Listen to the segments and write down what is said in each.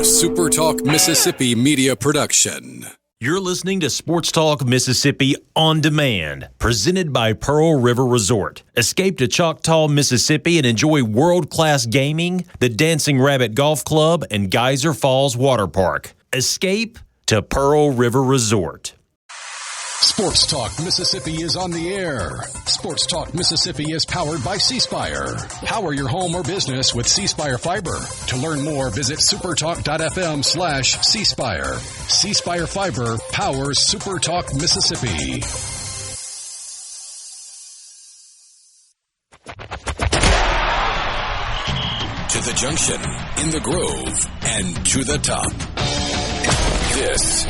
SuperTalk Mississippi media production. You're listening to SportsTalk Mississippi On Demand, presented by Pearl River Resort. Escape to Choctaw, Mississippi and enjoy world-class gaming, the Dancing Rabbit Golf Club, and Geyser Falls Water Park. Escape to Pearl River Resort. Sports Talk Mississippi is on the air. Sports Talk Mississippi is powered by C Spire. Power your home or business with C Spire Fiber. To learn more, visit supertalk.fm/C Spire. C Spire Fiber powers Super Talk Mississippi. To the junction, in the Grove, and to the top. This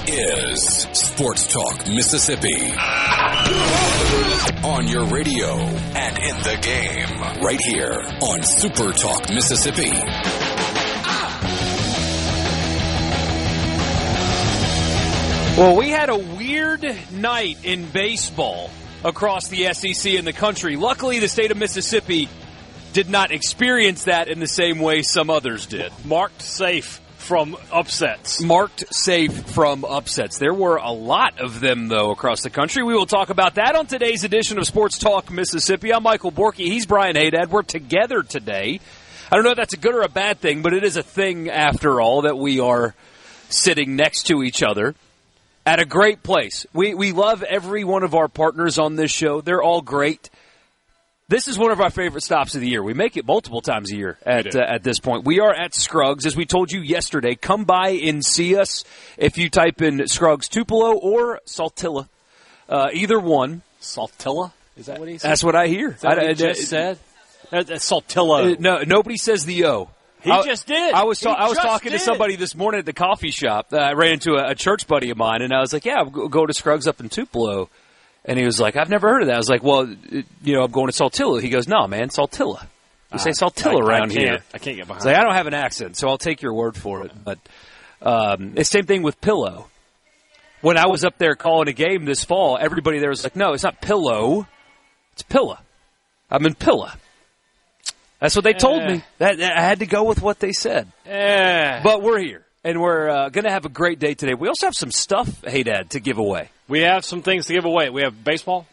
is Sports Talk Mississippi. On your radio and in the game, right here on Super Talk Mississippi. Well, we had a weird night in baseball across the SEC and the country. Luckily, the state of Mississippi did not experience that in the same way some others did. Marked safe from upsets. Marked safe from upsets. There were a lot of them, though, across the country. We will talk about that on today's edition of Sports Talk Mississippi. I'm Michael Borkey. He's Brian Hadad. We're together today. I don't know if that's a good or a bad thing, but it is a thing, after all, that we are sitting next to each other at a great place. We love every one of our partners on this show. They're all great. This is one of our favorite stops of the year. We make it multiple times a year at this point. We are at Scruggs, as we told you yesterday. Come by and see us if you type in Scruggs Tupelo or Saltillo. Either one. Saltillo? Is that what he said? That's what I hear. Is that what he just said? That's Saltillo. No, nobody says the O. He just did. I was talking to somebody this morning at the coffee shop. I ran into a church buddy of mine, and I was like, yeah, I'll go to Scruggs up in Tupelo. And he was like, I've never heard of that. I was like, well, I'm going to Saltillo. He goes, no, man, Saltillo. We say Saltillo around here. I can't get behind it. I don't have an accent, so I'll take your word for it. But it's the same thing with pillow. When I was up there calling a game this fall, everybody there was like, no, it's not pillow. It's Pilla. I'm in Pilla. That's what they told me. I had to go with what they said. But we're here, and we're going to have a great day today. We also have some stuff, Hadad, to give away. We have some things to give away. We have baseball.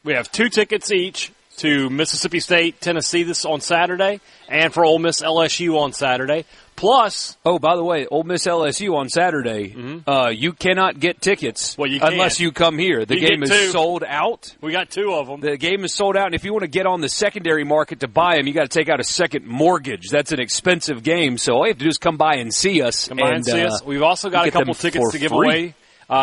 We have 2 tickets each to Mississippi State, Tennessee this on Saturday, and for Ole Miss LSU on Saturday. Plus, oh, by the way, Ole Miss LSU on Saturday, you cannot get tickets unless you come here. The game is sold out. We got 2 of them. The game is sold out, and if you want to get on the secondary market to buy them, you got to take out a second mortgage. That's an expensive game, so all you have to do is come by and see us. See us. We've also got a couple tickets to give away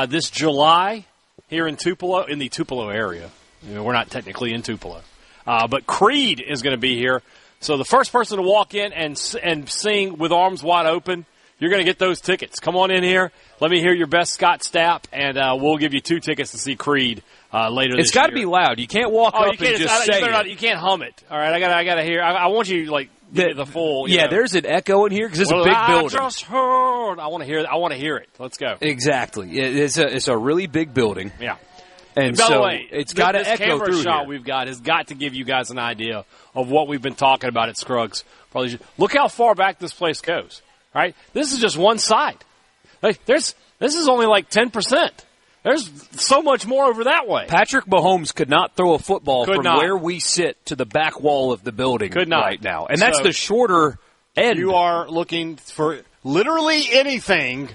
this July here in Tupelo, in the Tupelo area. We're not technically in Tupelo. But Creed is going to be here. So the first person to walk in and sing with arms wide open, you're going to get those tickets. Come on in here. Let me hear your best Scott Stapp, and we'll give you 2 tickets to see Creed later this year. It's got to be loud. You can't walk up and just say it. You can't hum it. All right, I got to hear. I want you the full. Yeah, there's an echo in here because it's a big building. I just heard. I want to hear it. Let's go. Exactly. It's a really big building. Yeah. And by so the way, it's got to echo through. This camera shot we've got has got to give you guys an idea of what we've been talking about at Scruggs. Look how far back this place goes. Right? This is just one side. This is only like 10%. There's so much more over that way. Patrick Mahomes could not throw a football where we sit to the back wall of the building right now. And that's the shorter end. You are looking for literally anything.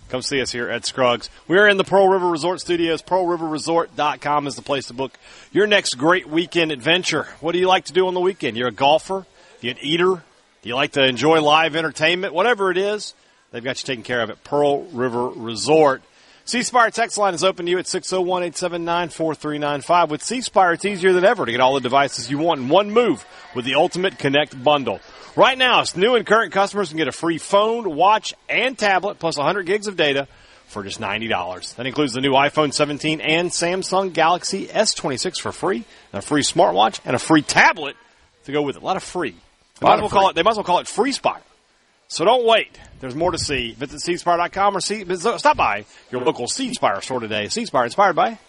Come see us here at Scruggs. We're in the Pearl River Resort Studios. PearlRiverResort.com is the place to book your next great weekend adventure. What do you like to do on the weekend? You're a golfer? You're an eater? Do you like to enjoy live entertainment? Whatever it is, they've got you taken care of at Pearl River Resort. C-Spire text line is open to you at 601-879-4395. With C-Spire, it's easier than ever to get all the devices you want in one move with the Ultimate Connect bundle. Right now, new and current customers can get a free phone, watch, and tablet, plus 100 gigs of data for just $90. That includes the new iPhone 17 and Samsung Galaxy S26 for free, and a free smartwatch, and a free tablet to go with it. A lot of free. They might as well call it Free Spire. So don't wait. There's more to see. Visit cspire.com or stop by your local C Spire store today. C Spire, inspired by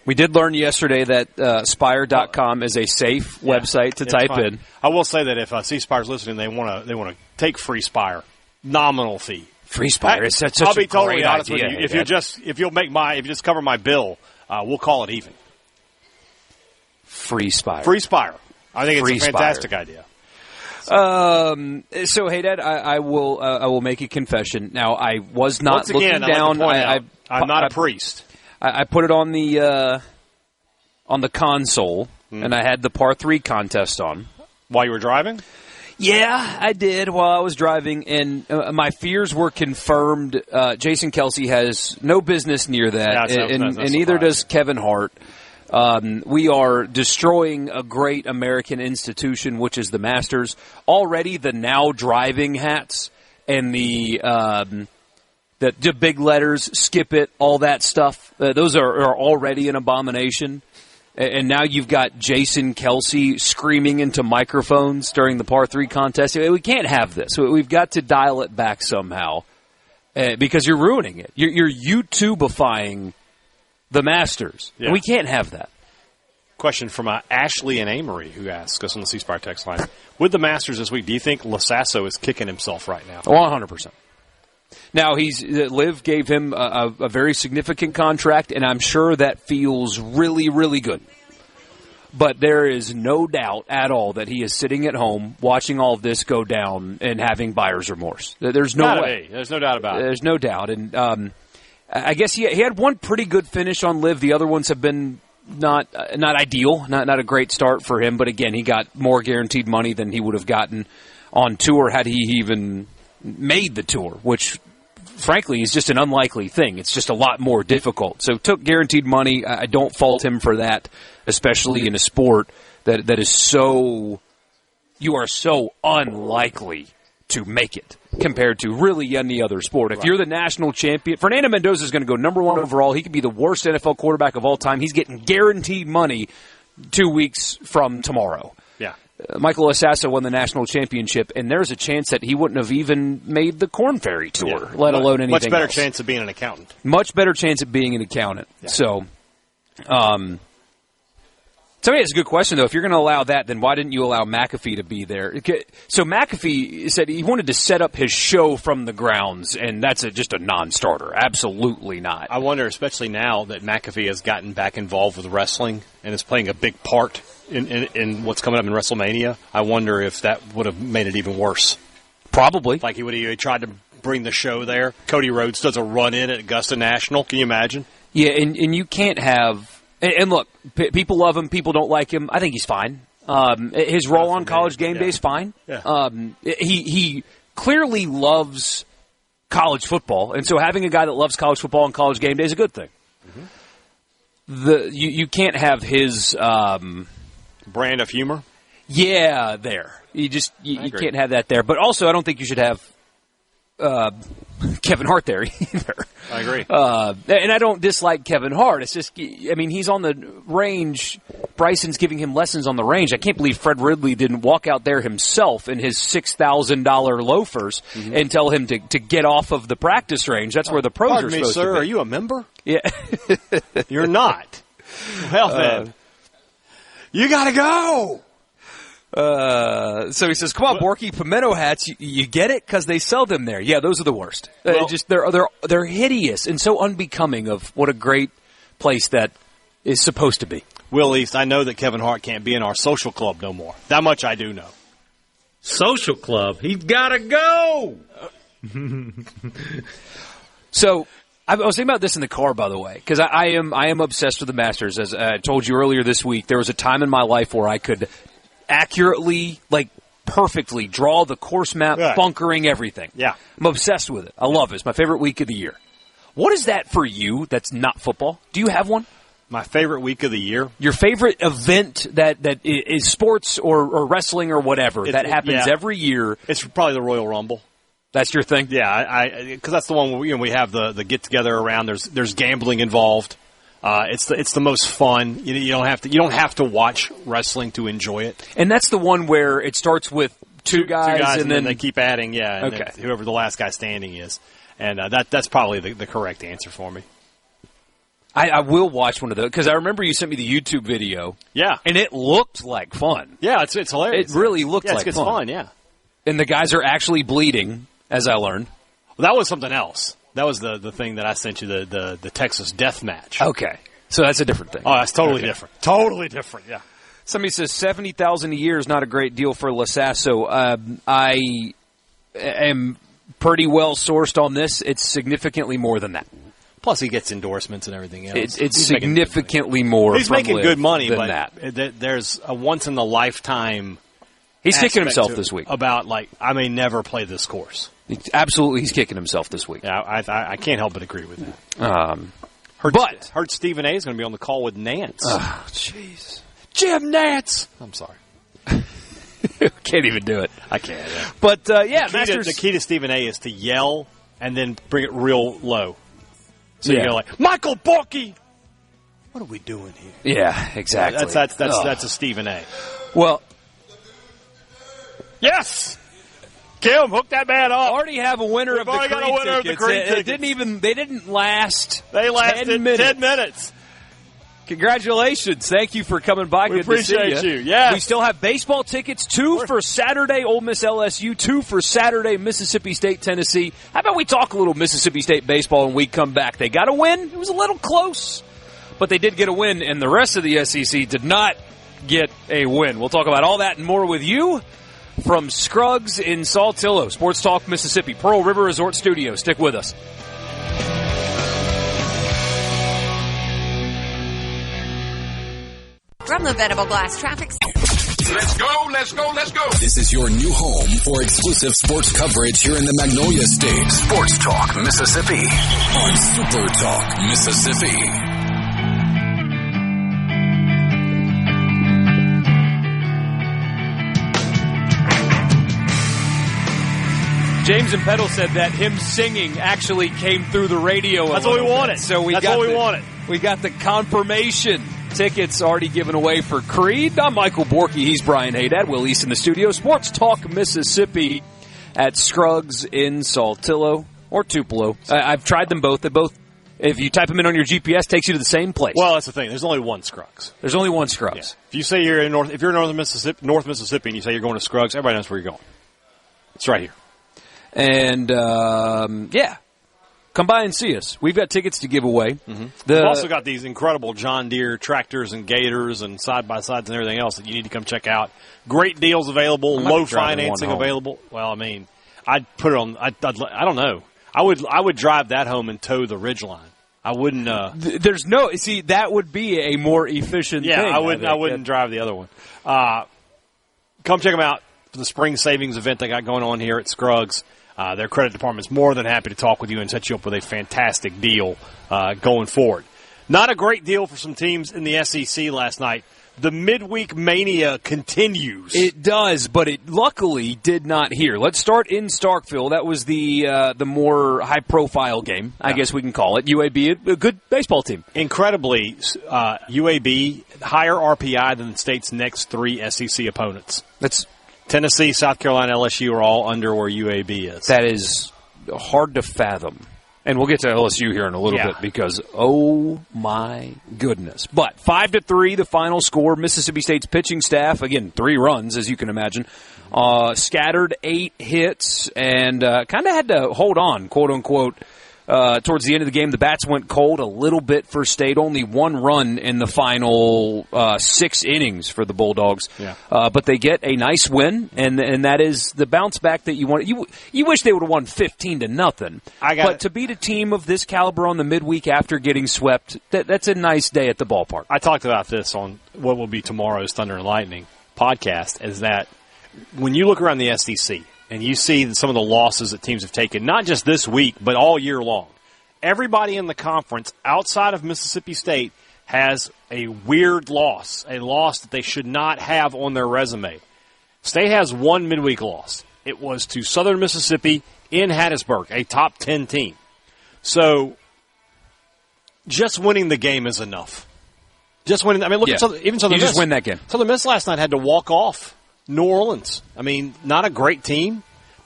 We did learn yesterday that Spire.com is a safe website to type in. I will say that if C Spire's listening, they want to take free Spire, nominal fee. Free Spire is such I'll a be totally great honest idea. with you. If you just cover my bill, we'll call it even. Free Spire. Free Spire. I think Free it's a fantastic idea. So hey, Dad, I will make a confession. Now, I was not looking down. I'm not a priest. I put it on the console, and I had the par 3 contest on. While you were driving? Yeah, I did while I was driving, and my fears were confirmed. Jason Kelce has no business near that, and neither does Kevin Hart. We are destroying a great American institution, which is the Masters. Already, the now driving hats and the big letters, skip it, all that stuff, those are already an abomination. And now you've got Jason Kelce screaming into microphones during the par 3 contest. We can't have this. We've got to dial it back somehow because you're ruining it. You're YouTubeifying the Masters. Yeah. And we can't have that. Question from Ashley and Amory, who asks us on the C Spire text line. With the Masters this week, do you think Lasasso is kicking himself right now? 100%. Now, Liv gave him a very significant contract, and I'm sure that feels really, really good. But there is no doubt at all that he is sitting at home watching all of this go down and having buyer's remorse. There's no way. There's no doubt about it. There's no doubt. And I guess he had one pretty good finish on Liv. The other ones have been not ideal, not a great start for him. But again, he got more guaranteed money than he would have gotten on tour had he even made the tour, which frankly is just an unlikely thing. It's just a lot more difficult. So took guaranteed money. I don't fault him for that, especially in a sport that is so, you are so unlikely to make it compared to really any other sport. If you're the national champion, Fernando Mendoza is going to go number 1 overall. He could be the worst NFL quarterback of all time. He's getting guaranteed money 2 weeks from tomorrow. Yeah. Michael Lasasso won the national championship, and there's a chance that he wouldn't have even made the Corn Ferry Tour, let alone anything Much better else. chance of being an accountant. Much better chance of being an accountant. Yeah. So it's a good question, though. If you're going to allow that, then why didn't you allow McAfee to be there? So McAfee said he wanted to set up his show from the grounds, and that's just a non-starter. Absolutely not. I wonder, especially now that McAfee has gotten back involved with wrestling and is playing a big part in what's coming up in WrestleMania, I wonder if that would have made it even worse. Probably. Like he tried to bring the show there. Cody Rhodes does a run-in at Augusta National. Can you imagine? Yeah, and you can't have... And look, people love him, people don't like him. I think he's fine. His role on College Game Day is fine. Yeah. He clearly loves college football, and so having a guy that loves college football on College Game Day is a good thing. Mm-hmm. You can't have his brand of humor. Yeah, there. You can't have that there. But also, I don't think you should have Kevin Hart there either. I agree. And I don't dislike Kevin Hart. It's just, I mean, he's on the range. Bryson's giving him lessons on the range. I can't believe Fred Ridley didn't walk out there himself in his $6,000 loafers and tell him to get off of the practice range. That's where the pros are supposed to be. Are you a member? Yeah. You're not. Well, then. You got to go. So he says, "Come on, Borkey, pimento hats. You get it because they sell them there. Yeah, those are the worst. They're hideous and so unbecoming of what a great place that is supposed to be." Will East, I know that Kevin Hart can't be in our social club no more. That much I do know. Social club? He's got to go. So. I was thinking about this in the car, by the way, because I am obsessed with the Masters. As I told you earlier this week, there was a time in my life where I could accurately, perfectly draw the course map, bunkering everything. Yeah. I'm obsessed with it. I love it. It's my favorite week of the year. What is that for you that's not football? Do you have one? My favorite week of the year? Your favorite event that is sports or wrestling or whatever that happens every year? It's probably the Royal Rumble. That's your thing? Yeah, because that's the one where we have the get together around. There's gambling involved. It's the most fun. You don't have to watch wrestling to enjoy it. And that's the one where it starts with two guys and then they keep adding. Yeah, and whoever the last guy standing is, and that's probably the correct answer for me. I will watch one of those because I remember you sent me the YouTube video. Yeah. And it looked like fun. Yeah, it's hilarious. It really looked like it's fun. fun, yeah. And the guys are actually bleeding, as I learned. Well, that was something else. That was the thing that I sent you, the Texas death match. Okay. So that's a different thing. Oh, that's totally different. Totally different, yeah. Somebody says $70,000 a year is not a great deal for Lasasso. I am pretty well sourced on this. It's significantly more than that. Plus, he gets endorsements and everything else. It's significantly more. He's making good money, than but that. There's a once in a lifetime. He's kicking himself this week about I may never play this course. Absolutely, he's kicking himself this week. Yeah, I can't help but agree with that. Heard Stephen A. is going to be on the call with Nance. Oh, jeez, Jim Nance. I'm sorry. Can't even do it. I can't. Yeah. But the key to Stephen A. is to yell and then bring it real low. So you go like, Michael Borkey, what are we doing here? Yeah, exactly. That's a Stephen A. Well, yes, Kim, hook that man up. Already have a winner of the Creed got a winner tickets. Of the Creed tickets. They didn't last. They lasted 10 minutes. Congratulations. Thank you for coming by. We Good appreciate to see you. Yes. We still have baseball tickets, 2 for Saturday, Ole Miss LSU, 2 for Saturday, Mississippi State, Tennessee. How about we talk a little Mississippi State baseball when we come back? They got a win. It was a little close, but they did get a win, and the rest of the SEC did not get a win. We'll talk about all that and more with you from Scruggs in Saltillo, Sports Talk Mississippi, Pearl River Resort Studio. Stick with us. From the Venable Glass Traffic Center. Let's go, let's go, let's go. This is your new home for exclusive sports coverage here in the Magnolia State. Sports Talk Mississippi on SuperTalk Mississippi. James and Peddle said that him singing actually came through the radio. That's what we wanted. So That's what we wanted. We got the confirmation. Tickets already given away for Creed. I'm Michael Borkey. He's Brian Hadad. Will East in the studio. Sports Talk Mississippi at Scruggs in Saltillo or Tupelo. I've tried them both. They both, if you type them in on your GPS, takes you to the same place. Well, that's the thing. There's only one Scruggs. There's only one Scruggs. Yeah. If you say you're in North Mississippi, and you say you're going to Scruggs, everybody knows where you're going. It's right here. And come by and see us. We've got tickets to give away. Mm-hmm. We've also got these incredible John Deere tractors and gators and side-by-sides and everything else that you need to come check out. Great deals available, low financing available. Well, I mean, I'd put it on. I don't know. I would drive that home and tow the Ridgeline. I wouldn't. There's no. See, that would be a more efficient. Yeah, thing, I wouldn't drive the other one. Come check them out for the spring savings event they got going on here at Scruggs. Their credit department is more than happy to talk with you and set you up with a fantastic deal going forward. Not a great deal for some teams in the SEC last night. The midweek mania continues. It does, but it luckily did not here. Let's start in Starkville. That was the more high-profile game, I guess we can call it. UAB, a good baseball team. Incredibly, UAB, higher RPI than the state's next 3 SEC opponents. That's Tennessee, South Carolina, LSU are all under where UAB is. That is hard to fathom. And we'll get to LSU here in a little bit because, oh, my goodness. But 5-3, the final score. Mississippi State's pitching staff, again, 3 runs, as you can imagine, scattered 8 hits and kind of had to hold on, quote-unquote, towards the end of the game. The bats went cold a little bit for State. Only 1 run in the final 6 innings for the Bulldogs. Yeah. But they get a nice win, and that is the bounce back that you want. You wish they would have won 15-0. But to beat a team of this caliber on the midweek after getting swept, that's a nice day at the ballpark. I talked about this on what will be tomorrow's Thunder and Lightning podcast, is that when you look around the SEC, and you see some of the losses that teams have taken, not just this week, but all year long. Everybody in the conference outside of Mississippi State has a weird loss, a loss that they should not have on their resume. State has 1 midweek loss. It was to Southern Mississippi in Hattiesburg, a top 10 team. So just winning the game is enough. Just winning. I mean, look at Southern Miss. You just win that game. Southern Miss last night had to walk off New Orleans. I mean, not a great team,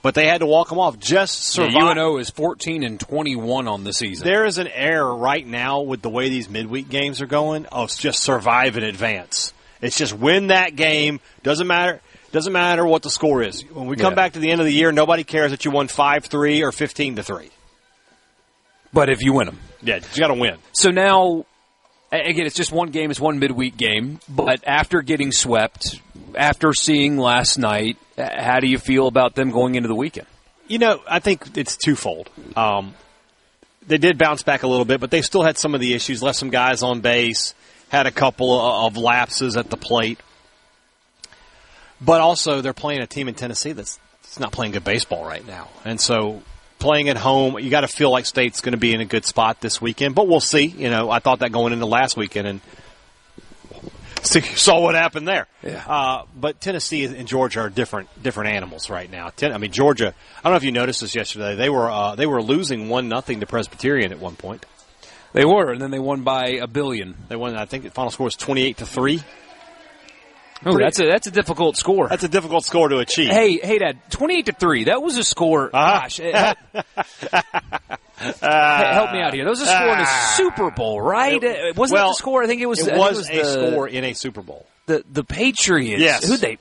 but they had to walk them off. Just survive. Yeah, UNO is 14-21 on the season. There is an error right now with the way these midweek games are going. Oh, it's just survive in advance. It's just win that game. Doesn't matter what the score is. When we come back to the end of the year, nobody cares that you won 5-3 or 15-3. But if you win them. Yeah, you got to win. So now, again, it's just one game. It's one midweek game. But after getting swept, after seeing last night, how do you feel about them going into the weekend? I think it's twofold. They did bounce back a little bit, but they still had some of the issues, left some guys on base, had a couple of lapses at the plate. But also, they're playing a team in Tennessee that's not playing good baseball right now. And so, playing at home, you got to feel like State's going to be in a good spot this weekend. But we'll see. I thought that going into last weekend, and saw what happened there. Yeah. But Tennessee and Georgia are different Animals right now. Georgia. I don't know if you noticed this yesterday. They were losing 1-0 to Presbyterian at one point. They were, and then they won by $1 billion. They won. I think the final score was 28-3. Oh, that's a difficult score. That's a difficult score to achieve. Hey, Dad, 28-3. That was a score. Gosh, help me out here. That was a score in a Super Bowl, right? Wasn't that the score? I think it was. It was a score in a Super Bowl. The Patriots. Yes. Who'd they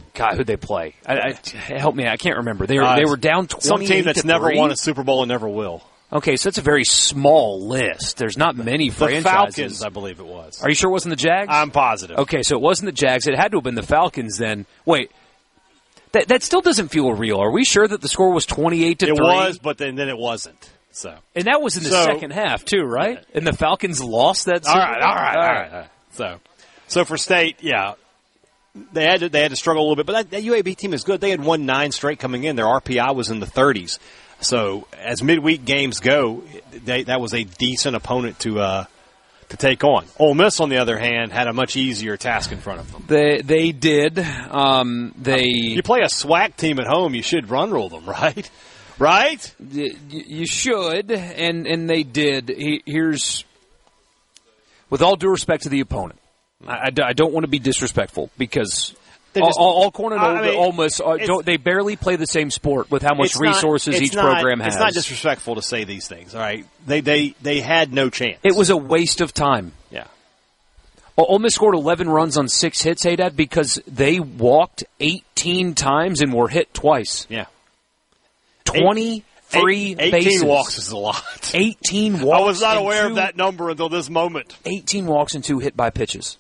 play? Help me out. I can't remember. They were down 28-3. Some team that's never won a Super Bowl and never will. Okay, so that's a very small list. There's not many franchises. The Falcons, I believe it was. Are you sure it wasn't the Jags? I'm positive. Okay, so it wasn't the Jags. It had to have been the Falcons then. Wait, that still doesn't feel real. Are we sure that the score was 28-3? It was, but then it wasn't. So, and that was in the second half too, right? And the Falcons lost that Super Bowl? All right. So for State, yeah, they had to struggle a little bit, but that UAB team is good. They had won 9 straight coming in. Their RPI was in the 30s. So as midweek games go, that was a decent opponent to take on. Ole Miss, on the other hand, had a much easier task in front of them. They did. You play a SWAC team at home, you should run rule them, right? Right? You should, and they did. Here's, with all due respect to the opponent, I don't want to be disrespectful because Alcorn and Ole Miss, they barely play the same sport with how much resources each program has. It's not disrespectful to say these things, all right? They had no chance. It was a waste of time. Yeah. Ole Miss scored 11 runs on 6 hits, Hadad, because they walked 18 times and were hit twice. Yeah. 23 18 bases. walks is a lot. 18 walks. I was not aware of that number until this moment. 18 walks and 2 hit by pitches.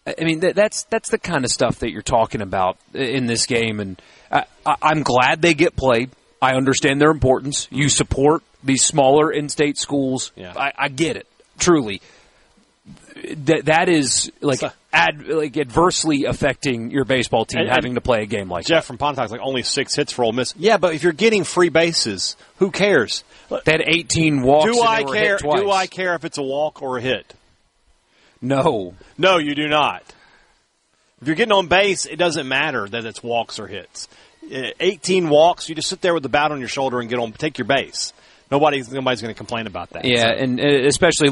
I mean, that's the kind of stuff that you're talking about in this game, and I'm glad they get played. I understand their importance. You support these smaller in-state schools. Yeah. I get it, truly. That is adversely affecting your baseball team having to play a game like Jeff from Pontoac's like only 6 hits for Ole Miss. Yeah, but if you're getting free bases, who cares? They had 18 walks. Do I care? Hit twice. Do I care if it's a walk or a hit? No, you do not. If you're getting on base, it doesn't matter that it's walks or hits. 18 walks, you just sit there with the bat on your shoulder and take your base. Nobody's going to complain about that. Yeah, so. And especially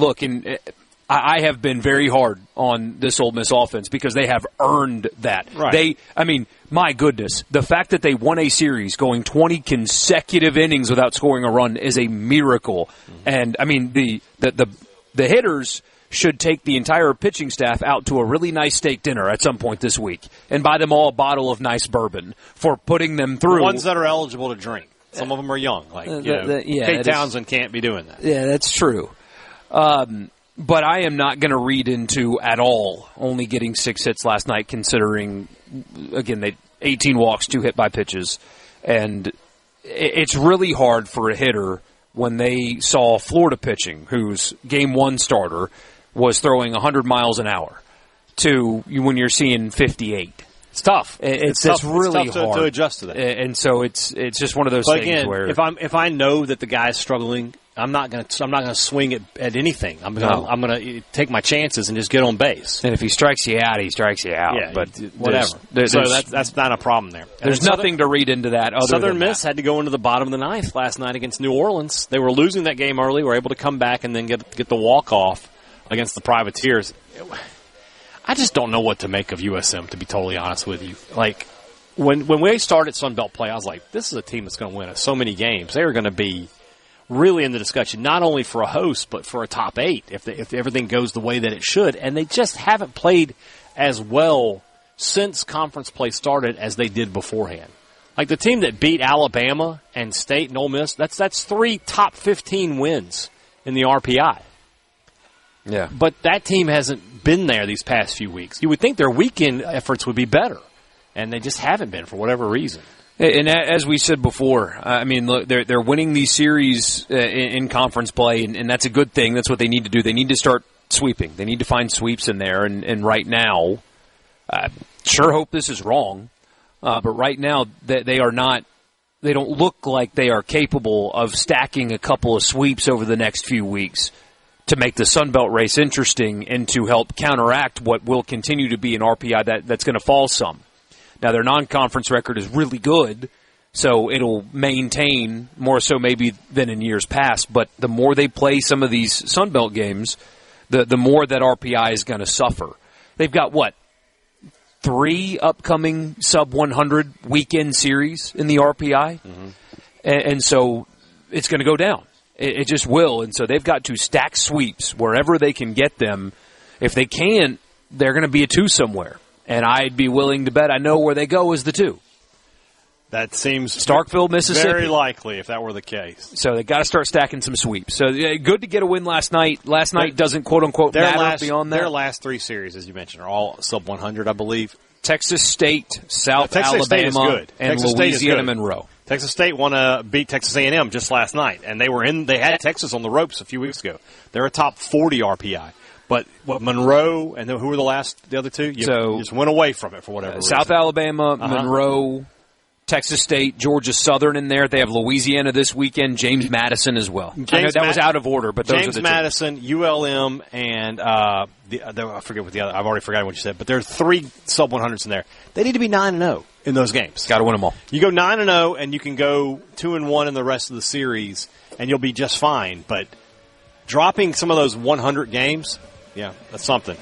I have been very hard on this Ole Miss offense because they have earned that. Right. My goodness, the fact that they won a series going 20 consecutive innings without scoring a run is a miracle. Mm-hmm. And the hitters should take the entire pitching staff out to a really nice steak dinner at some point this week and buy them all a bottle of nice bourbon for putting them through. The ones that are eligible to drink. Some of them are young. Kate Townsend can't be doing that. Yeah, that's true. But I am not going to read into at all only getting 6 hits last night, considering, again, they 18 walks, 2 hit by pitches. And it's really hard for a hitter when they saw Florida pitching, whose Game 1 starter was throwing 100 miles an hour, to when you're seeing 58. It's tough. It's really tough hard to adjust to that. And so it's just one of those things again, where if I know that the guy's struggling, I'm not going to swing at anything. I'm going to take my chances and just get on base. And if he strikes you out, he strikes you out. Yeah, but whatever. So that's not a problem there. There's nothing to read into that. Southern Miss had to go into the bottom of the 9th last night against New Orleans. They were losing that game early, were able to come back and then get the walk off against the Privateers. I just don't know what to make of USM, to be totally honest with you. when we started Sun Belt play, I was like, this is a team that's going to win so many games. They are going to be really in the discussion, not only for a host, but for a top 8 if everything goes the way that it should. And they just haven't played as well since conference play started as they did beforehand. Like the team that beat Alabama and State and Ole Miss, that's 3 top 15 wins in the RPI. Yeah. But that team hasn't been there these past few weeks. You would think their weekend efforts would be better, and they just haven't been for whatever reason. And as we said before, I mean, look, they're winning these series in conference play, and that's a good thing. That's what they need to do. They need to start sweeping. They need to find sweeps in there, and right now, sure hope this is wrong, but right now they are not. They don't look like they are capable of stacking a couple of sweeps over the next few weeks to make the Sun Belt race interesting and to help counteract what will continue to be an RPI that's going to fall some. Now, their non-conference record is really good, so it'll maintain more so maybe than in years past. But the more they play some of these Sun Belt games, the more that RPI is going to suffer. They've got, 3 upcoming sub-100 weekend series in the RPI? Mm-hmm. And so it's going to go down. It just will. And so they've got to stack sweeps wherever they can get them. If they can't, they're going to be a 2 somewhere. And I'd be willing to bet I know where they go as the 2. That seems Starkville, Mississippi. Very likely if that were the case. So they got to start stacking some sweeps. So good to get a win last night. Last night doesn't quote-unquote matter beyond that. Their last 3 series, as you mentioned, are all sub-100, I believe. Texas State, South Texas Alabama, State is good. and Texas Louisiana Monroe. Texas State won to beat Texas A&M just last night, and they had Texas on the ropes a few weeks ago. They're a top 40 RPI. But Monroe and who were the other 2? You just went away from it for whatever reason. South Alabama, Monroe, Texas State, Georgia Southern in there. They have Louisiana this weekend. James Madison as well. I know that was out of order, but those are the James Madison, ULM, and I forget what the other. I've already forgotten what you said. But there are 3 sub 100s in there. They need to be 9-0 in those games. Got to win them all. You go 9-0, and you can go 2-1 in the rest of the series, and you'll be just fine. But dropping some of those 100 games. Yeah, that's something.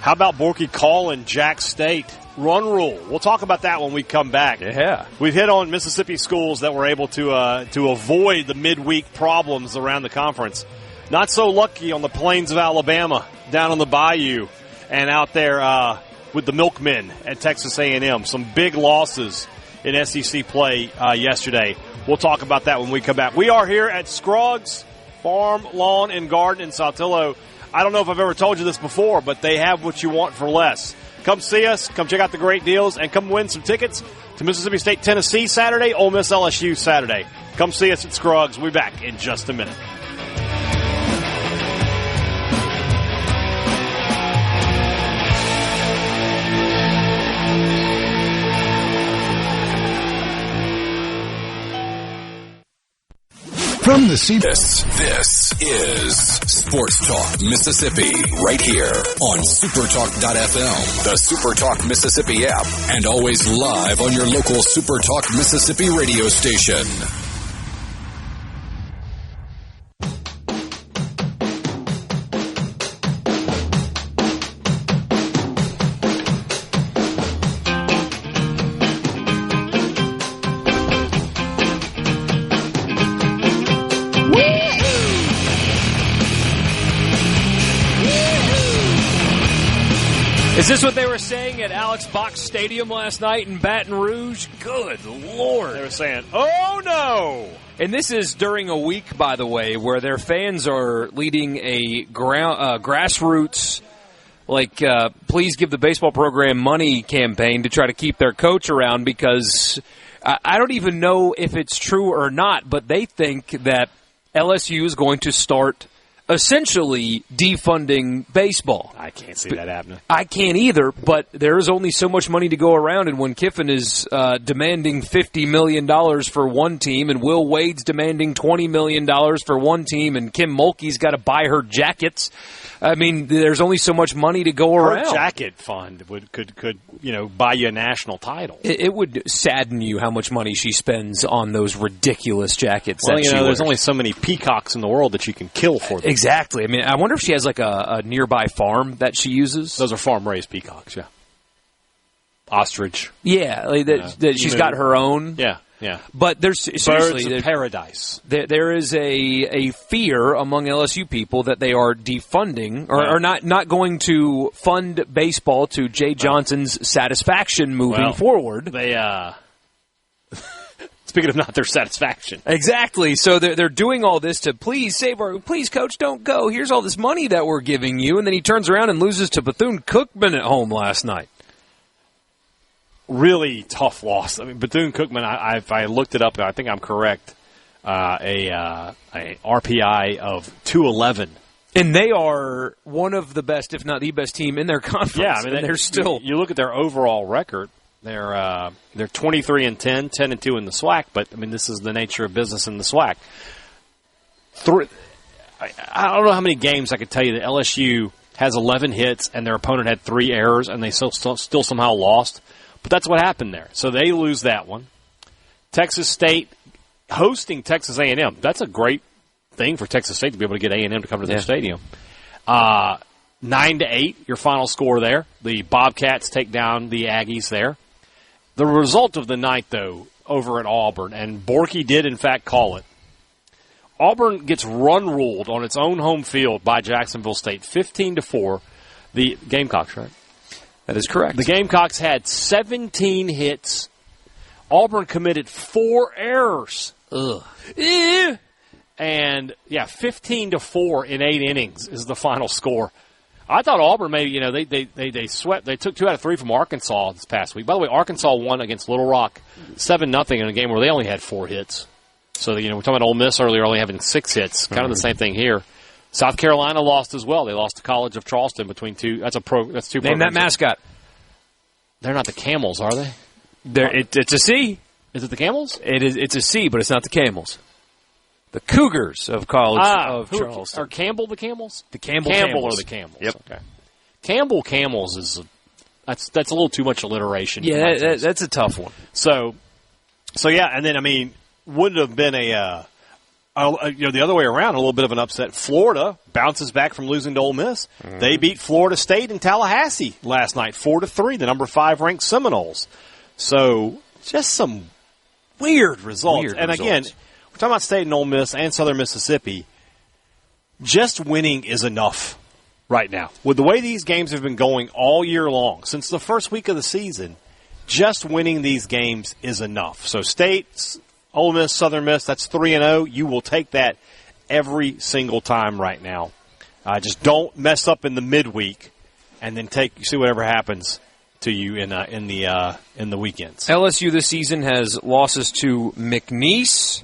How about Borkey calling Jack State run rule? We'll talk about that when we come back. Yeah. We've hit on Mississippi schools that were able to avoid the midweek problems around the conference. Not so lucky on the plains of Alabama, down on the bayou, and out there with the Milkmen at Texas A&M. Some big losses in SEC play yesterday. We'll talk about that when we come back. We are here at Scruggs Farm, Lawn, and Garden in Saltillo. I don't know if I've ever told you this before, but they have what you want for less. Come see us, come check out the great deals, and come win some tickets to Mississippi State, Tennessee Saturday, Ole Miss LSU Saturday. Come see us at Scruggs. We'll be back in just a minute. From the sea, this is Sports Talk Mississippi, right here on SuperTalk.fm, the SuperTalk Mississippi app, and always live on your local SuperTalk Mississippi radio station. Is this what they were saying at Alex Box Stadium last night in Baton Rouge? Good Lord. They were saying, oh no! And this is during a week, by the way, where their fans are leading a grassroots, please give the baseball program money campaign to try to keep their coach around, because I don't even know if it's true or not, but they think that LSU is going to start essentially defunding baseball. I can't see that happening. I can't either, but there is only so much money to go around, and when Kiffin is demanding $50 million for one team, and Will Wade's demanding $20 million for one team, and Kim Mulkey's got to buy her jackets, I mean, there's only so much money to go around. Her jacket fund could buy you a national title. It would sadden you how much money she spends on those ridiculous jackets. Well, that she there's wears. only so many peacocks in the world that you can kill for them. Exactly. I mean, I wonder if she has like a nearby farm that she uses. Those are farm-raised peacocks, yeah. Ostrich. Yeah, like that she's got her own. Yeah. But there's seriously Birds of paradise. There is a fear among LSU people that they are defunding or not going to fund baseball to Jay Johnson's satisfaction moving forward. They speaking of not their satisfaction. Exactly. So they're doing all this to please coach, don't go. Here's all this money that we're giving you, and then he turns around and loses to Bethune-Cookman at home last night. Really tough loss. I mean, Bethune-Cookman, if I looked it up, I think I'm correct, a RPI of 211. And they are one of the best, if not the best team in their conference. Yeah, I mean, they're still. You look at their overall record, they're 23-10, 10-2 in the SWAC, but, I mean, this is the nature of business in the SWAC. I don't know how many games I could tell you that LSU has 11 hits and their opponent had 3 errors and they still somehow lost. But that's what happened there. So they lose that one. Texas State hosting Texas A&M. That's a great thing for Texas State to be able to get A&M to come to their stadium. 9-8, your final score there. The Bobcats take down the Aggies there. The result of the night, though, over at Auburn, and Borkey did, in fact, call it. Auburn gets run-ruled on its own home field by Jacksonville State, 15-4. The Gamecocks, right? That is correct. The Gamecocks had 17 hits. Auburn committed 4 errors. Ugh. And, 15-4 in 8 innings is the final score. I thought Auburn maybe, they swept. They took 2 out of 3 from Arkansas this past week. By the way, Arkansas won against Little Rock 7-0 in a game where they only had 4 hits. So, we're talking about Ole Miss earlier only having 6 hits. Kind of the same thing here. South Carolina lost as well. They lost to College of Charleston between 2. That's 2 programs. Name that mascot. They're not the Camels, are they? It's a C. Is it the Camels? It's a C, but it's not the Camels. The Cougars of College of Charleston. Are Campbell the Camels? The Campbell are the Camels. Yep. Okay. Campbell Camels is that's a little too much alliteration. Yeah, that's a tough one. So yeah, and then would have been the other way around, a little bit of an upset. Florida bounces back from losing to Ole Miss. Mm-hmm. They beat Florida State in Tallahassee last night, 4-3, the number 5 ranked Seminoles. So just some weird results. Again, we're talking about State and Ole Miss and Southern Mississippi. Just winning is enough right now. With the way these games have been going all year long, since the first week of the season, just winning these games is enough. So State, Ole Miss, Southern Miss, that's 3-0. You will take that every single time right now. Just don't mess up in the midweek, and then see whatever happens to you in the weekends. LSU this season has losses to McNeese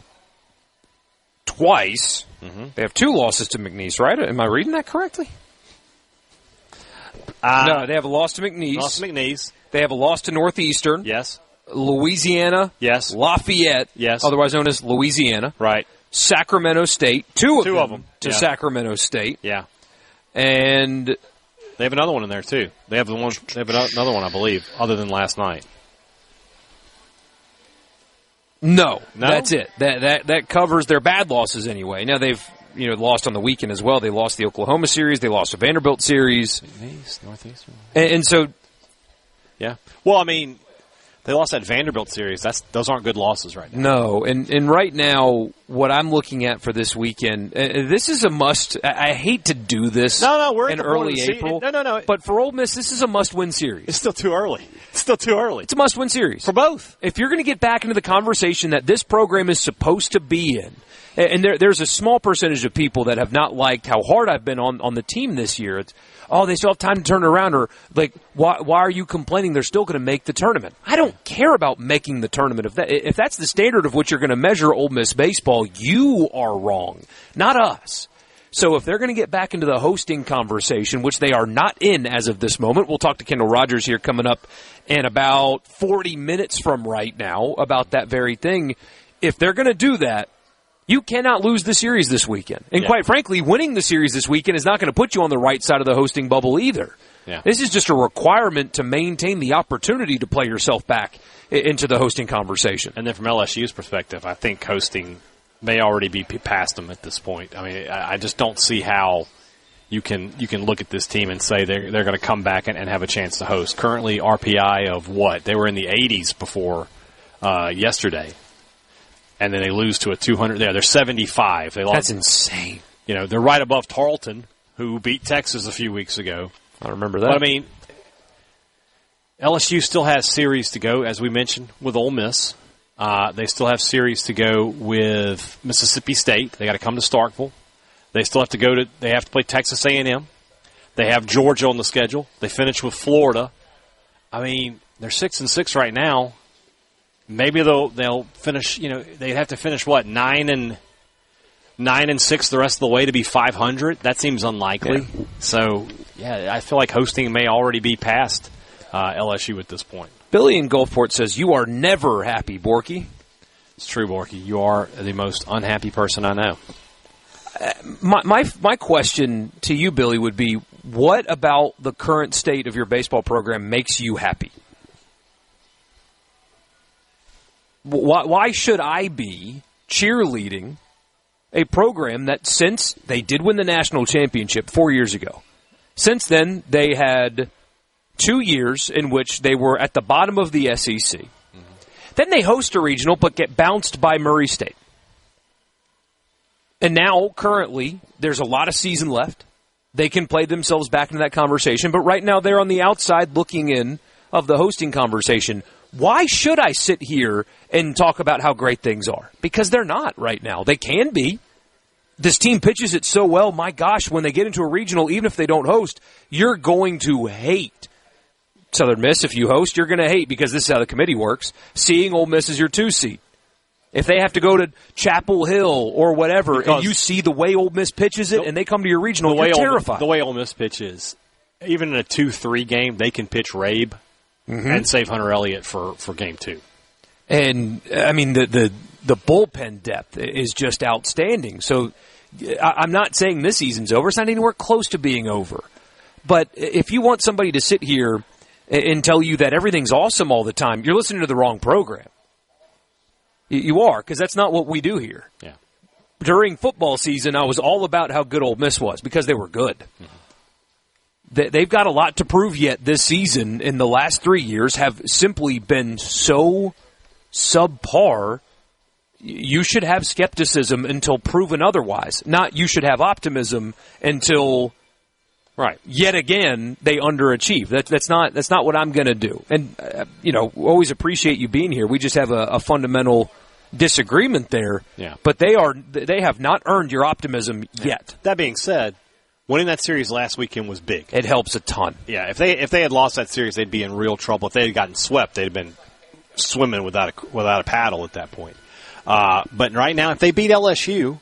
twice. Mm-hmm. They have 2 losses to McNeese, right? Am I reading that correctly? No, they have a loss to McNeese. Lost to McNeese. They have a loss to Northeastern. Yes. Louisiana. Yes. Lafayette. Yes. Otherwise known as Louisiana. Right. Sacramento State. Two of them to yeah. Sacramento State. Yeah. And they have another one in there too. They have another one, I believe, other than last night. No, that's it. That covers their bad losses anyway. Now they've lost on the weekend as well. They lost the Oklahoma series. They lost the Vanderbilt series. Northeastern. And so, yeah. Well, they lost that Vanderbilt series. Those aren't good losses right now. No, and right now, what I'm looking at for this weekend, this is a must. I hate to do this. We're in at early April. No. But for Ole Miss, this is a must-win series. It's still too early. It's a must-win series for both. If you're going to get back into the conversation that this program is supposed to be in, and there's a small percentage of people that have not liked how hard I've been on the team this year. It's, they still have time to turn it around, or why are you complaining? They're still going to make the tournament. I don't care about making the tournament. If that's the standard of which you're going to measure Ole Miss baseball, you are wrong, not us. So if they're going to get back into the hosting conversation, which they are not in as of this moment, we'll talk to Kendall Rogers here coming up in about 40 minutes from right now about that very thing. If they're going to do that, you cannot lose the series this weekend. And quite frankly, winning the series this weekend is not going to put you on the right side of the hosting bubble either. Yeah. This is just a requirement to maintain the opportunity to play yourself back into the hosting conversation. And then from LSU's perspective, I think hosting may already be past them at this point. I just don't see how you can look at this team and say they're going to come back and have a chance to host. Currently, RPI of what? They were in the 80s before yesterday, and then they lose to a 200. They're 75. They lost. That's insane. They're right above Tarleton, who beat Texas a few weeks ago. I remember that. But, I mean, LSU still has series to go, as we mentioned, with Ole Miss. They still have series to go with Mississippi State. They got to come to Starkville. They still have to they have to play Texas A&M. They have Georgia on the schedule. They finish with Florida. I mean, they're 6-6 right now. Maybe they'll finish, they'd have to finish 9-6 the rest of the way to be 500. That seems unlikely. Yeah. So, I feel like hosting may already be past LSU at this point. Billy in Gulfport says, "You are never happy, Borkey." It's true, Borkey. You are the most unhappy person I know. My question to you, Billy, would be, what about the current state of your baseball program makes you happy? Why should I be cheerleading a program that, since they did win the national championship 4 years ago, since then they had 2 years in which they were at the bottom of the SEC. Mm-hmm. Then they host a regional but get bounced by Murray State. And now, currently, there's a lot of season left. They can play themselves back into that conversation, but right now they're on the outside looking in of the hosting conversation. Why should I sit here and talk about how great things are? Because they're not right now. They can be. This team pitches it so well, my gosh, when they get into a regional, even if they don't host, you're going to hate Southern Miss. If you host, you're going to hate, because this is how the committee works, seeing Ole Miss as your 2 seed. If they have to go to Chapel Hill or whatever, and you see the way Ole Miss pitches it, and they come to your regional, you're terrified. The way Ole Miss pitches, even in a 2-3 game, they can pitch Rabe and save Hunter Elliott for game 2. And, I mean, the bullpen depth is just outstanding. So I'm not saying this season's over. It's not anywhere close to being over. But if you want somebody to sit here and tell you that everything's awesome all the time, you're listening to the wrong program. You are, because that's not what we do here. Yeah. During football season, I was all about how good Ole Miss was, because they were good. Mm-hmm. They've got a lot to prove yet this season. In the last 3 years have simply been so subpar. You should have skepticism until proven otherwise. Not you should have optimism until, yet again, they underachieve. That's not what I'm going to do. And, always appreciate you being here. We just have a fundamental disagreement there. Yeah. But they have not earned your optimism yet. That being said, winning that series last weekend was big. It helps a ton. Yeah, if they had lost that series, they'd be in real trouble. If they had gotten swept, they'd have been swimming without a paddle at that point. But right now, if they beat LSU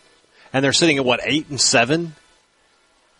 and they're sitting at 8-7,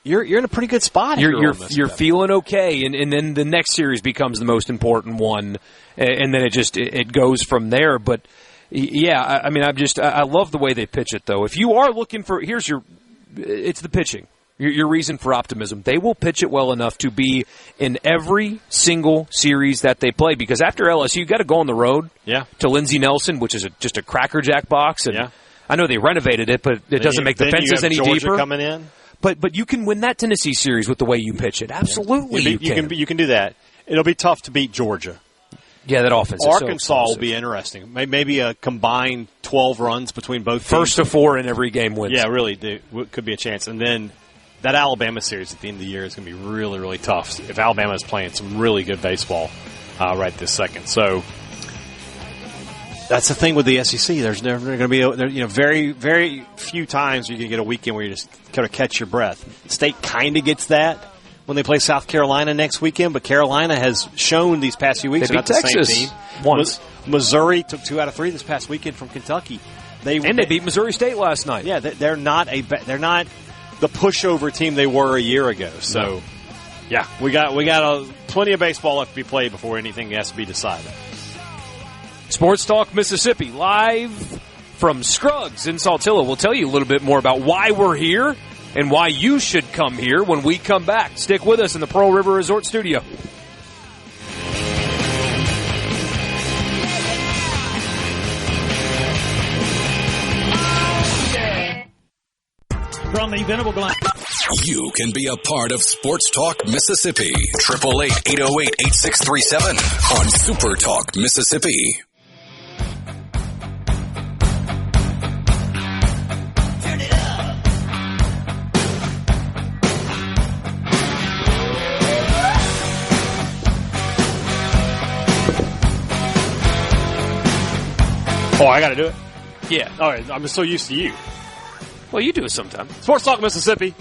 you're in a pretty good spot. You're feeling okay, and then the next series becomes the most important one, and then it goes from there. But yeah, I mean, I love the way they pitch it, though. If you are looking for, it's the pitching. Your reason for optimism. They will pitch it well enough to be in every single series that they play. Because after LSU, you got to go on the road to Lindsey Nelson, which is just a crackerjack box. And I know they renovated it, but it doesn't make the fences any Georgia deeper. Coming in. But you can win that Tennessee series with the way you pitch it. Absolutely, you can do that. It'll be tough to beat Georgia. Yeah, that offense. Arkansas will be interesting. Maybe a combined 12 runs between both teams. First to 4 in every game wins. Yeah, really, could be a chance. And then that Alabama series at the end of the year is going to be really, really tough. If Alabama is playing some really good baseball right this second, so that's the thing with the SEC. There's never going to be very, very few times you can get a weekend where you just kind of catch your breath. State kind of gets that when they play South Carolina next weekend, but Carolina has shown these past few weeks they're not Texas the same team. Once. Missouri took 2 out of 3 this past weekend from Kentucky. They beat Missouri State last night. Yeah, they're not the pushover team they were a year ago. So, yeah, we got plenty of baseball left to be played before anything has to be decided. Sports Talk Mississippi, live from Scruggs in Saltillo. We'll tell you a little bit more about why we're here and why you should come here when we come back. Stick with us in the Pearl River Resort Studio. From the Venable Glass. You can be a part of Sports Talk Mississippi. 888-808-8637 on Super Talk Mississippi. Oh, I got to do it? Yeah. All right, I'm so used to you. Well, you do it sometime. Sports Talk Mississippi.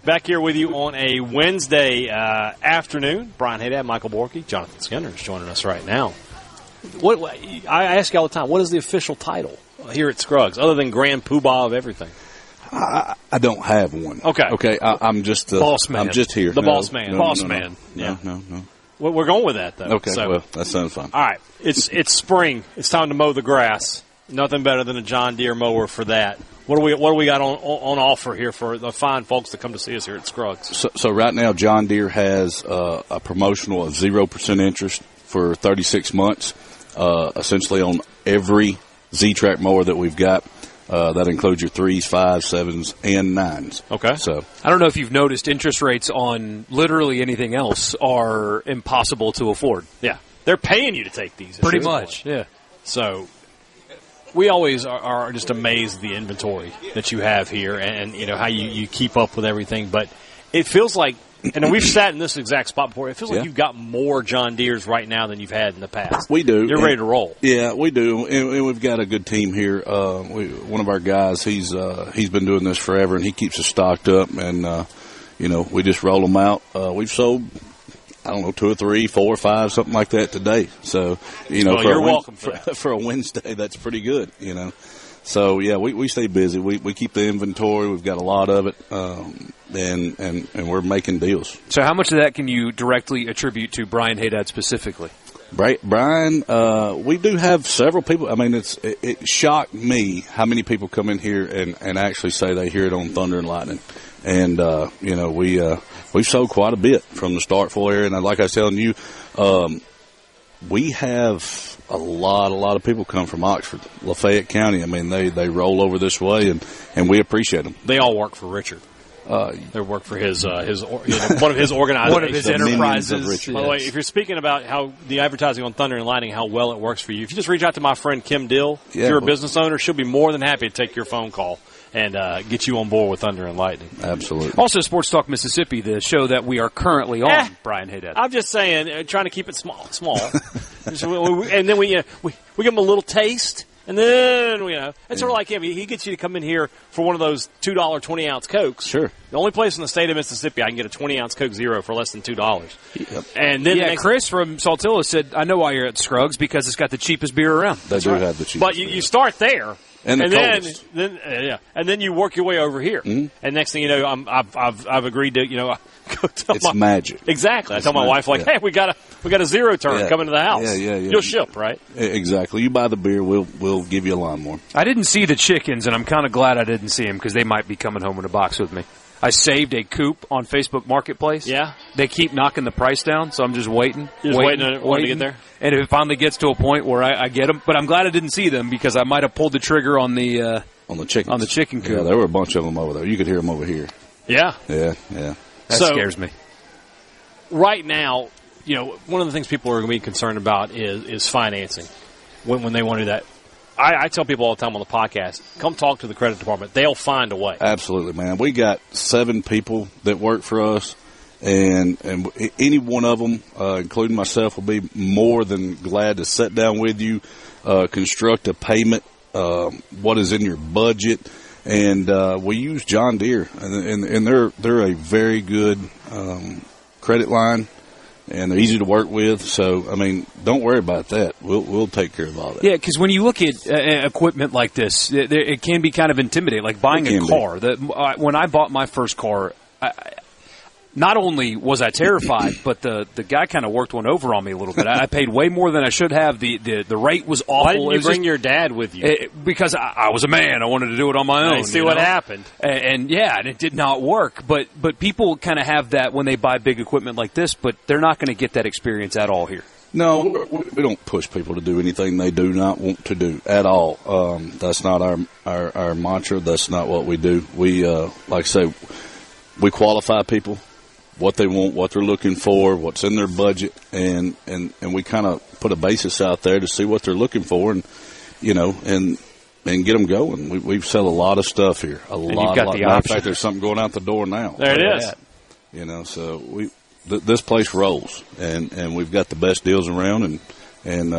Back here with you on a Wednesday afternoon. Brian Hadad, Michael Borkey, Jonathan Skinner is joining us right now. What I ask you all the time, what is the official title here at Scruggs, other than Grand Poobah of everything? I don't have one. Okay. I'm just the boss man. I'm just here. The boss man. Boss man. Yeah. No. Well, we're going with that, though. Okay, So, well, that sounds fine. all right. It's spring. It's time to mow the grass. Nothing better than a John Deere mower for that. What do we got on offer here for the fine folks that come to see us here at Scruggs? So right now, John Deere has a promotional of 0% interest for 36 months, essentially on every Z-Track mower that we've got. That includes your 3s, 5s, 7s, and 9s. Okay. So I don't know if you've noticed interest rates on literally anything else are impossible to afford. Yeah. They're paying you to take these. Pretty much, yeah. So we always are just amazed at the inventory that you have here and you know, how you keep up with everything. But it feels like, and we've sat in this exact spot before, it feels like you've got more John Deeres right now than you've had in the past. we do. You're ready to roll. Yeah, we do, and we've got a good team here. One of our guys, he's been doing this forever, and he keeps us stocked up. And we just roll them out. We've sold, I don't know, 2 or 3, 4 or 5, something like that today. So you're welcome for a Wednesday, that's pretty good. So yeah, we stay busy. We keep the inventory. We've got a lot of it, and we're making deals. So how much of that can you directly attribute to Brian Hadad specifically? Brian, we do have several people. I mean, it shocked me how many people come in here and actually say they hear it on Thunder and Lightning. And we've sold quite a bit from the Starkville area. And like I was telling you, we have a lot of people come from Oxford, Lafayette County. I mean, they roll over this way, and we appreciate them. They all work for Richard. They work for his one of his organizations, one of his enterprises. By the way, if you're speaking about how the advertising on Thunder and Lightning, how well it works for you, if you just reach out to my friend Kim Dill, if you're a business owner, she'll be more than happy to take your phone call and get you on board with Thunder and Lightning. Absolutely. Also, Sports Talk Mississippi, the show that we are currently on, Brian Hadad. I'm just saying, trying to keep it small. And then we give them a little taste. And then, it's sort of like him. He gets you to come in here for one of those $2 20-ounce Cokes. Sure. The only place in the state of Mississippi I can get a 20-ounce Coke Zero for less than $2. Yep. And then Chris from Saltillo said, I know why you're at Scruggs, because it's got the cheapest beer around. They do have the cheapest But beer. you start there. And then you work your way over here. Mm-hmm. And next thing you know, I've agreed to, go tell it's magic. Exactly. I tell my wife, hey, we got a zero turn coming to the house. Yeah. You'll ship, right? Exactly. You buy the beer, we'll give you a lawnmower. I didn't see the chickens, and I'm kind of glad I didn't see them because they might be coming home in a box with me. I saved a coop on Facebook Marketplace. Yeah. They keep knocking the price down, so I'm just waiting. Waiting to get there? And if it finally gets to a point where I get them. But I'm glad I didn't see them because I might have pulled the trigger on the chickens. On the chicken coop. Yeah, there were a bunch of them over there. You could hear them over here. Yeah. Yeah. That scares me. Right now, one of the things people are going to be concerned about is financing when they want to do that. I tell people all the time on the podcast, come talk to the credit department. They'll find a way. Absolutely, man. We got 7 people that work for us, and any one of them, including myself, will be more than glad to sit down with you, construct a payment, what is in your budget, and we use John Deere, and they're a very good credit line. And they're easy to work with, so, I mean, don't worry about that. We'll take care of all that. Yeah, because when you look at equipment like this, it can be kind of intimidating, like buying a car. When I bought my first car, not only was I terrified, but the guy kind of worked one over on me a little bit. I paid way more than I should have. The rate was awful. Why didn't you bring your dad with you? Because I was a man. I wanted to do it on my own. See what happened. And it did not work. But people kind of have that when they buy big equipment like this, but they're not going to get that experience at all here. No, we don't push people to do anything they do not want to do at all. That's not our mantra. That's not what we do. We, like I say, we qualify people, what they want, what they're looking for, what's in their budget, and we kind of put a basis out there to see what they're looking for, and get them going. We sell a lot of stuff here, a lot. Matter of fact, there's something going out the door now. There it is. So this place rolls, and we've got the best deals around, and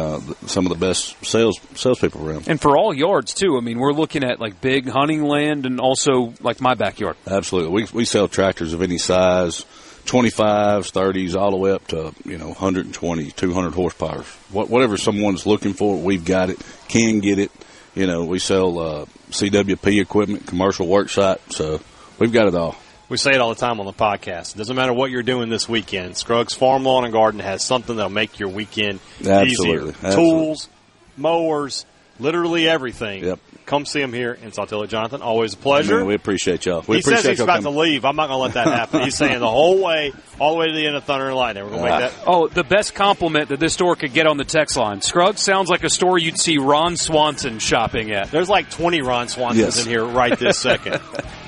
some of the best salespeople around. And for all yards, too. I mean, we're looking at, like, big hunting land and also, like, my backyard. Absolutely. We sell tractors of any size, 25s, 30s, all the way up to, 120, 200 horsepower. Whatever someone's looking for, we've got it, can get it. We sell CWP equipment, commercial work site, so we've got it all. We say it all the time on the podcast. It doesn't matter what you're doing this weekend. Scruggs Farm, Lawn, and Garden has something that'll make your weekend easier. Tools, mowers, literally everything. Yep. Come see him here in Saltillo. Jonathan, always a pleasure. Man, we appreciate y'all. He says he's about to leave. I'm not going to let that happen. He's saying the whole way, all the way to the end of Thunder and Lightning. We're going to make that. Oh, the best compliment that this store could get on the text line. Scruggs sounds like a store you'd see Ron Swanson shopping at. There's like 20 Ron Swansons in here right this second.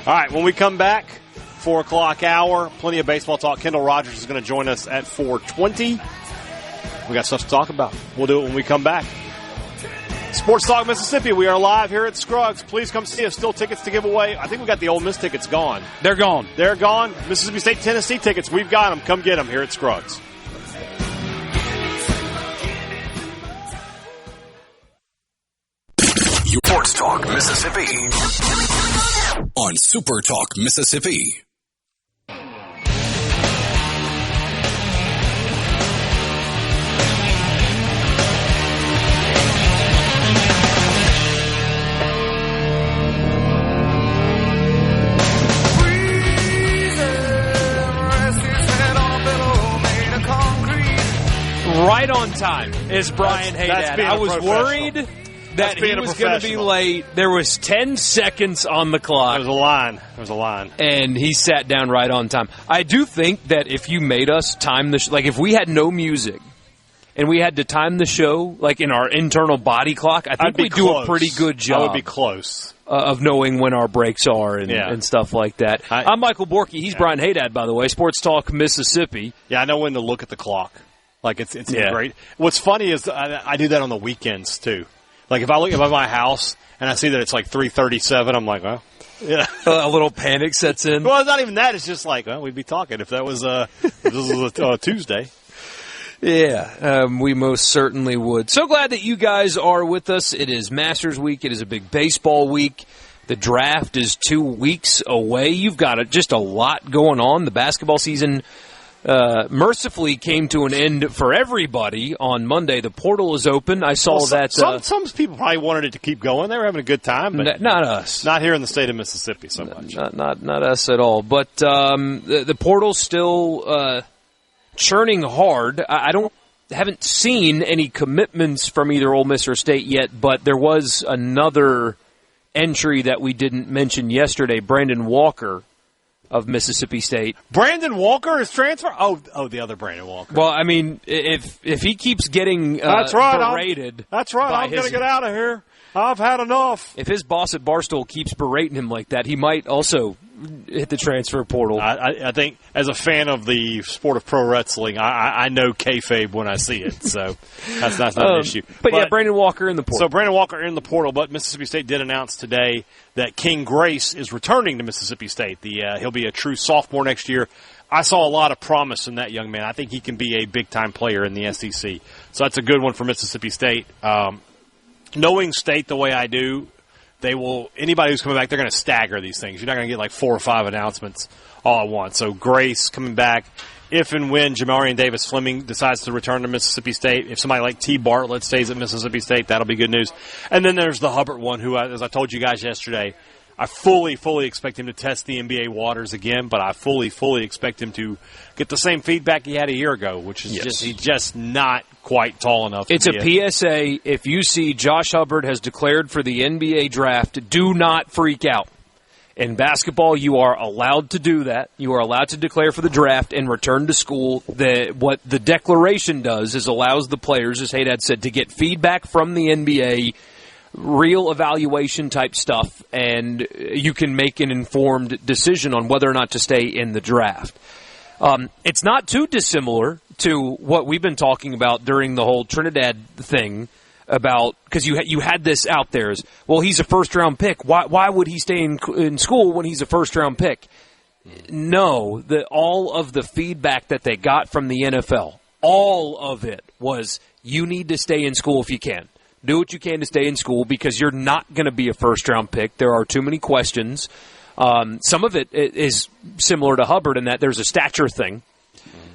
All right, when we come back, 4 o'clock hour, plenty of baseball talk. Kendall Rogers is going to join us at 4:20. We got stuff to talk about. We'll do it when we come back. Sports Talk Mississippi, we are live here at Scruggs. Please come see us. Still tickets to give away. I think we got the Ole Miss tickets gone. They're gone. They're gone. Mississippi State, Tennessee tickets, we've got them. Come get them here at Scruggs. Sports Talk Mississippi on SuperTalk Mississippi. Right on time is Brian Hadad. I was worried that he was going to be late. There was 10 seconds on the clock. There was a line. And he sat down right on time. I do think that if you made us time the like if we had no music and we had to time the show like in our internal body clock, I think we'd do a pretty good job. I would be close. Of knowing when our breaks are and stuff like that. I'm Michael Borkey. He's Brian Hadad, by the way. Sports Talk Mississippi. Yeah, I know when to look at the clock. Like, it's great. What's funny is I do that on the weekends, too. Like, if I look at my house and I see that it's like 3:37, I'm like, well, yeah. A little panic sets in. Well, it's not even that. It's just like, well, we'd be talking if that was this was a Tuesday. Yeah, we most certainly would. So glad that you guys are with us. It is Masters Week. It is a big baseball week. The draft is 2 weeks away. You've got just a lot going on. The basketball season mercifully came to an end for everybody on Monday. The portal is open. I saw that. Some people probably wanted it to keep going. They were having a good time, but not us. Not here in the state of Mississippi so much. Not us at all. But the portal's still churning hard. I haven't seen any commitments from either Ole Miss or State yet, but there was another entry that we didn't mention yesterday, Brandon Walker of Mississippi State. Brandon Walker is transfer? Oh, the other Brandon Walker. Well, I mean, if he keeps getting that's right, berated, that's right. I'm going to get out of here. I've had enough. If his boss at Barstool keeps berating him like that, he might also hit the transfer portal. I think, as a fan of the sport of pro wrestling, I know kayfabe when I see it, so that's not an issue. But yeah, Brandon Walker in the portal. So Brandon Walker in the portal, but Mississippi State did announce today that King Grace is returning to Mississippi State. He'll be a true sophomore next year. I saw a lot of promise in that young man. I think he can be a big-time player in the SEC. So that's a good one for Mississippi State. Knowing State the way I do, anybody who's coming back, they're going to stagger these things. You're not going to get like 4 or 5 announcements all at once. So Grace coming back. If and when Jamarian Davis-Fleming decides to return to Mississippi State, if somebody like T. Bartlett stays at Mississippi State, that'll be good news. And then there's the Hubbard one who, as I told you guys yesterday, I fully expect him to test the NBA waters again, but I fully expect him to get the same feedback he had a year ago, which is he's just not quite tall enough. It's a PSA. If you see Josh Hubbard has declared for the NBA draft, do not freak out. In basketball, you are allowed to do that. You are allowed to declare for the draft and return to school. What the declaration does is allows the players, as Hadad said, to get feedback from the NBA real evaluation type stuff, and you can make an informed decision on whether or not to stay in the draft. It's not too dissimilar to what we've been talking about during the whole Trinidad thing, about because you had this out there as, well, he's a first-round pick. Why would he stay in school when he's a first-round pick? No, all of the feedback that they got from the NFL, all of it was, you need to stay in school if you can. Do what you can to stay in school because you're not going to be a first-round pick. There are too many questions. Some of it is similar to Hubbard in that there's a stature thing.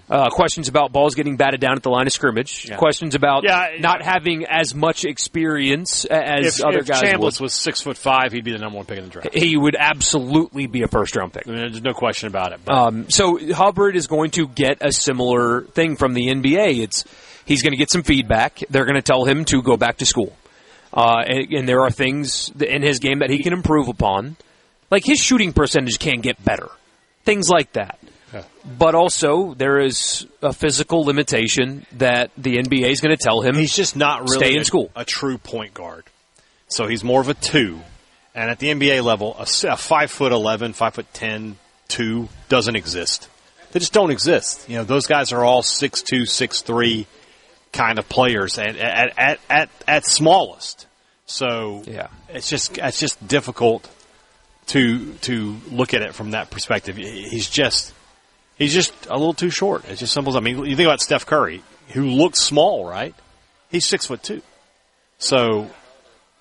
Questions about balls getting batted down at the line of scrimmage. Yeah. Questions about not having as much experience as other guys would. If Chambliss was 6'5", he'd be the number one pick in the draft. He would absolutely be a first-round pick. I mean, there's no question about it. So Hubbard is going to get a similar thing from the NBA. He's going to get some feedback. They're going to tell him to go back to school. And there are things in his game that he can improve upon. Like his shooting percentage can get better. Things like that. Yeah. But also, there is a physical limitation that the NBA is going to tell him. He's just not really stay in school. A true point guard. So he's more of a 2. And at the NBA level, a 5'11", 5'10", 2 doesn't exist. They just don't exist. You know, those guys are all 6'2", 6'3", kind of players at smallest. So it's just difficult to look at it from that perspective. He's just a little too short. It's just simple. I mean, you think about Steph Curry, who looks small, right? He's 6'2". So,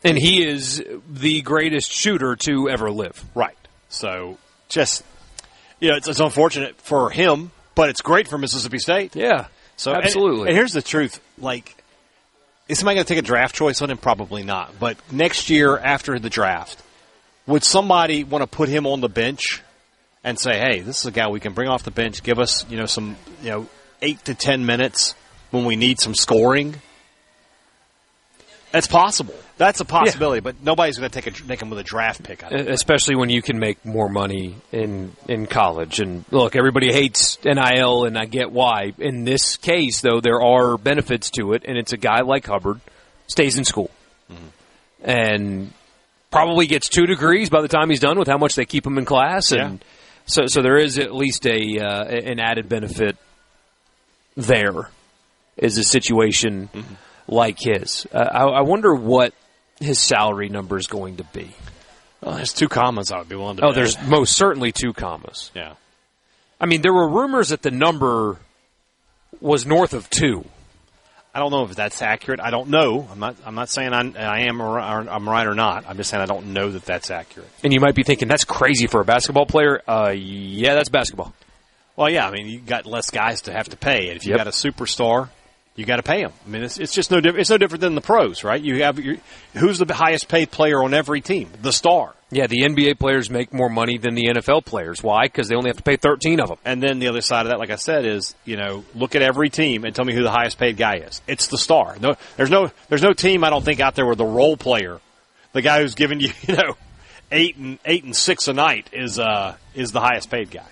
and he is the greatest shooter to ever live. Right. So just it's unfortunate for him, but it's great for Mississippi State. Yeah. So absolutely. And here's the truth: like, is somebody going to take a draft choice on him? Probably not. But next year, after the draft, would somebody want to put him on the bench and say, "Hey, this is a guy we can bring off the bench, give us some 8 to 10 minutes when we need some scoring"? That's possible. That's a possibility, but nobody's going to take him with a draft pick. Especially when you can make more money in college. And look, everybody hates NIL, and I get why. In this case, though, there are benefits to it, and it's a guy like Hubbard stays in school and probably gets 2 degrees by the time he's done with how much they keep him in class, and so there is at least an added benefit. There is a situation like his. I wonder what his salary number is going to be. Well, there's 2 commas I would be willing to bet. There's most certainly 2 commas. Yeah. I mean, there were rumors that the number was north of 2. I don't know if that's accurate. I don't know. I'm not saying I am or I'm right or not. I'm just saying I don't know that that's accurate. And you might be thinking, that's crazy for a basketball player. Yeah, that's basketball. Well, yeah. I mean, you got less guys to have to pay. And if you got a superstar, you got to pay them. I mean, it's just no different. It's no different than the pros, right? You have who's the highest paid player on every team? The star. Yeah, the NBA players make more money than the NFL players. Why? Because they only have to pay 13 of them. And then the other side of that, like I said, is look at every team and tell me who the highest paid guy is. It's the star. No, there's no team I don't think out there where the role player, the guy who's giving you 8 and 6 a night is the highest paid guy.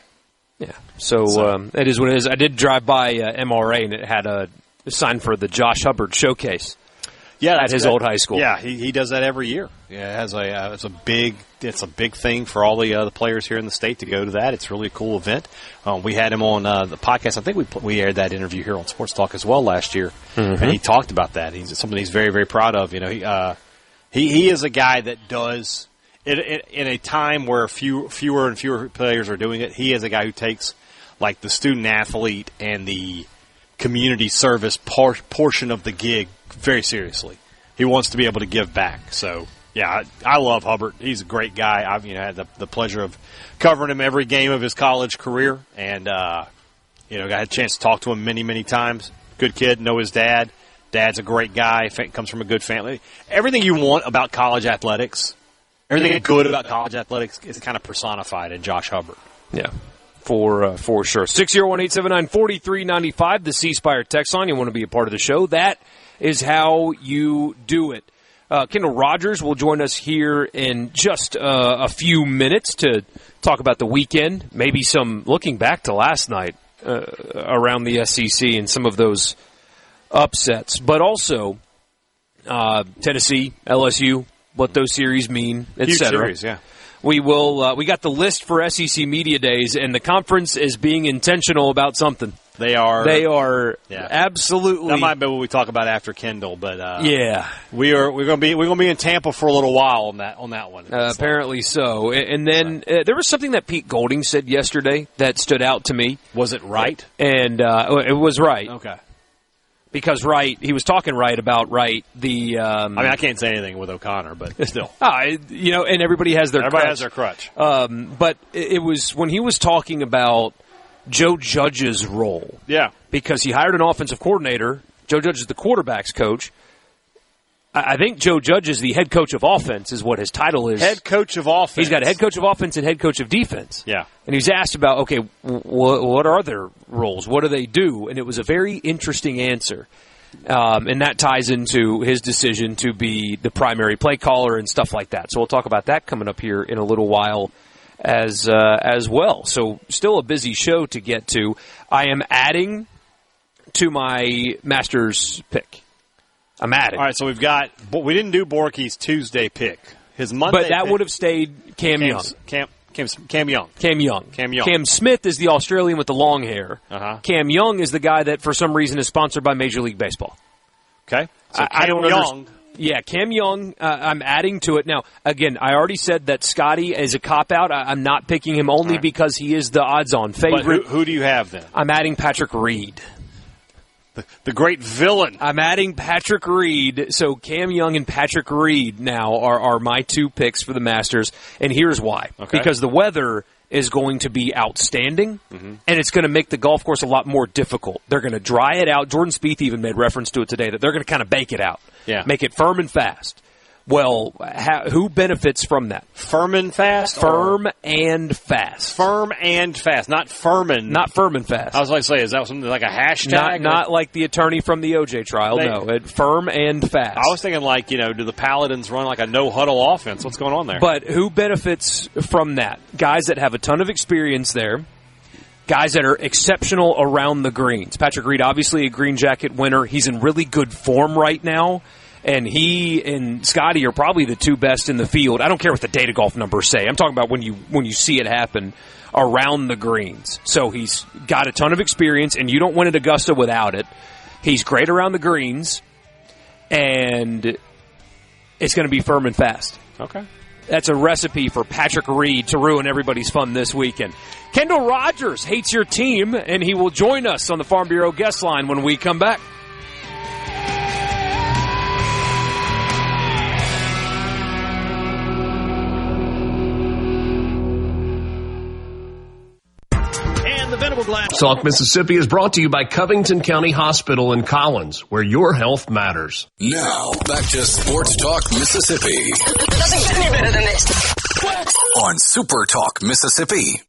Yeah. So it is what it is. I did drive by MRA and it had a sign for the Josh Hubbard Showcase. Yeah, at his old high school. Yeah, he does that every year. Yeah, it has it's a big thing for all the players here in the state to go to that. It's really a cool event. We had him on the podcast. I think we aired that interview here on Sports Talk as well last year, and he talked about that. He's something he's very, very proud of. He is a guy that does in a time where fewer and fewer players are doing it. He is a guy who takes like the student athlete and the community service portion of the gig very seriously. He wants to be able to give back. So, yeah, I love Hubbard. He's a great guy. I've had the pleasure of covering him every game of his college career, and got a chance to talk to him many, many times. Good kid, know his dad. Dad's a great guy. Comes from a good family. Everything you want about college athletics, everything good about college athletics is kind of personified in Josh Hubbard. Yeah. For sure. 601-879-4395, the C Spire text line. You want to be a part of the show. That is how you do it. Kendall Rogers will join us here in just a few minutes to talk about the weekend, maybe some looking back to last night around the SEC and some of those upsets. But also Tennessee, LSU, what those series mean, etc. Series, yeah. We will. We got the list for SEC Media Days, and the conference is being intentional about something. They are. Yeah. Absolutely. That might be what we talk about after Kendall, but yeah, we're going to be in Tampa for a little while on that one. Apparently so. And then there was something that Pete Golding said yesterday that stood out to me. Was it right? And it was right. Okay. Because he was talking about the. I can't say anything with O'Connor, but still, and everybody has their crutch. But it was when he was talking about Joe Judge's role. Yeah, because he hired an offensive coordinator. Joe Judge is the quarterback's coach. I think Joe Judge is the head coach of offense, is what his title is. Head coach of offense. He's got a head coach of offense and head coach of defense. Yeah. And he's asked about, okay, what are their roles? What do they do? And it was a very interesting answer. And that ties into his decision to be the primary play caller and stuff like that. So we'll talk about that coming up here in a little while as well. So still a busy show to get to. I am adding to my Masters pick. I'm adding. All right, so we didn't do Borkey's Tuesday pick. His Monday But that would have stayed Cam Young. Cam Young. Cam Young. Cam Smith is the Australian with the long hair. Uh-huh. Cam Young is the guy that, for some reason, is sponsored by Major League Baseball. Okay. So I don't Young. Yeah, Cam Young, I'm adding to it. Now, again, I already said that Scotty is a cop-out. I'm not picking him only because he is the odds-on favorite. But who do you have then? I'm adding Patrick Reed. The great villain. I'm adding Patrick Reed. So Cam Young and Patrick Reed now are my two picks for the Masters. And here's why. Okay. Because the weather is going to be outstanding, and it's going to make the golf course a lot more difficult. They're going to dry it out. Jordan Spieth even made reference to it today, that they're going to kind of bake it out. Yeah. Make it firm and fast. Well, who benefits from that? Firm and fast? Firm and fast. Firm and fast, not firmin. Not firm and fast. I was like to say, is that something like a hashtag? Not like the attorney from the OJ trial, no. Firm and fast. I was thinking do the Paladins run like a no-huddle offense? What's going on there? But who benefits from that? Guys that have a ton of experience there. Guys that are exceptional around the greens. Patrick Reed, obviously a green jacket winner. He's in really good form right now. And he and Scotty are probably the two best in the field. I don't care what the data golf numbers say. I'm talking about when you see it happen around the greens. So he's got a ton of experience, and you don't win at Augusta without it. He's great around the greens, and it's going to be firm and fast. Okay. That's a recipe for Patrick Reed to ruin everybody's fun this weekend. Kendall Rogers hates your team, and he will join us on the Farm Bureau guest line when we come back. SportsTalk Mississippi is brought to you by Covington County Hospital in Collins, where your health matters. Now, back to Sports Talk Mississippi. Doesn't get any better than this. On Super Talk Mississippi.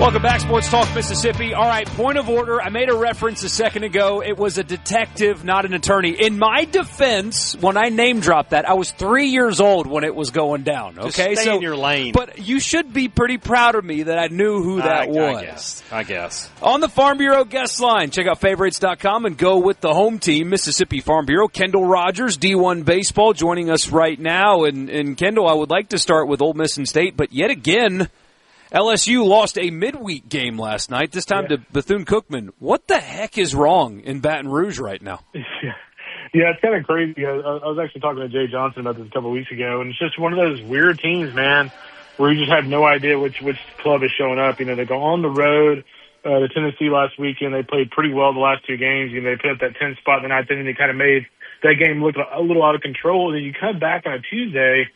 Welcome back, Sports Talk Mississippi. All right, point of order. I made a reference a second ago. It was a detective, not an attorney. In my defense, when I name dropped that, I was 3 years old when it was going down. Okay, Just stay in your lane. But you should be pretty proud of me that I knew who that was. I guess. On the Farm Bureau guest line, check out favorites.com and go with the home team, Mississippi Farm Bureau. Kendall Rogers, D1 Baseball, joining us right now. And Kendall, I would like to start with Ole Miss and State, but yet again, LSU lost a midweek game last night, this time to Bethune-Cookman. What the heck is wrong in Baton Rouge right now? Yeah, it's kind of crazy. I was actually talking to Jay Johnson about this a couple of weeks ago, and it's just one of those weird teams, man, where you just have no idea which club is showing up. You know, they go on the road to Tennessee last weekend. They played pretty well the last two games. You know, they put up that 10 spot the ninth inning. They kind of made that game look a little out of control. And then you come back on a Tuesday,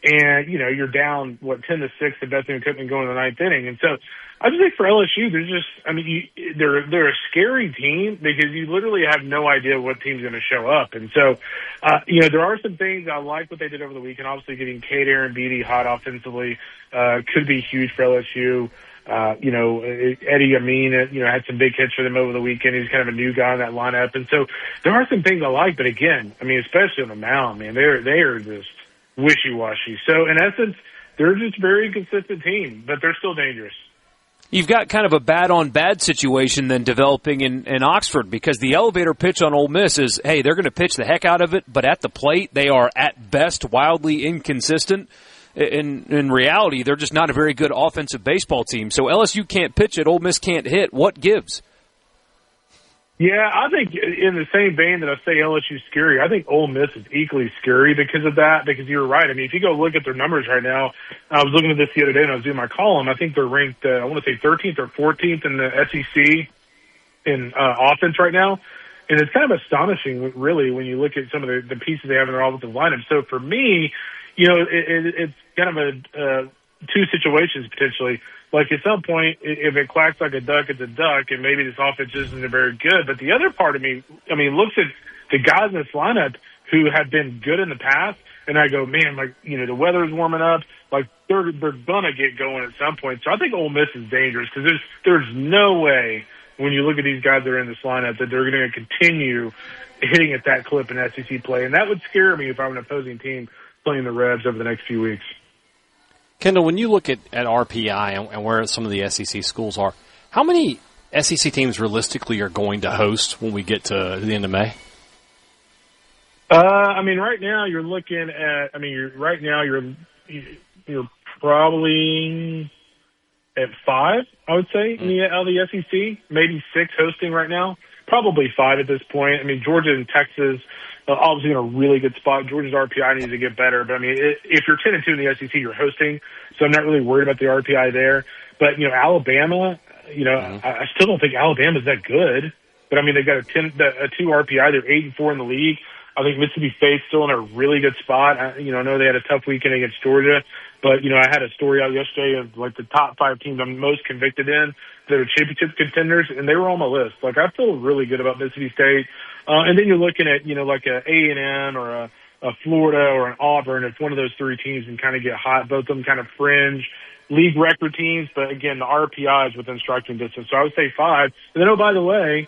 and, you know, you're down, 10-6 to Bethune-Cookman going to the ninth inning. And so I just think for LSU, they're a scary team because you literally have no idea what team's going to show up. And so, you know, there are some things. I like what they did over the weekend. Obviously getting Cade Aaron Beatty hot offensively could be huge for LSU. You know, Eddie Amin, had some big hits for them over the weekend. He's kind of a new guy in that lineup. And so there are some things I like. But again, I mean, especially on the mound, man, they are just wishy-washy. So, in essence, they're just a very consistent team, but they're still dangerous. You've got kind of a bad-on-bad situation then developing in Oxford, because the elevator pitch on Ole Miss is, hey, they're going to pitch the heck out of it, but at the plate they are at best wildly inconsistent. In reality, they're just not a very good offensive baseball team. So LSU can't pitch it, Ole Miss can't hit. What gives? Yeah, I think in the same vein that I say LSU's scary, I think Ole Miss is equally scary because of that, because you're right. I mean, if you go look at their numbers right now, I was looking at this the other day and I was doing my column. I think they're ranked, I want to say 13th or 14th in the SEC in offense right now. And it's kind of astonishing, really, when you look at some of the pieces they have in their offensive lineup. So for me, it's kind of two situations potentially. Like at some point, if it quacks like a duck, it's a duck, and maybe this offense isn't very good. But the other part of me, looks at the guys in this lineup who have been good in the past, and I go, man, the weather's warming up. Like they're gonna get going at some point. So I think Ole Miss is dangerous because there's no way when you look at these guys that are in this lineup that they're going to continue hitting at that clip in SEC play, and that would scare me if I'm an opposing team playing the Rebs over the next few weeks. Kendall, when you look at RPI and where some of the SEC schools are, how many SEC teams realistically are going to host when we get to the end of May? Right now you're looking at. You're probably at 5. I would say out of the SEC, maybe 6 hosting right now. Probably 5 at this point. Georgia and Texas. Obviously in a really good spot. Georgia's RPI needs to get better. But, if you're 10-2 in the SEC, you're hosting. So I'm not really worried about the RPI there. But, Alabama, I still don't think Alabama's that good. But, they've got a 2 RPI. They're 8-4 in the league. I think Mississippi State's still in a really good spot. I know they had a tough weekend against Georgia. But, I had a story out yesterday of, the top 5 teams I'm most convicted in that are championship contenders, and they were on my list. I feel really good about Mississippi State. And then you're looking at, like a A&M or a Florida or an Auburn. If one of those 3 teams can kind of get hot, both of them kind of fringe league record teams. But, again, the RPI is within striking distance. So I would say 5. And then, oh, by the way,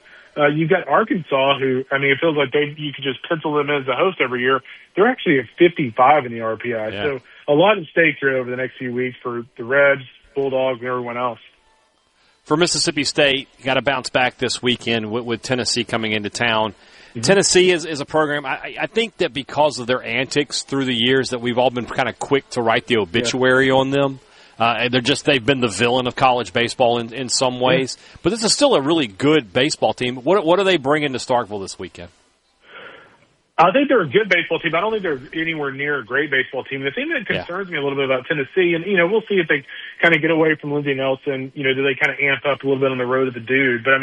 you've got Arkansas who, it feels like you could just pencil them in as a host every year. They're actually at 55 in the RPI. Yeah. So a lot at stake here over the next few weeks for the Reds, Bulldogs, and everyone else. For Mississippi State, you got to bounce back this weekend with Tennessee coming into town. Mm-hmm. Tennessee is a program, I think that because of their antics through the years that we've all been kind of quick to write the obituary on them. They've been the villain of college baseball in some ways. Yeah. But this is still a really good baseball team. What are they bringing to Starkville this weekend? I think they're a good baseball team. I don't think they're anywhere near a great baseball team. The thing that concerns me a little bit about Tennessee, and, we'll see if they kind of get away from Lindsey Nelson, do they kind of amp up a little bit on the road to the dude. But,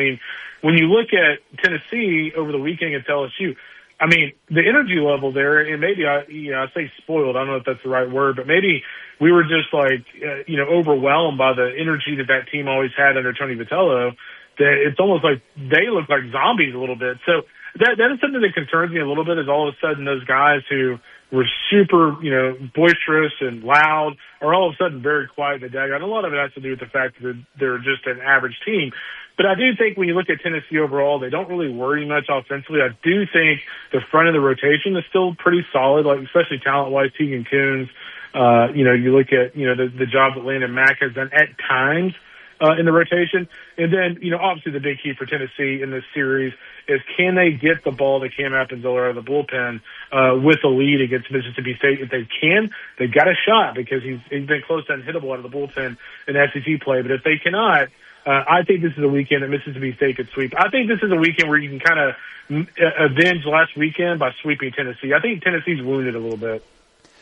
when you look at Tennessee over the weekend against LSU, the energy level there, and maybe I say spoiled. I don't know if that's the right word, but maybe we were just overwhelmed by the energy that team always had under Tony Vitello, that it's almost like they look like zombies a little bit. So, that is something that concerns me a little bit, is all of a sudden those guys who were super, boisterous and loud are all of a sudden very quiet in the dugout. And a lot of it has to do with the fact that they're just an average team. But I do think when you look at Tennessee overall, they don't really worry much offensively. I do think the front of the rotation is still pretty solid, especially talent-wise, Tegan Coons. You look at, the job that Landon Mack has done at times in the rotation. And then, obviously the big key for Tennessee in this series is, can they get the ball to Cam Appenzeller out of the bullpen with a lead against Mississippi State? If they can, they've got a shot, because he's been close to unhittable out of the bullpen in SEC play. But if they cannot, I think this is a weekend that Mississippi State could sweep. I think this is a weekend where you can kind of avenge last weekend by sweeping Tennessee. I think Tennessee's wounded a little bit.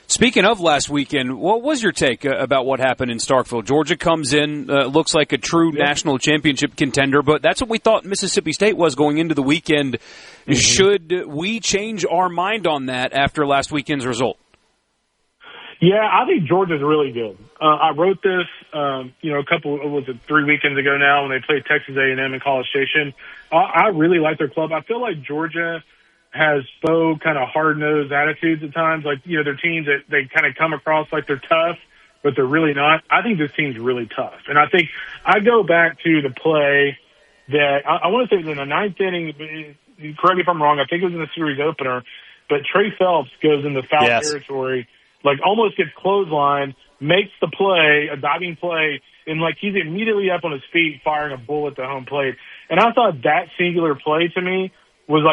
Speaking of last weekend, what was your take about what happened in Starkville? Georgia comes in, looks like a true national championship contender, but that's what we thought Mississippi State was going into the weekend. Mm-hmm. Should we change our mind on that after last weekend's result? Yeah, I think Georgia's really good. I wrote this, was it 3 weekends ago now when they played Texas A&M in College Station. I really like their club. I feel like Georgia has kind of hard-nosed attitudes at times. They're teams that they kind of come across like they're tough, but they're really not. I think this team's really tough. And I think I go back to the play that I want to say it was in the 9th inning. Correct me if I'm wrong. I think it was in the series opener. But Trey Phelps goes into foul territory like almost gets clotheslined, makes the play, a diving play, and like he's immediately up on his feet firing a bullet to home plate. And I thought that singular play to me was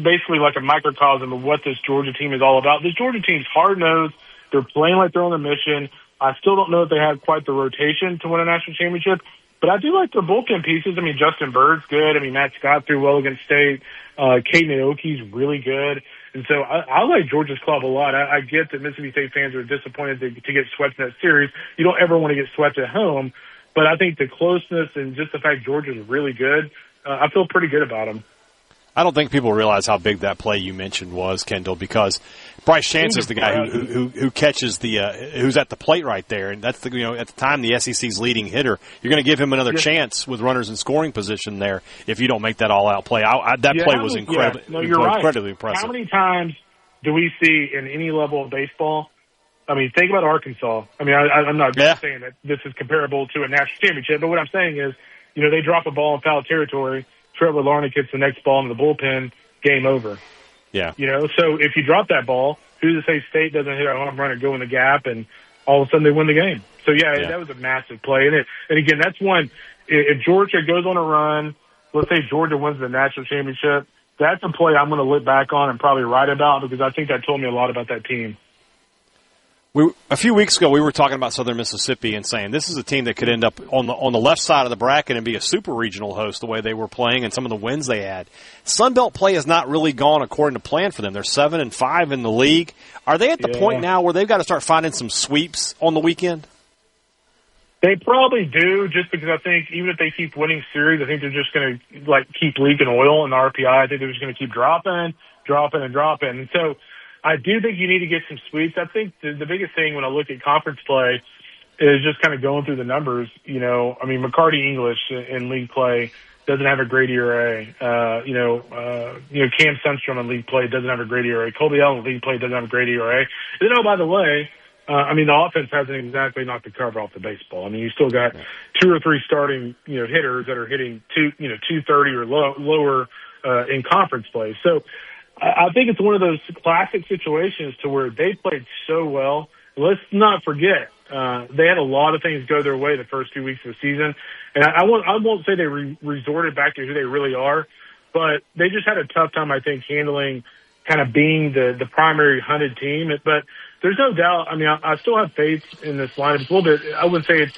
basically like a microcosm of what this Georgia team is all about. This Georgia team's hard-nosed. They're playing like they're on a mission. I still don't know if they have quite the rotation to win a national championship, but I do like their bullpen pieces. I mean, Justin Bird's good. I mean, Matt Scott threw well against State. Kate Naoki's really good. And so I like Georgia's club a lot. I get that Mississippi State fans are disappointed to get swept in that series. You don't ever want to get swept at home, but I think the closeness and just the fact Georgia's really good, I feel pretty good about them. I don't think people realize how big that play you mentioned was, Kendall, because Bryce Chance is the guy who catches who's at the plate right there, and that's at the time the SEC's leading hitter. You're going to give him another chance with runners in scoring position there if you don't make that all out play. That play was incredible. Yeah. No, you're right. Incredibly impressive. How many times do we see in any level of baseball? I mean, think about Arkansas. I mean, I'm not saying that this is comparable to a national championship, but what I'm saying is, they drop a ball in foul territory. Trevor Larnach gets the next ball in the bullpen, game over. Yeah. So if you drop that ball, who's to say State doesn't hit a home run and go in the gap, and all of a sudden they win the game? So, that was a massive play. And again, that's one, if Georgia goes on a run, let's say Georgia wins the national championship, that's a play I'm going to look back on and probably write about because I think that told me a lot about that team. A few weeks ago, we were talking about Southern Mississippi and saying this is a team that could end up on the left side of the bracket and be a super regional host the way they were playing and some of the wins they had. Sunbelt play has not really gone according to plan for them. They're 7-5 in the league. Are they at the point now where they've got to start finding some sweeps on the weekend? They probably do, just because I think even if they keep winning series, I think they're just going to keep leaking oil in the RPI. I think they're just going to keep dropping. And so I do think you need to get some sweeps. I think the biggest thing when I look at conference play is just kind of going through the numbers. I mean, McCarty English in league play doesn't have a great ERA. Cam Sunstrom in league play doesn't have a great ERA. Colby Allen in league play doesn't have a great ERA. By the way, the offense hasn't exactly knocked the cover off the baseball. I mean, you still got 2 or 3 starting, hitters that are hitting 230 or lower in conference play. So I think it's one of those classic situations to where they played so well. Let's not forget, they had a lot of things go their way the first 2 weeks of the season. And I won't say they resorted back to who they really are, but they just had a tough time, I think, handling kind of being the primary hunted team. But there's no doubt. I mean, I still have faith in this lineup. It's a little bit, I wouldn't say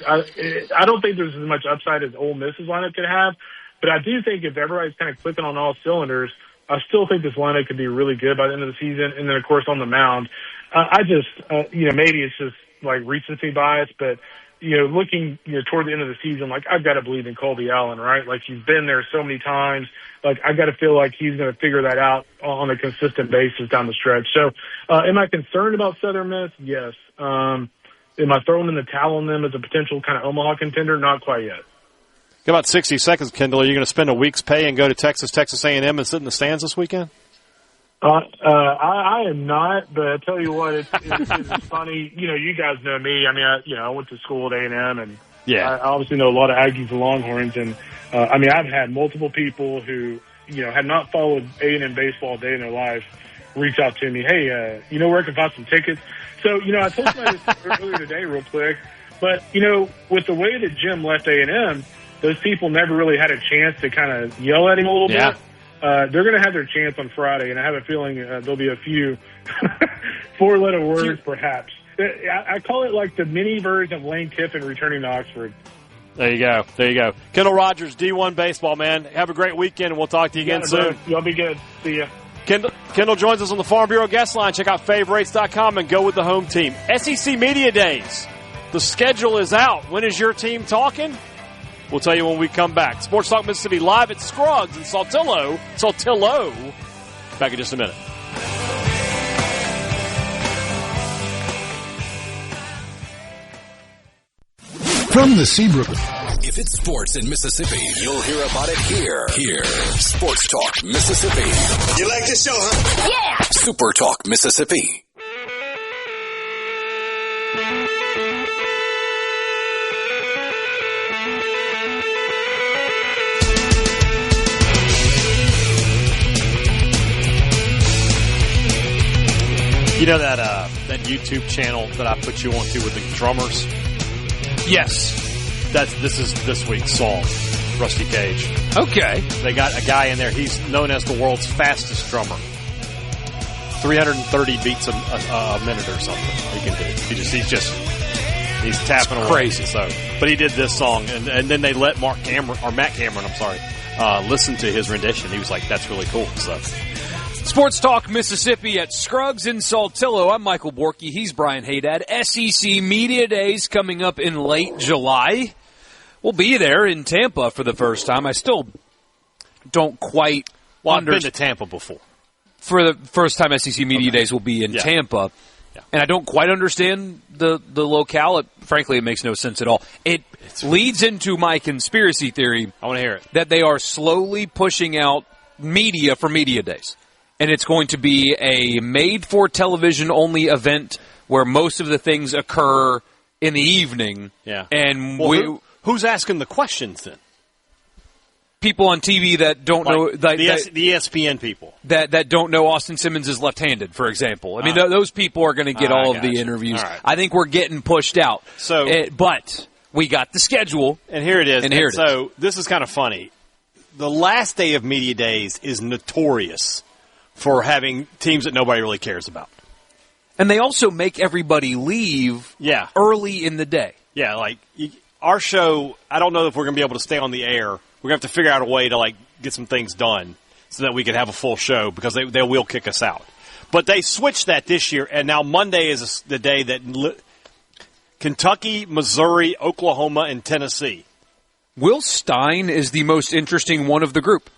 I don't think there's as much upside as Ole Miss's lineup could have, but I do think if everybody's kind of clicking on all cylinders, I still think this lineup could be really good by the end of the season. And then, of course, on the mound, maybe it's just like recency bias, but, looking, toward the end of the season, I've got to believe in Colby Allen, right? He's been there so many times. I got to feel like he's going to figure that out on a consistent basis down the stretch. So, am I concerned about Southern Miss? Yes. Am I throwing in the towel on them as a potential kind of Omaha contender? Not quite yet. Got about 60 seconds, Kendall. Are you going to spend a week's pay and go to Texas A&M and sit in the stands this weekend? I am not, but I tell you what, it's funny. You guys know me. I mean, I went to school at A&M, and I obviously know a lot of Aggies and Longhorns. And I've had multiple people who had not followed A&M baseball a day in their life reach out to me. Hey, where I can find some tickets? So I told somebody this earlier today, real quick. But with the way that Jim left A&M, those people never really had a chance to kind of yell at him a little bit. They're going to have their chance on Friday, and I have a feeling there'll be a few 4-letter words, perhaps. I call it like the mini version of Lane Kiffin returning to Oxford. There you go. Kendall Rogers, D1 Baseball, man. Have a great weekend, and we'll talk to you again soon. Y'all be good. See ya. Kendall joins us on the Farm Bureau guest line. Check out favorites.com and go with the home team. SEC Media Days. The schedule is out. When is your team talking? We'll tell you when we come back. Sports Talk Mississippi live at Scruggs in Saltillo. Back in just a minute. From the Seabrook. If it's sports in Mississippi, you'll hear about it here. Sports Talk Mississippi. You like this show, huh? Yeah! Super Talk Mississippi. You know that that YouTube channel that I put you onto with the drummers? Yes. This is this week's song, Rusty Cage. Okay. They got a guy in there. He's known as the world's fastest drummer. 330 beats a minute or something. He can do. He's tapping away. Crazy. So, but he did this song, and then they let Matt Cameron, listen to his rendition. He was like, "That's really cool." So, Sports Talk Mississippi at Scruggs in Saltillo. I'm Michael Borkey. He's Brian Hadad. SEC Media Days coming up in late July. We'll be there in Tampa for the first time. I still don't quite I've been to Tampa before. For the first time, SEC Media Days will be in Tampa. Yeah. And I don't quite understand the locale. Frankly, it makes no sense at all. It leads into my conspiracy theory. I want to hear it. That they are slowly pushing out media for Media Days. And it's going to be a made-for-television-only event where most of the things occur in the evening. Yeah. And who's asking the questions then? People on TV that don't know the ESPN people that don't know Austin Simmons is left-handed, for example. I mean, those people are going to get all of the interviews. Right. I think we're getting pushed out. But we got the schedule, and here it is. So this is kind of funny. The last day of Media Days is notorious for having teams that nobody really cares about, and they also make everybody leave. Early in the day. Yeah, like our show. I don't know if we're going to be able to stay on the air. We're going to have to figure out a way to get some things done so that we can have a full show because they will kick us out. But they switched that this year, and now Monday is the day that Kentucky, Missouri, Oklahoma, and Tennessee. Will Stein is the most interesting one of the group.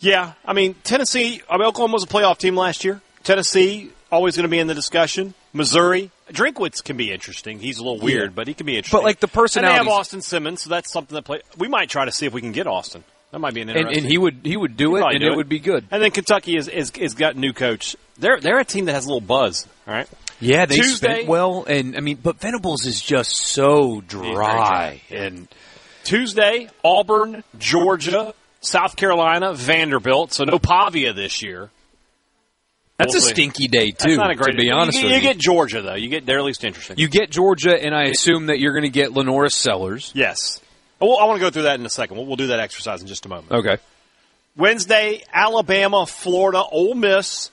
Yeah, Oklahoma was a playoff team last year. Tennessee, always going to be in the discussion. Missouri, Drinkwitz can be interesting. He's a little weird, but he can be interesting. But the personality, and they have Austin Simmons, so that's something that we might try to see if we can get Austin. That might be an interesting. And he would do it, and it would be good. And then Kentucky is got a new coach. They're a team that has a little buzz. All right. Yeah, they spent well, but Venables is just so dry. And Tuesday, Auburn, Georgia, South Carolina, Vanderbilt. So no Pavia this year. That's a stinky day, too, That's not a great to be honest with you. You get Georgia, though. They're at least interesting. You get Georgia, and I assume that you're going to get Lenoris Sellers. Yes. Well, I want to go through that in a second. We'll do that exercise in just a moment. Okay. Wednesday, Alabama, Florida, Ole Miss,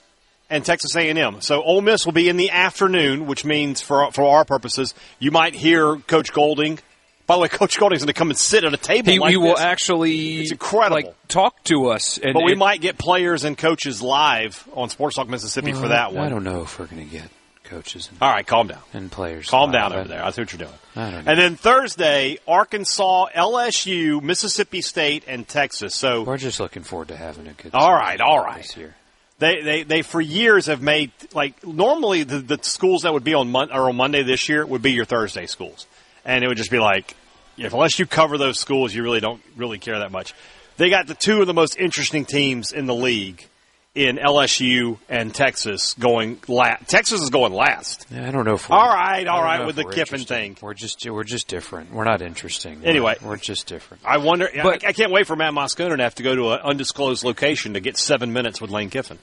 and Texas A&M. So Ole Miss will be in the afternoon, which means for our purposes, you might hear Coach Golding. By the way, Coach Golding's going to come and sit at a table he will actually it's incredible. Talk to us. But we might get players and coaches live on SportsTalk Mississippi for that one. I don't know if we're going to get coaches. All right, calm down. And players. Calm down over there. I see what you're doing. I don't know. And then Thursday, Arkansas, LSU, Mississippi State, and Texas. So we're just looking forward to having a good all right. This year. They for years have made, normally the schools that would be on Monday this year would be your Thursday schools. And it would just be unless you cover those schools, you really don't really care that much. They got the two of the most interesting teams in the league in LSU and Texas going last. Texas is going last. Yeah, I don't know if all right with the Kiffin thing. We're just different. We're not interesting. Anyway, we're just different. I wonder. But I can't wait for Matt Moscona to have to go to an undisclosed location to get 7 minutes with Lane Kiffin.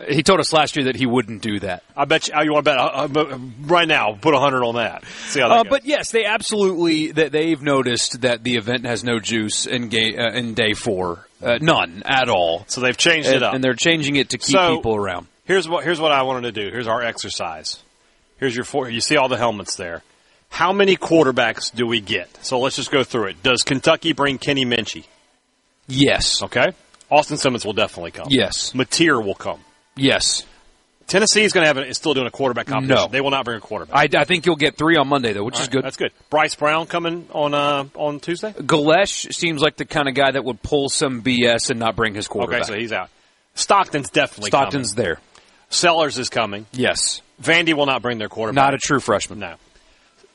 He told us last year that he wouldn't do that. I bet you want to bet right now. Put 100 on that. See how that goes. But yes, they absolutely they've noticed that the event has no juice in day 4, none at all. So they've changed it up, and they're changing it to keep people around. Here's what I wanted to do. Here's our exercise. Here's your 4. You see all the helmets there. How many quarterbacks do we get? So let's just go through it. Does Kentucky bring Kenny Minchie? Yes. Okay. Austin Simmons will definitely come. Yes. Mateer will come. Yes. Tennessee is going to is still doing a quarterback competition. No. They will not bring a quarterback. I think you'll get 3 on Monday, though, which is good. That's good. Bryce Brown coming on Tuesday? Galesh seems like the kind of guy that would pull some BS and not bring his quarterback. Okay, so he's out. Stockton's definitely coming. There. Sellers is coming. Yes. Vandy will not bring their quarterback. Not a true freshman. No.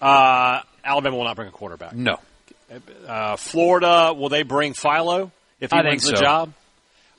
Alabama will not bring a quarterback. No. Florida, will they bring Philo if he wins the job?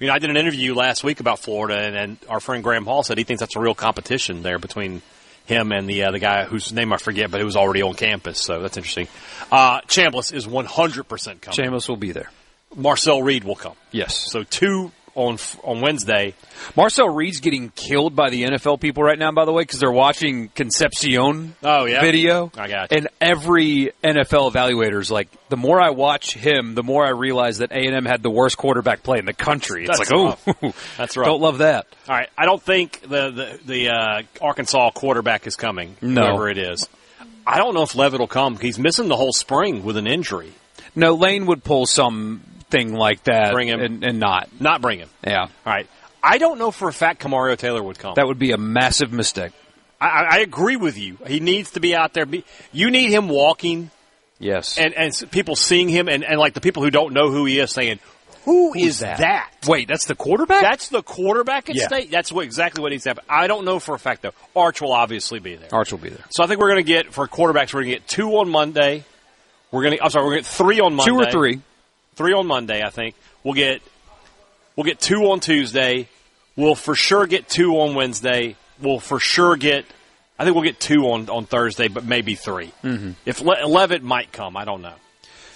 I did an interview last week about Florida, and our friend Graham Hall said he thinks that's a real competition there between him and the guy whose name I forget, but it was already on campus, so that's interesting. Chambliss is 100% coming. Chambliss will be there. Marcel Reed will come. Yes. So 2 on Wednesday. Marcel Reed's getting killed by the NFL people right now, by the way, because they're watching Concepcion video. I got you. And every NFL evaluator's like, the more I watch him, the more I realize that A&M had the worst quarterback play in the country. It's that's right. Don't love that. All right, I don't think the Arkansas quarterback is coming, whoever it is. I don't know if Levitt will come. He's missing the whole spring with an injury. No, Lane would pull something like that. Bring him. And not bring him. Yeah. All right. I don't know for a fact Camario Taylor would come. That would be a massive mistake. I agree with you. He needs to be out there. You need him walking. Yes. And people seeing him, and like the people who don't know who he is saying, Who is that? Wait, that's the quarterback? That's the quarterback at State? That's exactly what needs to happen. I don't know for a fact, though. Arch will obviously be there. Arch will be there. So I think we're going to get, for quarterbacks, we're going to get 2 on Monday. We're going to get 3 on Monday. 2 or 3. 3 on Monday, I think. We'll get 2 on Tuesday. We'll for sure get 2 on Wednesday. We'll for sure get, I think we'll get 2 on Thursday, but maybe 3. Mm-hmm. If Levitt might come, I don't know.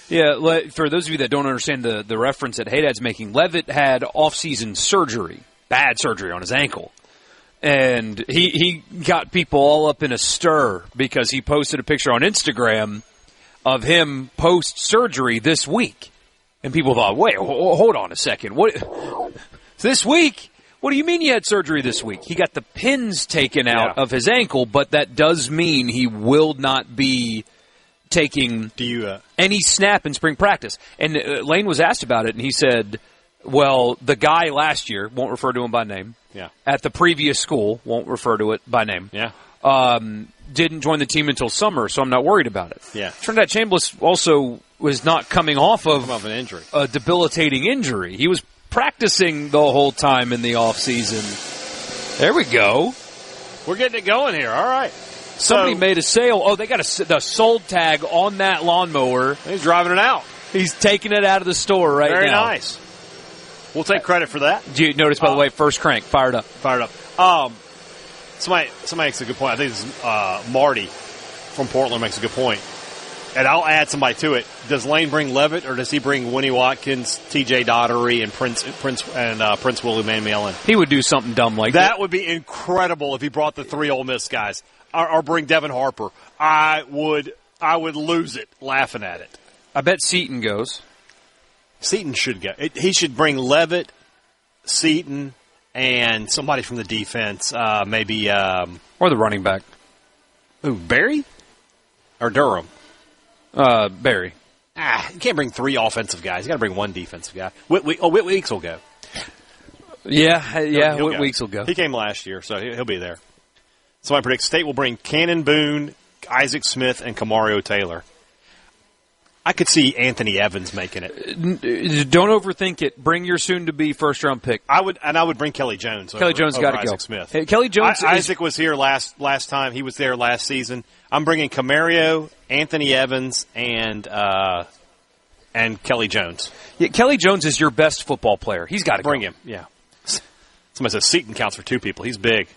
Yeah, for those of you that don't understand the reference that Hadad's making, Levitt had off-season surgery, bad surgery on his ankle. And he got people all up in a stir because he posted a picture on Instagram of him post-surgery this week. And people thought, wait, hold on a second. What this week? What do you mean you had surgery this week? He got the pins taken out of his ankle, but that does mean he will not be taking any snap in spring practice. And Lane was asked about it, and he said, well, the guy last year, won't refer to him by name, at the previous school, won't refer to it by name, didn't join the team until summer, so I'm not worried about it. Yeah. Trinidad Chambliss also was not coming off of an injury, a debilitating injury. He was practicing the whole time in the offseason. There we go. We're getting it going here. All right. Somebody made a sale. Oh, they got the sold tag on that lawnmower. He's driving it out. He's taking it out of the store right now. Very nice. We'll take credit for that. Do you notice, by the way, first crank, fired up. Somebody makes a good point. I think this is Marty from Portland makes a good point. And I'll add somebody to it. Does Lane bring Levitt, or does he bring Winnie Watkins, T.J. Daugherty, and Prince Willie Manuel in? He would do something dumb like that. That would be incredible if he brought the 3 Ole Miss guys. Or bring Devin Harper. I would lose it laughing at it. I bet Seaton goes. Seaton should go. He should bring Levitt, Seaton, and somebody from the defense, maybe. Or the running back. Who, Barry? Or Durham? Barry. You can't bring 3 offensive guys. You got to bring 1 defensive guy. Whit Weeks will go. Yeah, Whit Weeks will go. He came last year, so he'll be there. Somebody predicts State will bring Cannon Boone, Isaac Smith, and Camario Taylor. I could see Anthony Evans making it. Don't overthink it. Bring your soon-to-be first-round pick. I would bring Kelly Jones. Kelly Jones got to go. Isaac Smith. Hey, Kelly Jones. Isaac was here last time. He was there last season. I'm bringing Camario, Anthony Evans, and Kelly Jones. Yeah, Kelly Jones is your best football player. He's got to bring him. Yeah. Somebody says Seaton counts for 2 people. He's big.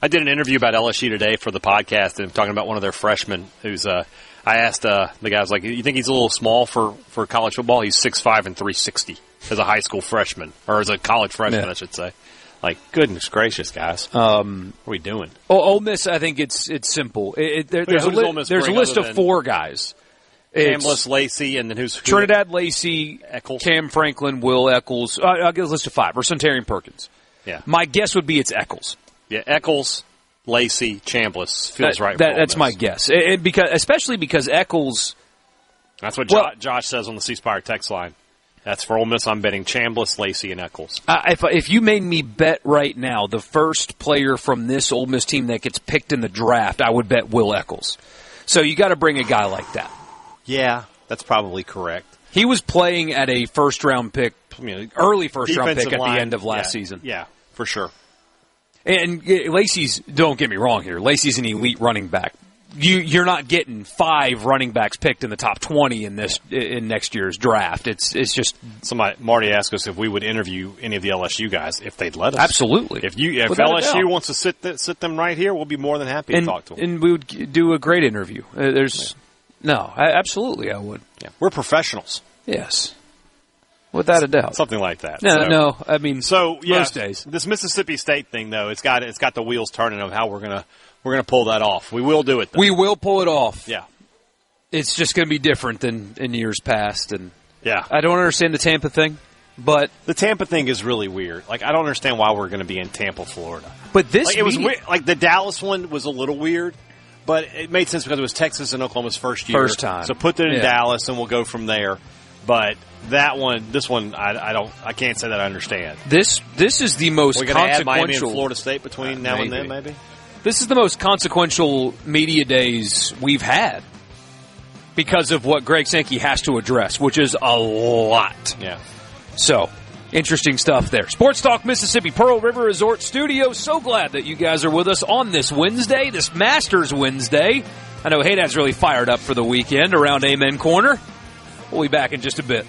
I did an interview about LSU today for the podcast, and I'm talking about one of their freshmen who's. I asked the guy, I was like, "You think he's a little small for college football?" He's 6'5" and 360 as a high school freshman, or as a college freshman, I should say. Like, goodness gracious, guys, what are we doing? Ole Miss, I think it's simple. There's a list of 4 guys. Chambliss, Lacey, and then who's Trinidad, Lacey, Eccles. Cam Franklin, Will Eccles. I'll give a list of 5. Or Centarian Perkins. Yeah, my guess would be it's Eccles. Yeah, Eccles, Lacey, Chambliss feels right. That's my guess, especially because Eccles. That's what Josh says on the C Spire text line. That's for Ole Miss. I'm betting Chambliss, Lacey, and Eccles. If you made me bet right now, the first player from this Ole Miss team that gets picked in the draft, I would bet Will Eccles. So you got to bring a guy like that. Yeah, that's probably correct. He was playing at a first-round pick, early first-round pick at the end of last season. Yeah, for sure. And Lacey's, don't get me wrong here, Lacey's an elite running back. You're not getting 5 running backs picked in the top 20 in next year's draft. It's just Marty asked us if we would interview any of the LSU guys if they'd let us. Absolutely. If LSU wants to sit them right here, we'll be more than happy to talk to them. And we would do a great interview. Absolutely, I would. Yeah, we're professionals. Yes. Without a doubt. Something like that. No, I mean, most days. This Mississippi State thing, though, it's got the wheels turning of how we're gonna pull that off. We will do it, though. We will pull it off. Yeah. It's just going to be different than in years past. And yeah. I don't understand the Tampa thing, but the Tampa thing is really weird. Like, I don't understand why we're going to be in Tampa, Florida. But this it was weird. Like, the Dallas one was a little weird, but it made sense because it was Texas and Oklahoma's first year. First time. So put that in Dallas, and we'll go from there. But this one, I can't say that I understand. This is the most We're going to add Miami and consequential. Florida State between now and then, maybe? This is the most consequential media days we've had because of what Greg Sankey has to address, which is a lot. Yeah. So, interesting stuff there. Sports Talk Mississippi, Pearl River Resort Studio. So glad that you guys are with us on this Wednesday, this Masters Wednesday. I know Hadad's really fired up for the weekend around Amen Corner. We'll be back in just a bit.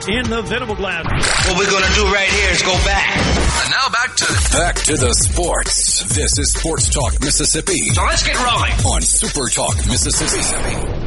In the Venable Glass. What we're going to do right here is go back. And now back to the sports. This is Sports Talk Mississippi. So let's get rolling. On Super Talk Mississippi.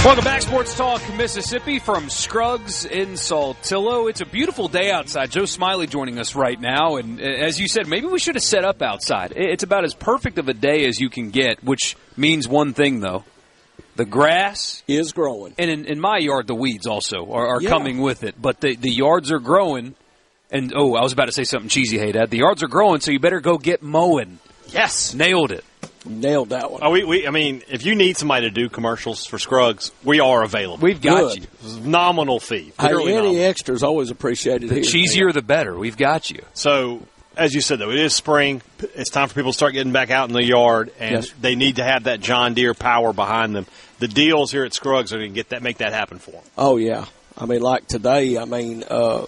Welcome back, Sports Talk Mississippi from Scruggs in Saltillo. It's a beautiful day outside. Joe Smiley joining us right now. And as you said, maybe we should have set up outside. It's about as perfect of a day as you can get, which means one thing, though. The grass is growing. And in my yard, the weeds also are coming with it. But the yards are growing. And, I was about to say something cheesy, Hadad. The yards are growing, so you better go get mowing. Yes. Nailed it. Nailed that one. I mean, if you need somebody to do commercials for Scruggs, we are available. We've got you. Nominal fee. Any extra is always appreciated here. The cheesier, the better. We've got you. So, as you said, though, it is spring. It's time for people to start getting back out in the yard, and they need to have that John Deere power behind them. The deals here at Scruggs are going to make that happen for them. Oh, yeah. I mean, like today, let's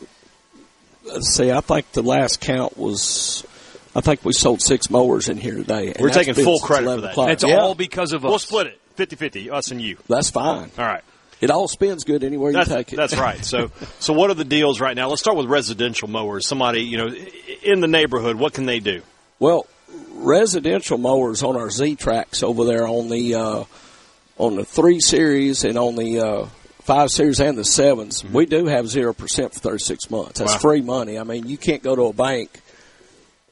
see, I think the last count was... I think we sold 6 mowers in here today. We're taking full credit for that. O'clock. It's all because of us. We'll split it, 50-50, us and you. That's fine. All right. It all spins good anywhere you take it. That's right. So what are the deals right now? Let's start with residential mowers. Somebody, in the neighborhood, what can they do? Well, residential mowers on our Z-Tracks over there on the 3 Series and on the 5 Series and the 7s, we do have 0% for 36 months. That's free money. I mean, you can't go to a bank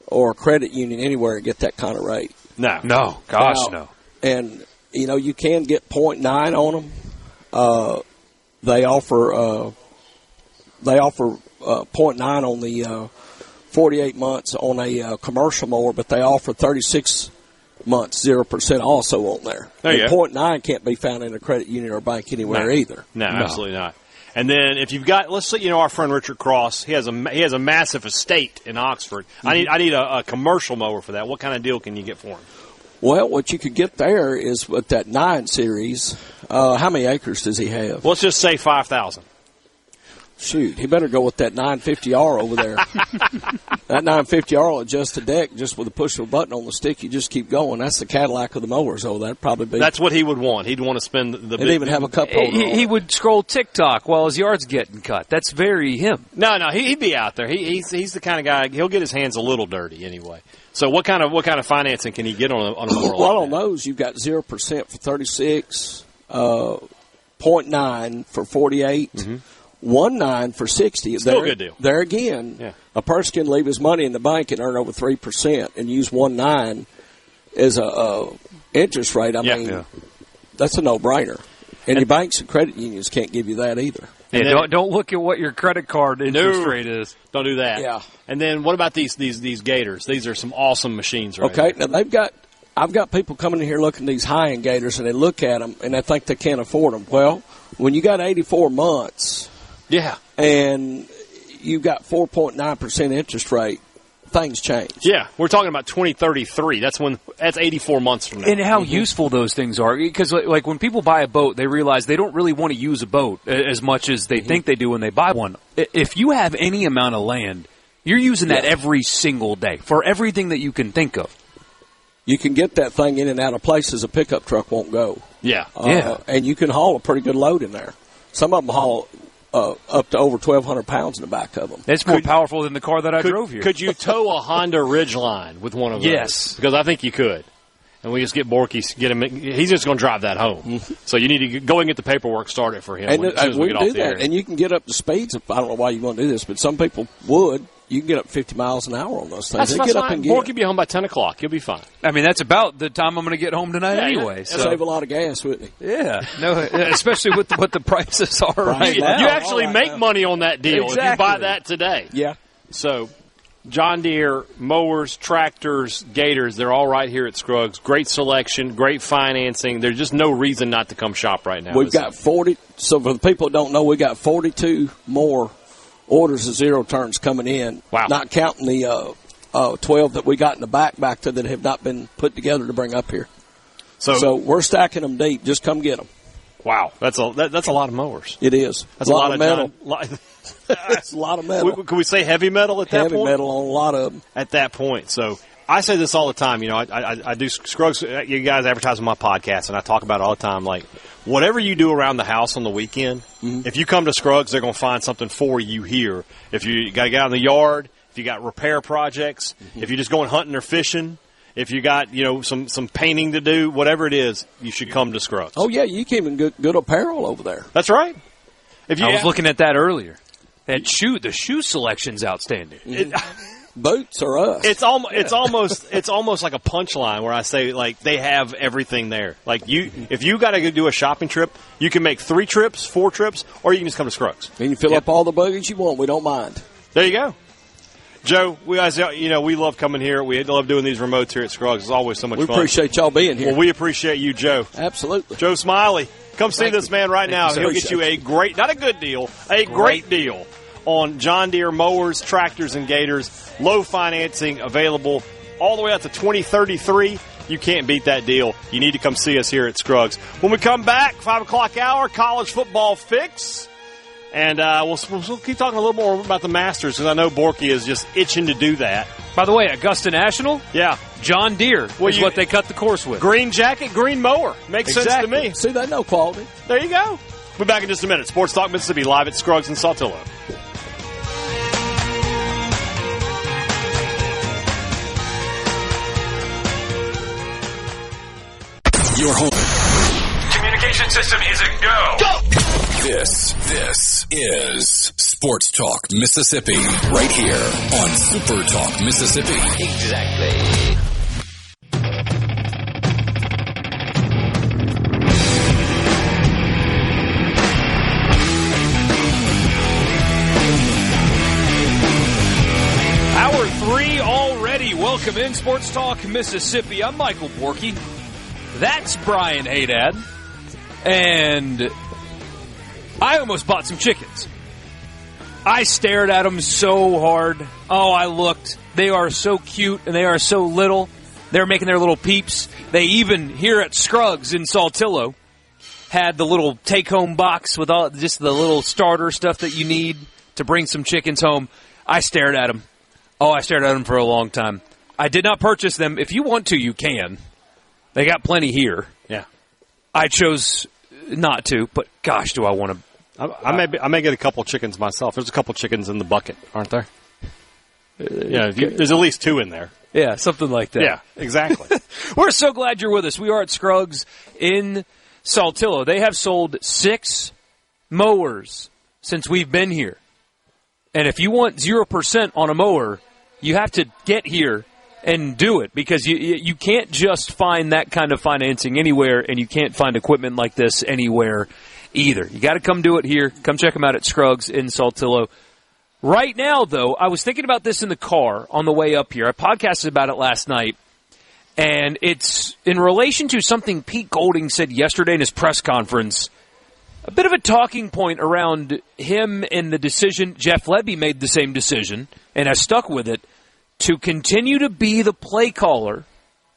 or a credit union anywhere and get that kind of rate. No. Gosh, no. And, you can get 0.9 on them. They offer 0.9 on the 48 months on a commercial mower, but they offer 36 months, 0% also on there. And 0.9 can't be found in a credit union or bank anywhere either. No, absolutely not. And then if you've got, let's say, our friend Richard Cross, he has a massive estate in Oxford. I need a commercial mower for that. What kind of deal can you get for him? Well, what you could get there is with that 9 Series. How many acres does he have? Let's just say 5,000. Shoot, he better go with that 950R over there. That 950R will adjust the deck just with a push of a button on the stick. You just keep going. That's the Cadillac of the mowers. That'd probably be. That's what he would want. He'd want to spend the. He'd even have a cup holder. He would scroll TikTok while his yard's getting cut. That's very him. No, he'd be out there. He's the kind of guy. He'll get his hands a little dirty anyway. So what kind of financing can he get on a mower? Well, on those you've got 0% for 36, 0.9 for 48. 1.9 for 60. Still a good deal. There again, a person can leave his money in the bank and earn over 3% and use 1.9 as a interest rate. I mean, that's a no-brainer. And your banks and credit unions can't give you that either. Yeah, don't look at what your credit card interest rate is. Don't do that. Yeah. And then what about these Gators? These are some awesome machines, right? Okay. Now I've got people coming in here looking at these high-end Gators and they look at them and they think they can't afford them. Well, when you got 84 months. Yeah. And you got 4.9% interest rate things change. Yeah, we're talking about 2033. That's 84 months from now. And how useful those things are. Because, like, when people buy a boat, they realize they don't really want to use a boat as much as they think they do when they buy one. If you have any amount of land, you're using that every single day for everything that you can think of. You can get that thing in and out of places a pickup truck won't go. Yeah. And you can haul a pretty good load in there. Some of them haul up to over 1,200 pounds in the back of them. It's more powerful than the car that I drove here. Could you tow a Honda Ridgeline with one of those? Yes. Because I think you could. And we just get Borkey, get him. He's just going to drive that home. So you need to go and get the paperwork started for him. And as soon as we get do off the that. air. And you can get up to speeds. I don't know why you want to do this, but some people would. You can get up 50 miles an hour on those things. That's get fine. up and Borkey be home by 10 o'clock. You'll be fine. I mean, that's about the time I'm going to get home tonight anyway. So. Save a lot of gas, wouldn't he? Yeah. No, especially with what the prices are right now. You actually make money on that deal if you buy that today. Yeah. So John Deere, mowers, tractors, gators, they're all right here at Scruggs. Great selection, great financing. There's just no reason not to come shop right now. We've got 40. So for the people that don't know, we got 42 more orders of zero turns coming in. Wow. Not counting the 12 that we got in the back there that have not been put together to bring up here. So we're stacking them deep. Just come get them. Wow. That's a lot of mowers. It is. That's a lot of metal. That's a lot of metal. Can we say heavy metal at that point? Heavy metal on a lot of them. At that point. So I say this all the time. You know, I do Scruggs. You guys advertise on my podcast, and I talk about it all the time. Like, whatever you do around the house on the weekend, if you come to Scruggs, they're going to find something for you here. If you got to get out in the yard, if you got repair projects, if you're just going hunting or fishing, if you got some painting to do, whatever it is, you should come to Scruggs. Oh yeah, you can even good apparel over there. That's right. I was looking at that earlier. The shoe selection's outstanding. Boots are us. It's almost like a punchline where I say, like, they have everything there. Like, if you got to go do a shopping trip, you can make 3 trips, 4 trips, or you can just come to Scruggs. And you fill up all the buggies you want. We don't mind. There you go. Joe, we guys, we love coming here. We love doing these remotes here at Scruggs. It's always so much fun. We appreciate y'all being here. Well, we appreciate you, Joe. Absolutely. Joe Smiley. Come see this man right now. He'll get you a great, not a good deal, a great deal on John Deere mowers, tractors, and gators. Low financing available all the way out to 2033. You can't beat that deal. You need to come see us here at Scruggs. When we come back, 5 o'clock hour, college football fix. And we'll keep talking a little more about the Masters, because I know Borkey is just itching to do that. By the way, Augusta National, yeah, John Deere is what they cut the course with. Green jacket, green mower. Makes sense to me. See, they know quality. There you go. We'll be back in just a minute. Sports Talk Mississippi, live at Scruggs in Saltillo. Your home. Communication system is a go. Go! This is Sports Talk Mississippi, right here on Super Talk Mississippi. Exactly. Hour 3 already. Welcome in Sports Talk Mississippi. I'm Michael Borkey. That's Brian Hadad. And I almost bought some chickens. I stared at them so hard. Oh, I looked. They are so cute and they are so little. They're making their little peeps. They even, here at Scruggs in Saltillo, had the little take-home box with all just the little starter stuff that you need to bring some chickens home. I stared at them. Oh, I stared at them for a long time. I did not purchase them. If you want to, you can. They got plenty here. Yeah. I chose not to, but gosh, do I want to. I may get a couple chickens myself. There's a couple chickens in the bucket, aren't there? There's at least 2 in there. Yeah, something like that. Yeah, exactly. We're so glad you're with us. We are at Scruggs in Saltillo. They have sold 6 mowers since we've been here. And if you want 0% on a mower, you have to get here and do it, because you can't just find that kind of financing anywhere, and you can't find equipment like this anywhere either. You got to come do it here. Come check them out at Scruggs in Saltillo. Right now, though, I was thinking about this in the car on the way up here. I podcasted about it last night, and it's in relation to something Pete Golding said yesterday in his press conference. A bit of a talking point around him and the decision. Jeff Lebby made the same decision and has stuck with it, to continue to be the play caller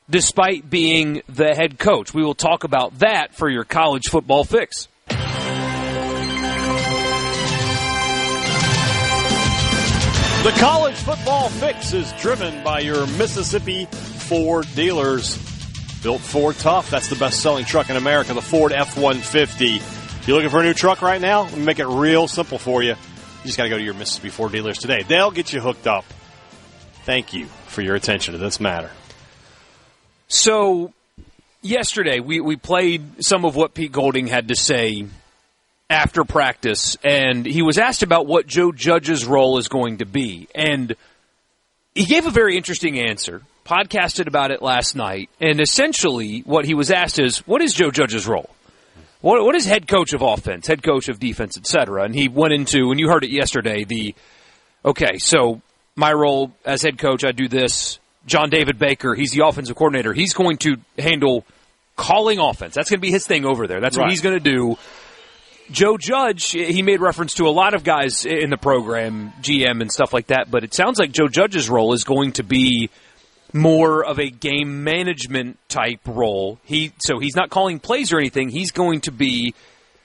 despite being the head coach? We will talk about that for your college football fix. The college football fix is driven by your Mississippi Ford dealers. Built Ford Tough, that's the best-selling truck in America, the Ford F-150. You looking for a new truck right now? Let me make it real simple for you. You just got to go to your Mississippi Ford dealers today. They'll get you hooked up. Thank you for your attention to this matter. So, yesterday we played some of what Pete Golding had to say after practice, and he was asked about what Joe Judge's role is going to be. And he gave a very interesting answer, podcasted about it last night, and essentially what he was asked is, what is Joe Judge's role? What is head coach of offense, head coach of defense, etc.? And he went into, and you heard it yesterday, okay, so my role as head coach, I do this. John David Baker, he's the offensive coordinator. He's going to handle calling offense. That's going to be his thing over there. That's what he's going to do. Joe Judge, he made reference to a lot of guys in the program, GM and stuff like that, but it sounds like Joe Judge's role is going to be more of a game management type role. So he's not calling plays or anything. He's going to be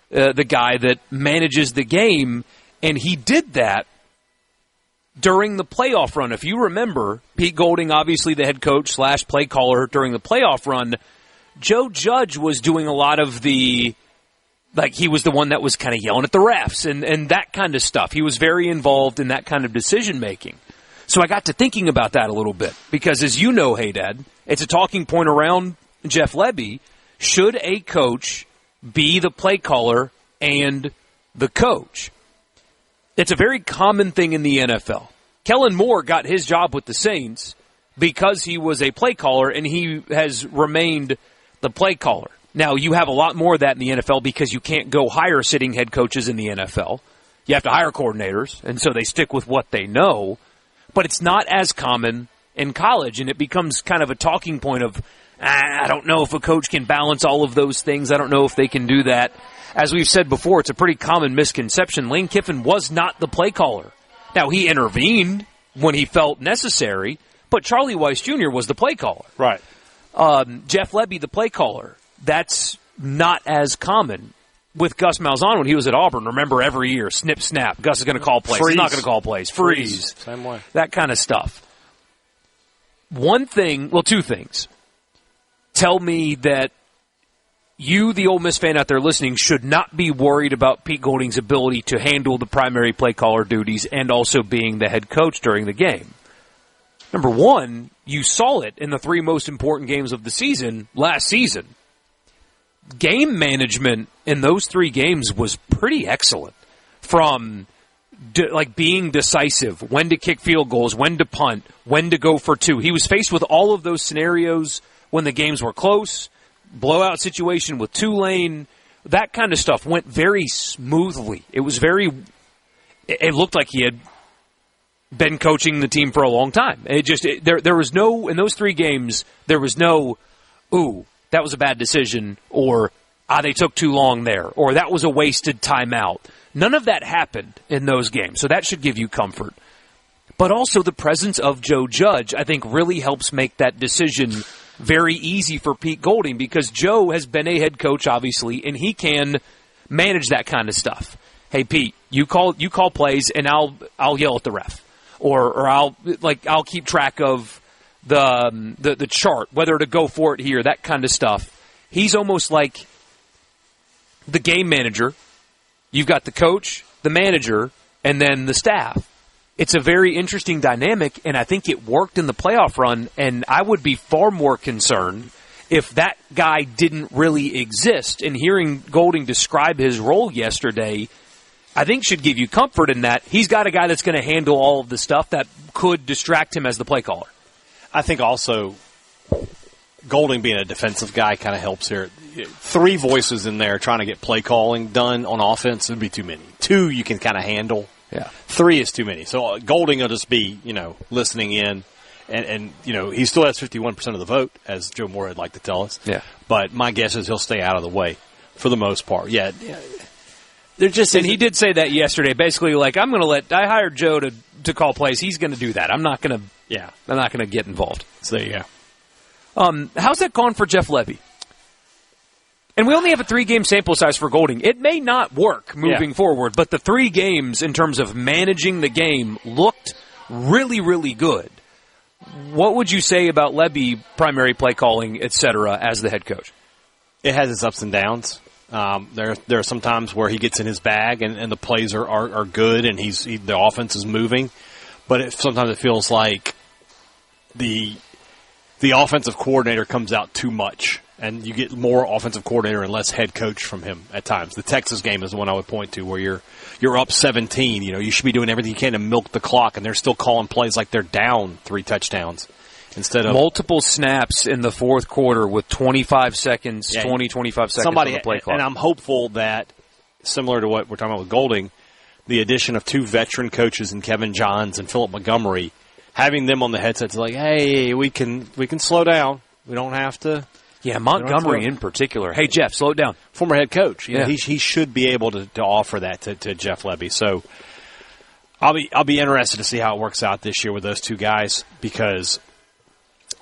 the guy that manages the game, and he did that during the playoff run. If you remember, Pete Golding, obviously the head coach / play caller during the playoff run, Joe Judge was doing a lot of he was the one that was kind of yelling at the refs and that kind of stuff. He was very involved in that kind of decision-making. So I got to thinking about that a little bit because, as you know, Hadad, it's a talking point around Jeff Lebby. Should a coach be the play caller and the coach? It's a very common thing in the NFL. Kellen Moore got his job with the Saints because he was a play caller, and he has remained the play caller. Now, you have a lot more of that in the NFL because you can't go hire sitting head coaches in the NFL. You have to hire coordinators, and so they stick with what they know. But it's not as common in college, and it becomes kind of a talking point of, I don't know if a coach can balance all of those things. I don't know if they can do that. As we've said before, it's a pretty common misconception. Lane Kiffin was not the play caller. Now, he intervened when he felt necessary, but Charlie Weiss Jr. was the play caller. Right. Jeff Lebby, the play caller. That's not as common. With Gus Malzahn when he was at Auburn, remember every year, snip, snap, Gus is going to call plays. He's not going to call plays. Freeze. Same way. That kind of stuff. Two things. Tell me that you, the Ole Miss fan out there listening, should not be worried about Pete Golding's ability to handle the primary play caller duties and also being the head coach during the game. Number one, you saw it in the 3 most important games of the season last season. Game management in those 3 games was pretty excellent. From being decisive, when to kick field goals, when to punt, when to go for 2. He was faced with all of those scenarios when the games were close, blowout situation with Tulane, that kind of stuff went very smoothly. It looked like he had been coaching the team for a long time. There was no, in those 3 games, there was no, ooh, that was a bad decision, or they took too long there, or that was a wasted timeout. None of that happened in those games, so that should give you comfort. But also the presence of Joe Judge, I think, really helps make that decision very easy for Pete Golding, because Joe has been a head coach, obviously, and he can manage that kind of stuff. Hey, Pete, you call plays, and I'll yell at the ref, or I'll keep track of the chart, whether to go for it here, that kind of stuff. He's almost like the game manager. You've got the coach, the manager, and then the staff. It's a very interesting dynamic, and I think it worked in the playoff run, and I would be far more concerned if that guy didn't really exist. And hearing Golding describe his role yesterday, I think should give you comfort in that he's got a guy that's going to handle all of the stuff that could distract him as the play caller. I think also Golding being a defensive guy kind of helps here. 3 voices in there trying to get play calling done on offense would be too many. 2 you can kind of handle. Yeah. 3 is too many. So Golding will just be, listening in. And he still has 51% of the vote, as Joe Moore would like to tell us. Yeah. But my guess is he'll stay out of the way for the most part. Yeah. And he did say that yesterday. Basically, like, I hired Joe to call plays. He's going to do that. I'm not going to get involved. So there you go. How's that gone for Jeff Lebby? And we only have a 3-game sample size for Golding. It may not work moving forward, but the 3 games in terms of managing the game looked really, really good. What would you say about Lebby, primary play calling, et cetera, as the head coach? It has its ups and downs. There are some times where he gets in his bag and the plays are good and the offense is moving, but sometimes it feels like the offensive coordinator comes out too much. And you get more offensive coordinator and less head coach from him at times. The Texas game is the one I would point to where you're up 17. You should be doing everything you can to milk the clock, and they're still calling plays like they're down 3 touchdowns instead of multiple snaps in the fourth quarter with 25 seconds, 25 seconds on the play clock. And I'm hopeful that, similar to what we're talking about with Golding, the addition of 2 veteran coaches in Kevin Johns and Philip Montgomery, having them on the headsets like, hey, we can slow down. We don't have to. Yeah, Montgomery in particular. Hey, Jeff, slow it down. Former head coach. He should be able to offer that to Jeff Lebby. So I'll be interested to see how it works out this year with those 2 guys, because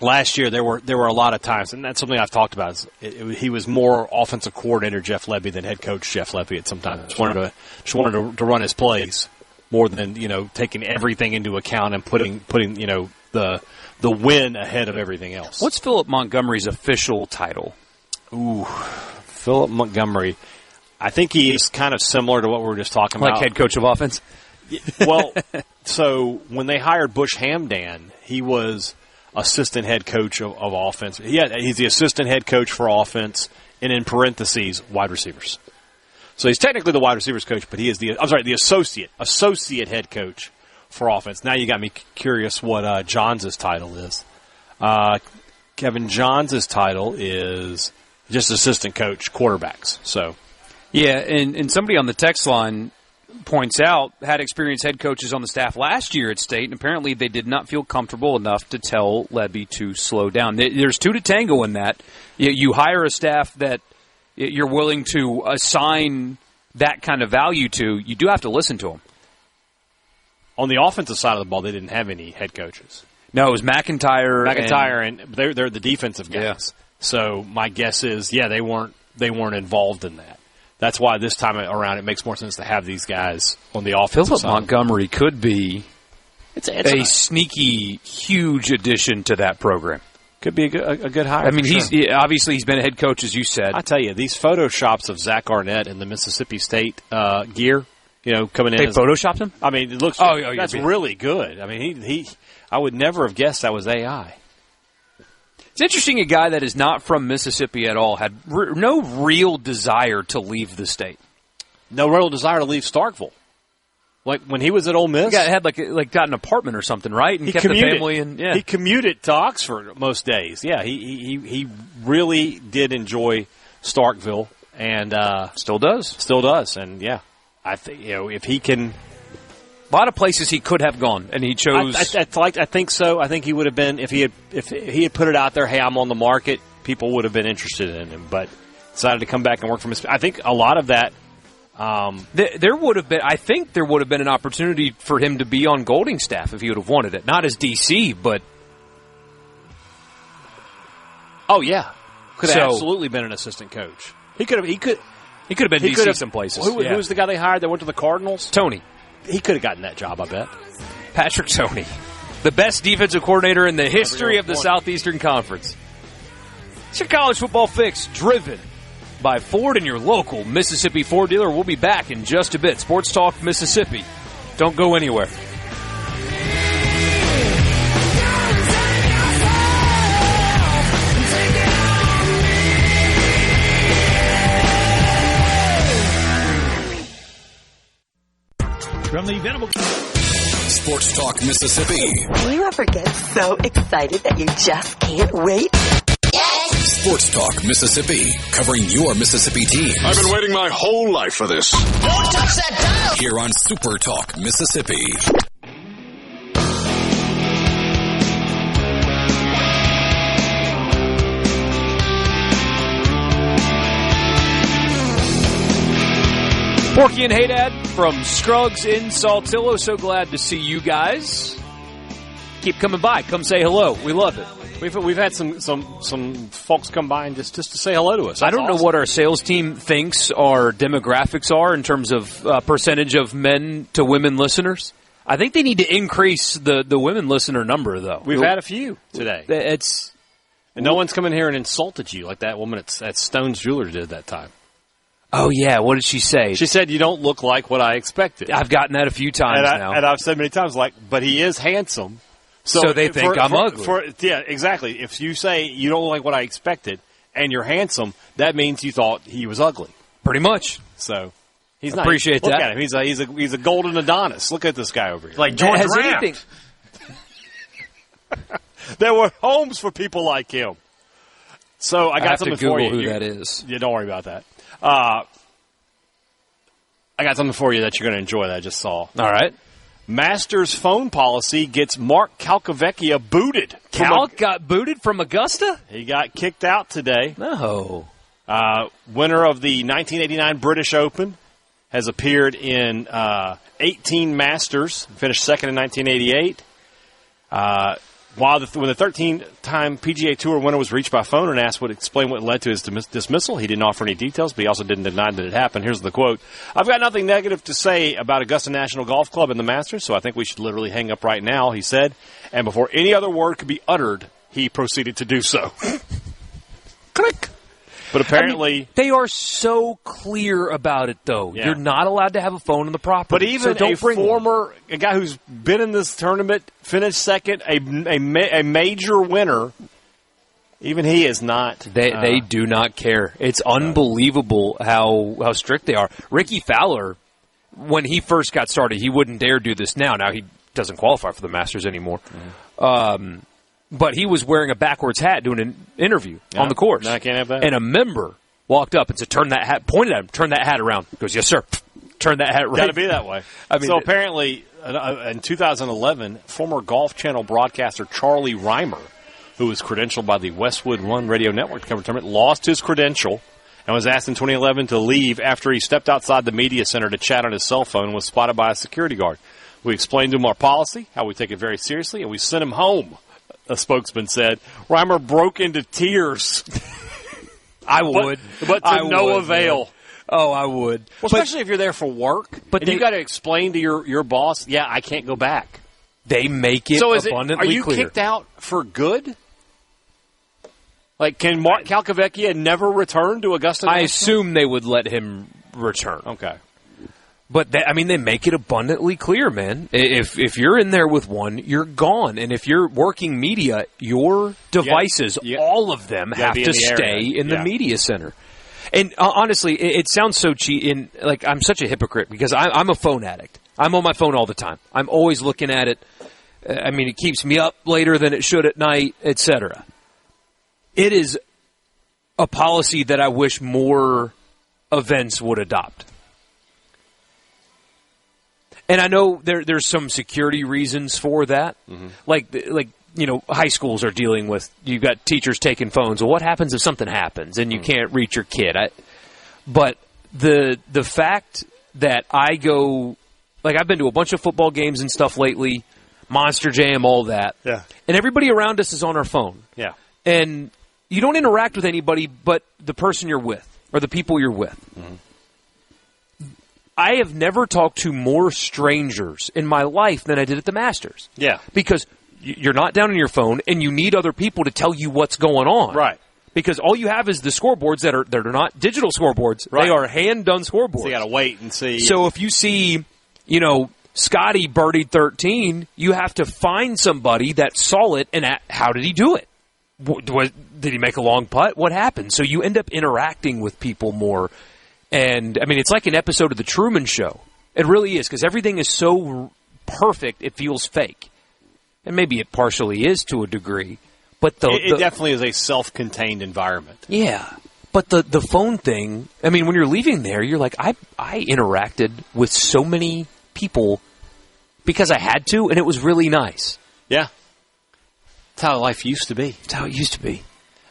last year there were a lot of times, and that's something I've talked about. He was more offensive coordinator Jeff Lebby than head coach Jeff Lebby at some time. Just wanted to run his plays more than taking everything into account and putting the win ahead of everything else. What's Philip Montgomery's official title? Ooh, Philip Montgomery. I think he is kind of similar to what we were just talking about. Like head coach of offense? Well, so when they hired Bush Hamdan, he was assistant head coach of offense. He's the assistant head coach for offense, and in parentheses, wide receivers. So he's technically the wide receivers coach, but he is the associate head coach for offense. Now you got me curious what Johns' title is. Kevin Johns' title is just assistant coach, quarterbacks. So, yeah, and somebody on the text line points out had experienced head coaches on the staff last year at State, and apparently they did not feel comfortable enough to tell Lebby to slow down. There's 2 to tango in that. You hire a staff that you're willing to assign that kind of value to. You do have to listen to them. On the offensive side of the ball, they didn't have any head coaches. No, it was McIntyre, and they're the defensive guys. Yeah. So my guess is, they weren't involved in that. That's why this time around it makes more sense to have these guys on the offensive side. Philip Montgomery could be a sneaky, huge addition to that program. Could be a good hire. I mean, he's been a head coach, as you said. I tell you, these photoshops of Zach Arnett in the Mississippi State gear. Coming in. They photoshopped him? I mean, it looks. That's really good. I mean, I would never have guessed that was AI. It's interesting. A guy that is not from Mississippi at all had no real desire to leave the state. No real desire to leave Starkville. Like when he was at Ole Miss, he had got an apartment or something, right? And he kept commuted. the family. And he commuted to Oxford most days. Yeah, he really did enjoy Starkville, and still does. And yeah. I think if he can, a lot of places he could have gone, and he chose. I think so. I think he would have been if he had put it out there. Hey, I'm on the market. People would have been interested in him, but decided to come back and work for him. I think a lot of that. There would have been. I think there would have been an opportunity for him to be on Golding's staff if he would have wanted it. Not as DC, but. Oh yeah, could have absolutely been an assistant coach. He could have. He could have been DC some places. Who was the guy they hired that went to the Cardinals? Tony. He could have gotten that job, I bet. Patrick Tony. The best defensive coordinator in the history of the Southeastern Conference. It's your college football fix, driven by Ford and your local Mississippi Ford dealer. We'll be back in just a bit. Sports Talk Mississippi. Don't go anywhere. From the Venable Sports Talk Mississippi. Do you ever get so excited that you just can't wait? Yes! Sports Talk Mississippi, covering your Mississippi teams. I've been waiting my whole life for this. Don't touch that dial! Here on Super Talk Mississippi. Borkey and Hadad from Scruggs in Saltillo. So glad to see you guys. Keep coming by. Come say hello. We love it. We've had some folks come by and just to say hello to us. That's I don't know what our sales team thinks our demographics are in terms of percentage of men to women listeners. I think they need to increase the women listener number, though. We've had a few today. And no one's come in here and insulted you like that woman at Stone's Jewelers did that time. Oh, yeah. What did she say? She said, you don't look like what I expected. I've gotten that a few times now. And I've said many times, but he is handsome. So they think I'm ugly. Yeah, exactly. If you say you don't look like what I expected and you're handsome, that means you thought he was ugly. Pretty much. So he's not. Appreciate that. Look at him. He's a golden Adonis. Look at this guy over here. Like George Raft. There were homes for people like him. So I got something for you. Who that is. Yeah, don't worry about that. I got something for you that you're going to enjoy that I just saw. All right. Masters phone policy gets Mark Calcavecchia booted. Cal got booted from Augusta? He got kicked out today. No. Winner of the 1989 British Open has appeared in 18 Masters, finished second in 1988. When the 13-time PGA Tour winner was reached by phone and asked explain what led to his dismissal, he didn't offer any details, but he also didn't deny that it happened. Here's the quote. I've got nothing negative to say about Augusta National Golf Club and the Masters, so I think we should literally hang up right now, he said. And before any other word could be uttered, he proceeded to do so. Click. But apparently... they are so clear about it, though. Yeah. You're not allowed to have a phone on the property. But even a guy who's been in this tournament, finished second, a major winner, even he is not... They do not care. It's unbelievable how strict they are. Ricky Fowler, when he first got started, he wouldn't dare do this now. Now he doesn't qualify for the Masters anymore. Mm-hmm. But he was wearing a backwards hat doing an interview on the course. No, I can't have that. And a member walked up and said, turn that hat, pointed at him, turn that hat around. He goes, yes, sir. Turn that hat right. Got to be that way. So apparently, in 2011, former Golf Channel broadcaster Charlie Reimer, who was credentialed by the Westwood One radio network to cover the tournament, lost his credential and was asked in 2011 to leave after he stepped outside the media center to chat on his cell phone and was spotted by a security guard. We explained to him our policy, how we take it very seriously, and we sent him home. A spokesman said. Reimer broke into tears. I would. But to no avail. Man. Oh, I would. Well, especially if you're there for work. But you got to explain to your boss, yeah, I can't go back. They make it abundantly clear. Are you kicked out for good? Like, can Mark Calcavecchia never return to Augusta National? I assume they would let him return. Okay. But, they make it abundantly clear, man. If you're in there with one, you're gone. And if you're working media, your devices, all of them, have to stay in the media center. And honestly, it sounds so cheap. I'm such a hypocrite because I'm a phone addict. I'm on my phone all the time. I'm always looking at it. It keeps me up later than it should at night, etc. It is a policy that I wish more events would adopt. And I know there's some security reasons for that. Mm-hmm. High schools are dealing with, you've got teachers taking phones. Well, what happens if something happens and you can't reach your kid? But the fact that I go, I've been to a bunch of football games and stuff lately, Monster Jam, all that. Yeah. And everybody around us is on our phone. Yeah. And you don't interact with anybody but the person you're with or the people you're with. Mm-hmm. I have never talked to more strangers in my life than I did at the Masters. Yeah. Because you're not down on your phone, and you need other people to tell you what's going on. Right. Because all you have is the scoreboards that are not digital scoreboards. Right. They are hand-done scoreboards. So you got to wait and see. So if you see, Scotty birdied 13, you have to find somebody that saw it, and how did he do it? Did he make a long putt? What happened? So you end up interacting with people more. And, it's like an episode of The Truman Show. It really is, because everything is so perfect, it feels fake. And maybe it partially is to a degree. But it definitely is a self-contained environment. Yeah. But the phone thing, when you're leaving there, you're like, I interacted with so many people because I had to, and it was really nice. Yeah. That's how life used to be. That's how it used to be.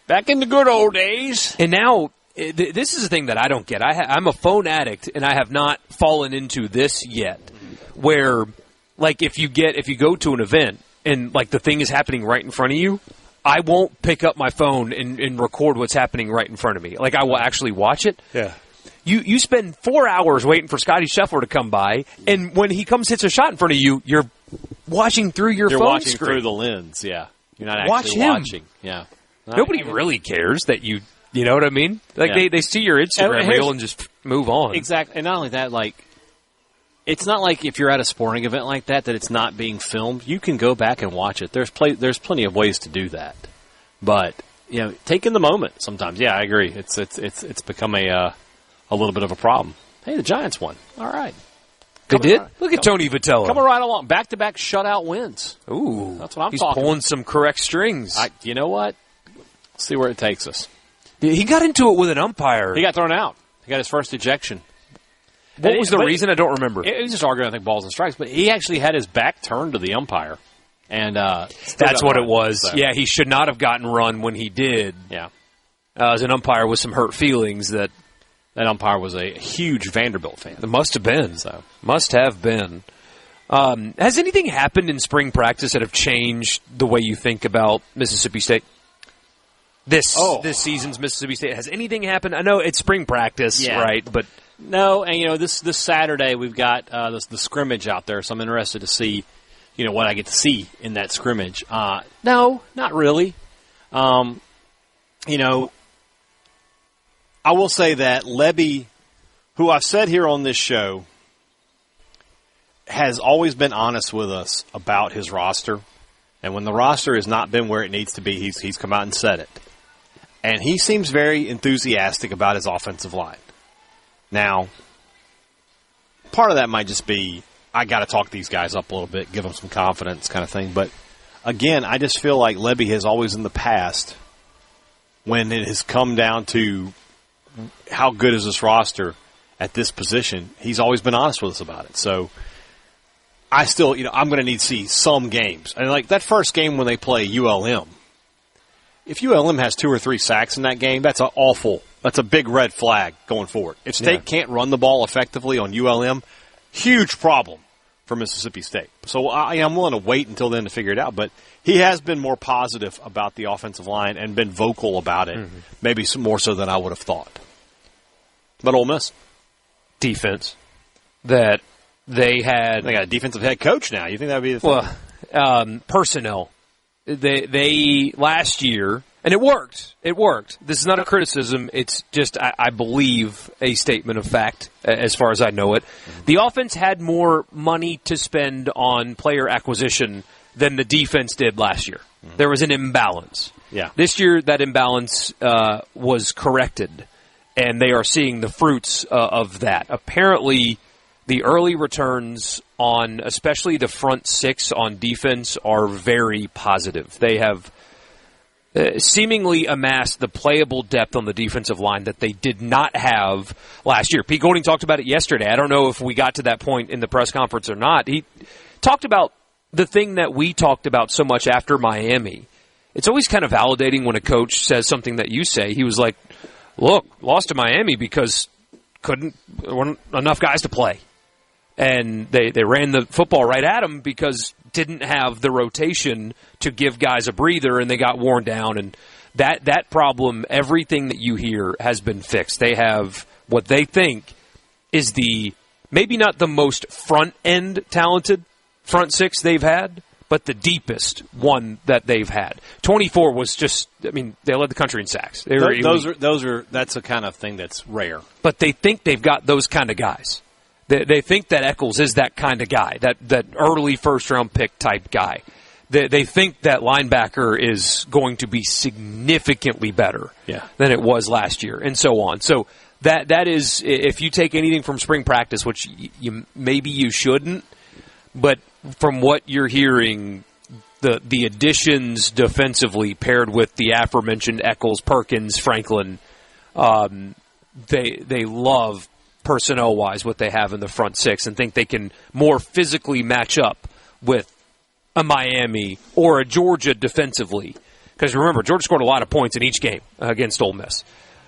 Back in the good old days. And now... this is the thing that I don't get. I'm a phone addict, and I have not fallen into this yet, where, like, if you go to an event and, like, the thing is happening right in front of you, I won't pick up my phone and record what's happening right in front of me. Like, I will actually watch it. Yeah. You spend 4 hours waiting for Scotty Scheffler to come by, and when he hits a shot in front of you, you're watching through your phone watching screen. through the lens, yeah. You're not actually watching. Yeah. Nobody really cares that you know what I mean? Like, they see your Instagram reel and just move on. Exactly. And not only that, like, it's not like if you're at a sporting event like that it's not being filmed. You can go back and watch it. There's plenty of ways to do that. But, you know, take in the moment sometimes. Yeah, I agree. It's become a little bit of a problem. Hey, the Giants won. All right. They did? Look at Tony Vitello. Coming right along. Back-to-back shutout wins. Ooh. That's what I'm He's talking pulling about. some correct strings. You know what? Let's see where it takes us. He got into it with an umpire. He got thrown out. He got his first ejection. What was the reason? I don't remember. He was just arguing, I think, balls and strikes. But he actually had his back turned to the umpire. And that's what it was. So. Yeah, he should not have gotten run when he did. Yeah. As an umpire with some hurt feelings that umpire was a huge Vanderbilt fan. It must have been. So must have been. Has anything happened in spring practice that have changed the way you think about Mississippi State? This season's Mississippi State. Has anything happened? I know it's spring practice, right? But no, and you know this Saturday we've got the scrimmage out there, so I'm interested to see, you know, what I get to see in that scrimmage. No, not really. You know, I will say that Lebby, who I've said here on this show, has always been honest with us about his roster. And when the roster has not been where it needs to be, he's come out and said it. And he seems very enthusiastic about his offensive line. Now, part of that might just be, I got to talk these guys up a little bit, give them some confidence kind of thing. But, again, I just feel like Lebby has always in the past, when it has come down to how good is this roster at this position, he's always been honest with us about it. So, I still, you know, I'm going to need to see some games. And like that first game when they play ULM, if ULM has 2 or 3 sacks in that game, that's a big red flag going forward. If State can't run the ball effectively on ULM, huge problem for Mississippi State. So I'm willing to wait until then to figure it out. But he has been more positive about the offensive line and been vocal about it, maybe some more so than I would have thought. But Ole Miss. Defense. That they got a defensive head coach now. You think that would be the thing? Well, personnel. They last year, and it worked. It worked. This is not a criticism. It's just, I believe, a statement of fact, as far as I know it. The offense had more money to spend on player acquisition than the defense did last year. There was an imbalance. Yeah. This year, that imbalance was corrected, and they are seeing the fruits of that. Apparently, the early returns on especially the front 6 on defense are very positive. They have seemingly amassed the playable depth on the defensive line that they did not have last year. Pete Golding talked about it yesterday. I don't know if we got to that point in the press conference or not. He talked about the thing that we talked about so much after Miami. It's always kind of validating when a coach says something that you say. He was like, look, lost to Miami because weren't enough guys to play. And they ran the football right at them because didn't have the rotation to give guys a breather, and they got worn down. And that problem, everything that you hear, has been fixed. They have what they think is maybe not the most front-end talented front 6 they've had, but the deepest one that they've had. 24 was just, I mean, they led the country in sacks. That's a kind of thing that's rare. But they think they've got those kind of guys. They think that Eccles is that kind of guy, that early first-round pick type guy. They think that linebacker is going to be significantly better than it was last year, and so on. So that is, if you take anything from spring practice, which maybe you shouldn't, but from what you're hearing, the additions defensively paired with the aforementioned Eccles, Perkins, Franklin, they love personnel-wise what they have in the front 6 and think they can more physically match up with a Miami or a Georgia defensively. Because remember, Georgia scored a lot of points in each game against Ole Miss.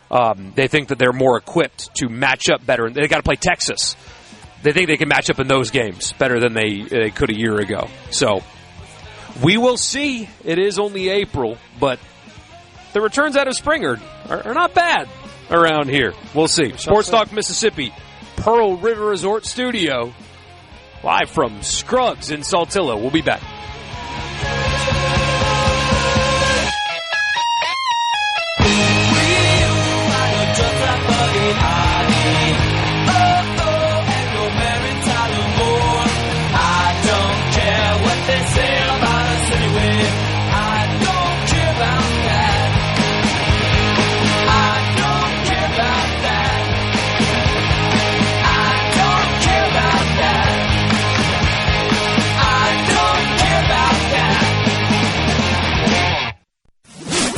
They think that they're more equipped to match up better. They got to play Texas. They think they can match up in those games better than they could a year ago. So we will see. It is only April, but the returns out of spring are not bad around here. We'll see. Sports Talk Mississippi, Pearl River Resort Studio, live from Scruggs in Saltillo. We'll be back.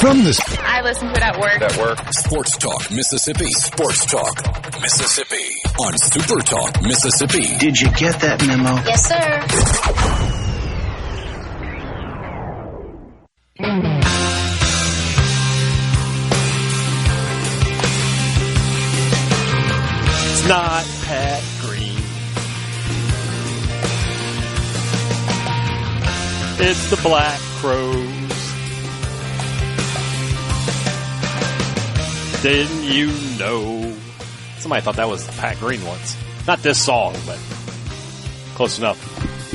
From this, I listen to it at work. Sports Talk Mississippi. Sports Talk Mississippi on Super Talk Mississippi. Did you get that memo? Yes, sir. It's not Pat Green. It's the Black Crows. Didn't you know? Somebody thought that was Pat Green once. Not this song, but close enough.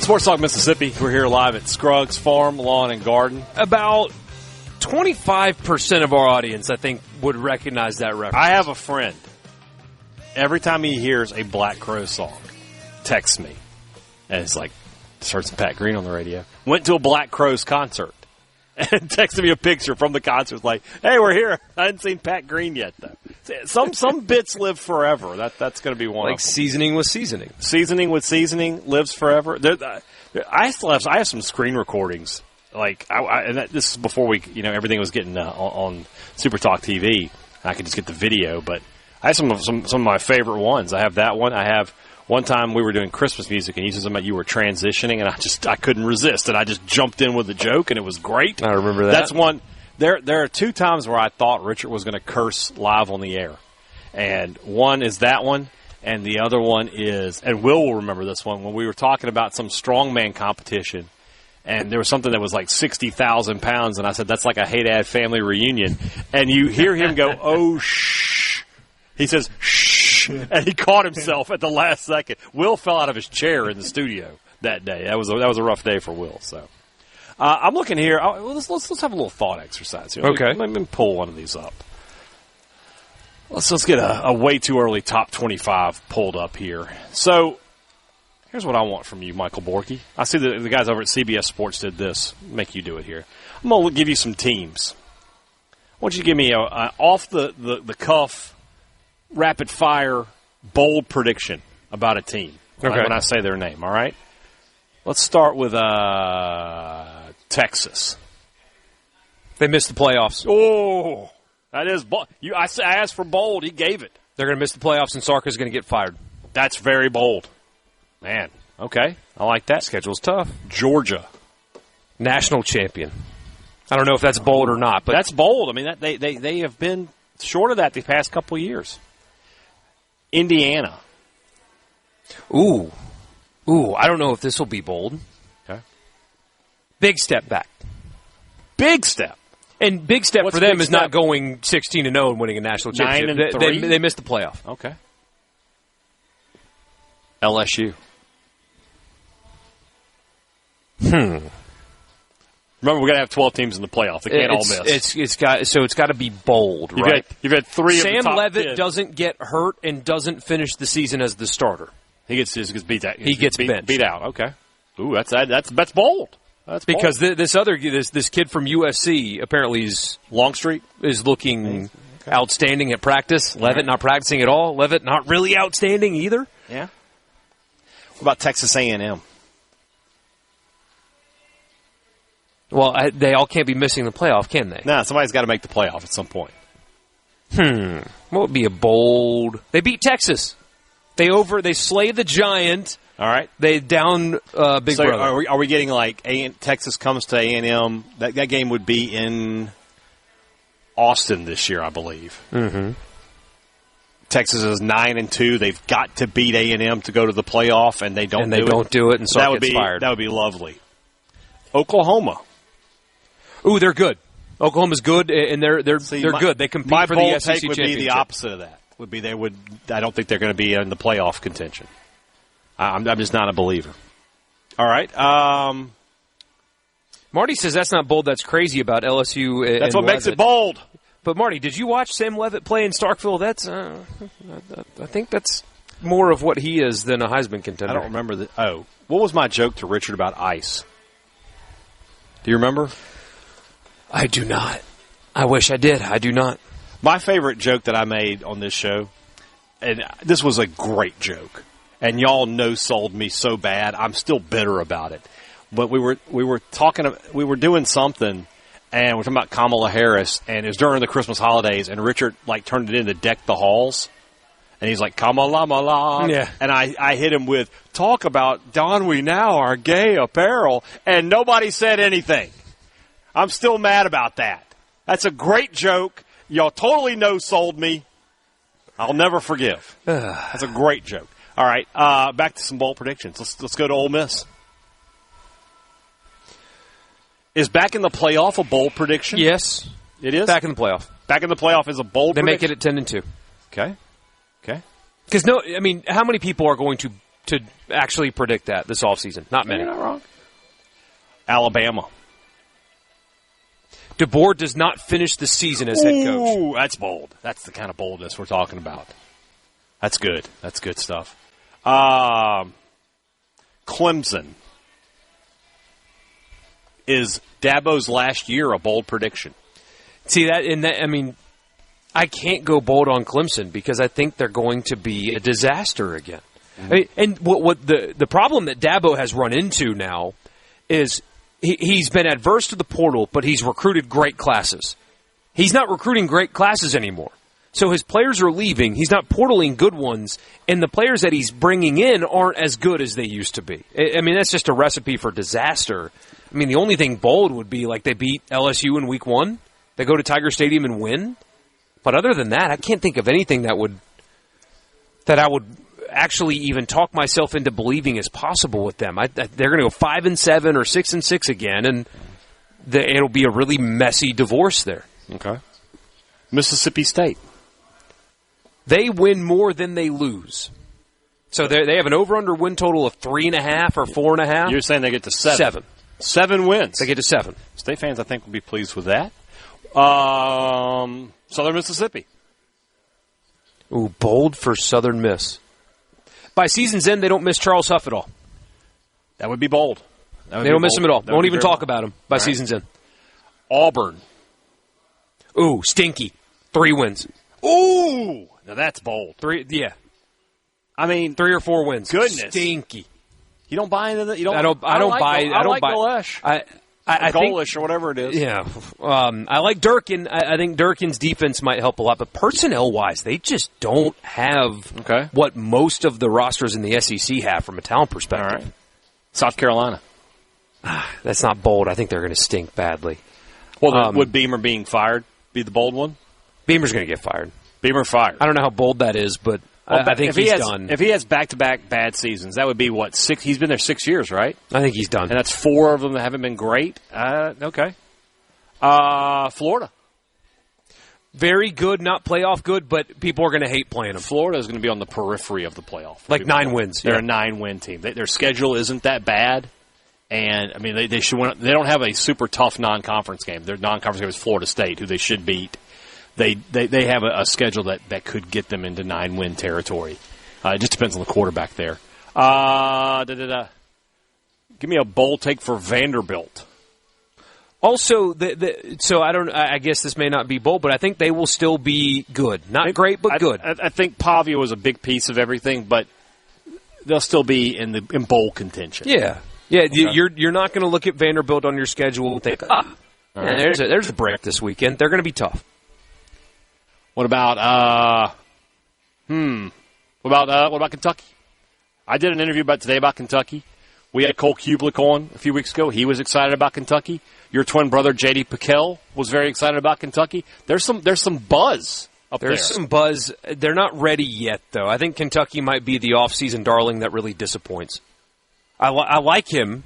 Sports Talk Mississippi. We're here live at Scruggs Farm, Lawn, and Garden. About 25% of our audience, I think, would recognize that reference. I have a friend. Every time he hears a Black Crow song, texts me. And it's like, just heard some Pat Green on the radio. Went to a Black Crows concert. And texted me a picture from the concert, like, "Hey, we're here. I hadn't seen Pat Green yet, though." Some bits live forever. That's going to be one. Like seasoning with seasoning. Seasoning with seasoning lives forever. I have some screen recordings. Like, this is before everything was getting on SuperTalk TV. I could just get the video, but I have some of my favorite ones. I have that one. I have. One time we were doing Christmas music, and you said something about you were transitioning, and I couldn't resist, and I just jumped in with a joke, and it was great. I remember that. That's one. There are two times where I thought Richard was going to curse live on the air, and one is that one, and the other one is, and Will remember this one, when we were talking about some strongman competition, and there was something that was like 60,000 pounds, and I said, that's like a Hadad family reunion, and you hear him go, "Oh, shh." He says, "Shh." And he caught himself at the last second. Will fell out of his chair in the studio that day. That was a rough day for Will. So I'm looking here. Let's have a little thought exercise here. Okay. Let me pull one of these up. Let's get a way too early top 25 pulled up here. So here's what I want from you, Michael Borkey. I see the guys over at CBS Sports did this. Make you do it here. I'm going to give you some teams. I want you to give me a off the cuff, rapid fire, bold prediction about a team. Okay. When I say their name, all right? Let's start with Texas. They missed the playoffs. Oh, that is bold. I asked for bold. He gave it. They're going to miss the playoffs, and Sarka's going to get fired. That's very bold. Man, okay. I like that. Schedule's tough. Georgia. National champion. I don't know if that's bold or not, but that's bold. I mean, they have been short of that the past couple of years. Indiana. Ooh, I don't know if this will be bold. Okay. Big step back. Big step. And big step What's for them big is step? not going 16-0 and winning a national championship. 9-3? They missed the playoff. Okay. LSU. Remember, we're going to have 12 teams in the playoff. They can't all miss. It's got to be bold, right? You've had three Sam of the top Leavitt 10. doesn't get hurt and doesn't finish the season as the starter. He gets beat out. He gets benched. Beat out. Okay. Ooh, that's bold. That's because bold. this kid from USC apparently is Longstreet is looking outstanding at practice. Leavitt not practicing at all. Leavitt not really outstanding either. Yeah. What about Texas A&M? Well, they all can't be missing the playoff, can they? No, somebody's got to make the playoff at some point. What would be a bold? They beat Texas. They slay the giant. All right. They down Big Brother. Are we getting like Texas comes to A&M? That game would be in Austin this year, I believe. Mm-hmm. Texas is 9-2. They've got to beat A&M to go to the playoff, and they don't do it, and Sark gets fired. That would be lovely. Oklahoma. Ooh, they're good. Oklahoma's good, and they're good. They compete for the SEC championship. My bold take would be the opposite of that. I don't think they're going to be in the playoff contention. I'm just not a believer. All right. Marty says that's not bold. That's crazy about LSU. That's what makes it bold. But Marty, did you watch Sam Leavitt play in Starkville? That's I think that's more of what he is than a Heisman contender. I don't remember what was my joke to Richard about ice? Do you remember? I do not. I wish I did. I do not. My favorite joke that I made on this show, and this was a great joke, and y'all sold me so bad. I'm still bitter about it. But we were doing something, and we're talking about Kamala Harris, and it was during the Christmas holidays, and Richard turned it in to Deck the Halls, and he's like, Kamala Mala. Yeah. And I hit him with, talk about Don We Now, our gay apparel, and nobody said anything. I'm still mad about that. That's a great joke. Y'all totally sold me. I'll never forgive. That's a great joke. All right, back to some bowl predictions. Let's go to Ole Miss. Is back in the playoff a bold prediction? Yes. It is? Back in the playoff. Back in the playoff is a bold prediction? They make it at 10-2. Okay. Because, how many people are going to actually predict that this offseason? Not many. You're not wrong. Alabama. DeBoer does not finish the season as head coach. Ooh, that's bold. That's the kind of boldness we're talking about. That's good. That's good stuff. Clemson. Is Dabo's last year a bold prediction? See, I can't go bold on Clemson because I think they're going to be a disaster again. Mm-hmm. And what the problem that Dabo has run into now is he's been adverse to the portal, but he's recruited great classes. He's not recruiting great classes anymore. So his players are leaving. He's not portaling good ones, and the players that he's bringing in aren't as good as they used to be. That's just a recipe for disaster. The only thing bold would be they beat LSU in week 1. They go to Tiger Stadium and win. But other than that, I can't think of anything that I would actually even talk myself into believing is possible with them. They're going to go 5-7 or 6-6 again, and it'll be a really messy divorce there. Okay. Mississippi State. They win more than they lose. So they have an over-under win total of 3.5 or 4.5. You're saying they get to 7. 7 wins. They get to 7. State fans, I think, will be pleased with that. Southern Mississippi. Ooh, bold for Southern Miss. By season's end, they don't miss Charles Huff at all. That would be bold. They don't miss him at all. Won't even talk about him by season's end. Auburn. Ooh, stinky. 3 wins. Ooh, now that's bold. 3, yeah. 3 or 4 wins. Goodness. Stinky. You don't buy into that? I don't buy Golesh. I think Golesh or whatever it is. Yeah. I like Durkin. I think Durkin's defense might help a lot, but personnel-wise, they just don't have what most of the rosters in the SEC have from a talent perspective. All right. South Carolina. That's not bold. I think they're going to stink badly. Well, would Beamer being fired be the bold one? Beamer's going to get fired. Beamer fired. I don't know how bold that is, but I think he's done. If he has back-to-back bad seasons, that would be, 6? He's been there 6 years, right? I think he's done. And that's 4 of them that haven't been great? Okay. Florida. Very good, not playoff good, but people are going to hate playing them. Florida is going to be on the periphery of the playoff. 9 wins. They're a 9-win team. Their schedule isn't that bad. And, they should win. They don't have a super tough non-conference game. Their non-conference game is Florida State, who they should beat. They have a schedule that could get them into 9-win territory. It just depends on the quarterback there. Give me a bold take for Vanderbilt. Also, so I guess this may not be bold, but I think they will still be good. Not great, but good. I think Pavia was a big piece of everything, but they'll still be in bowl contention. Yeah. Yeah, okay. You're not going to look at Vanderbilt on your schedule and think, there's a break this weekend. They're going to be tough. What about Kentucky? I did an interview today about Kentucky. We had Cole Kublik on a few weeks ago. He was excited about Kentucky. Your twin brother J.D. Piquel was very excited about Kentucky. There's some buzz There's some buzz. They're not ready yet, though. I think Kentucky might be the off-season darling that really disappoints. I like him.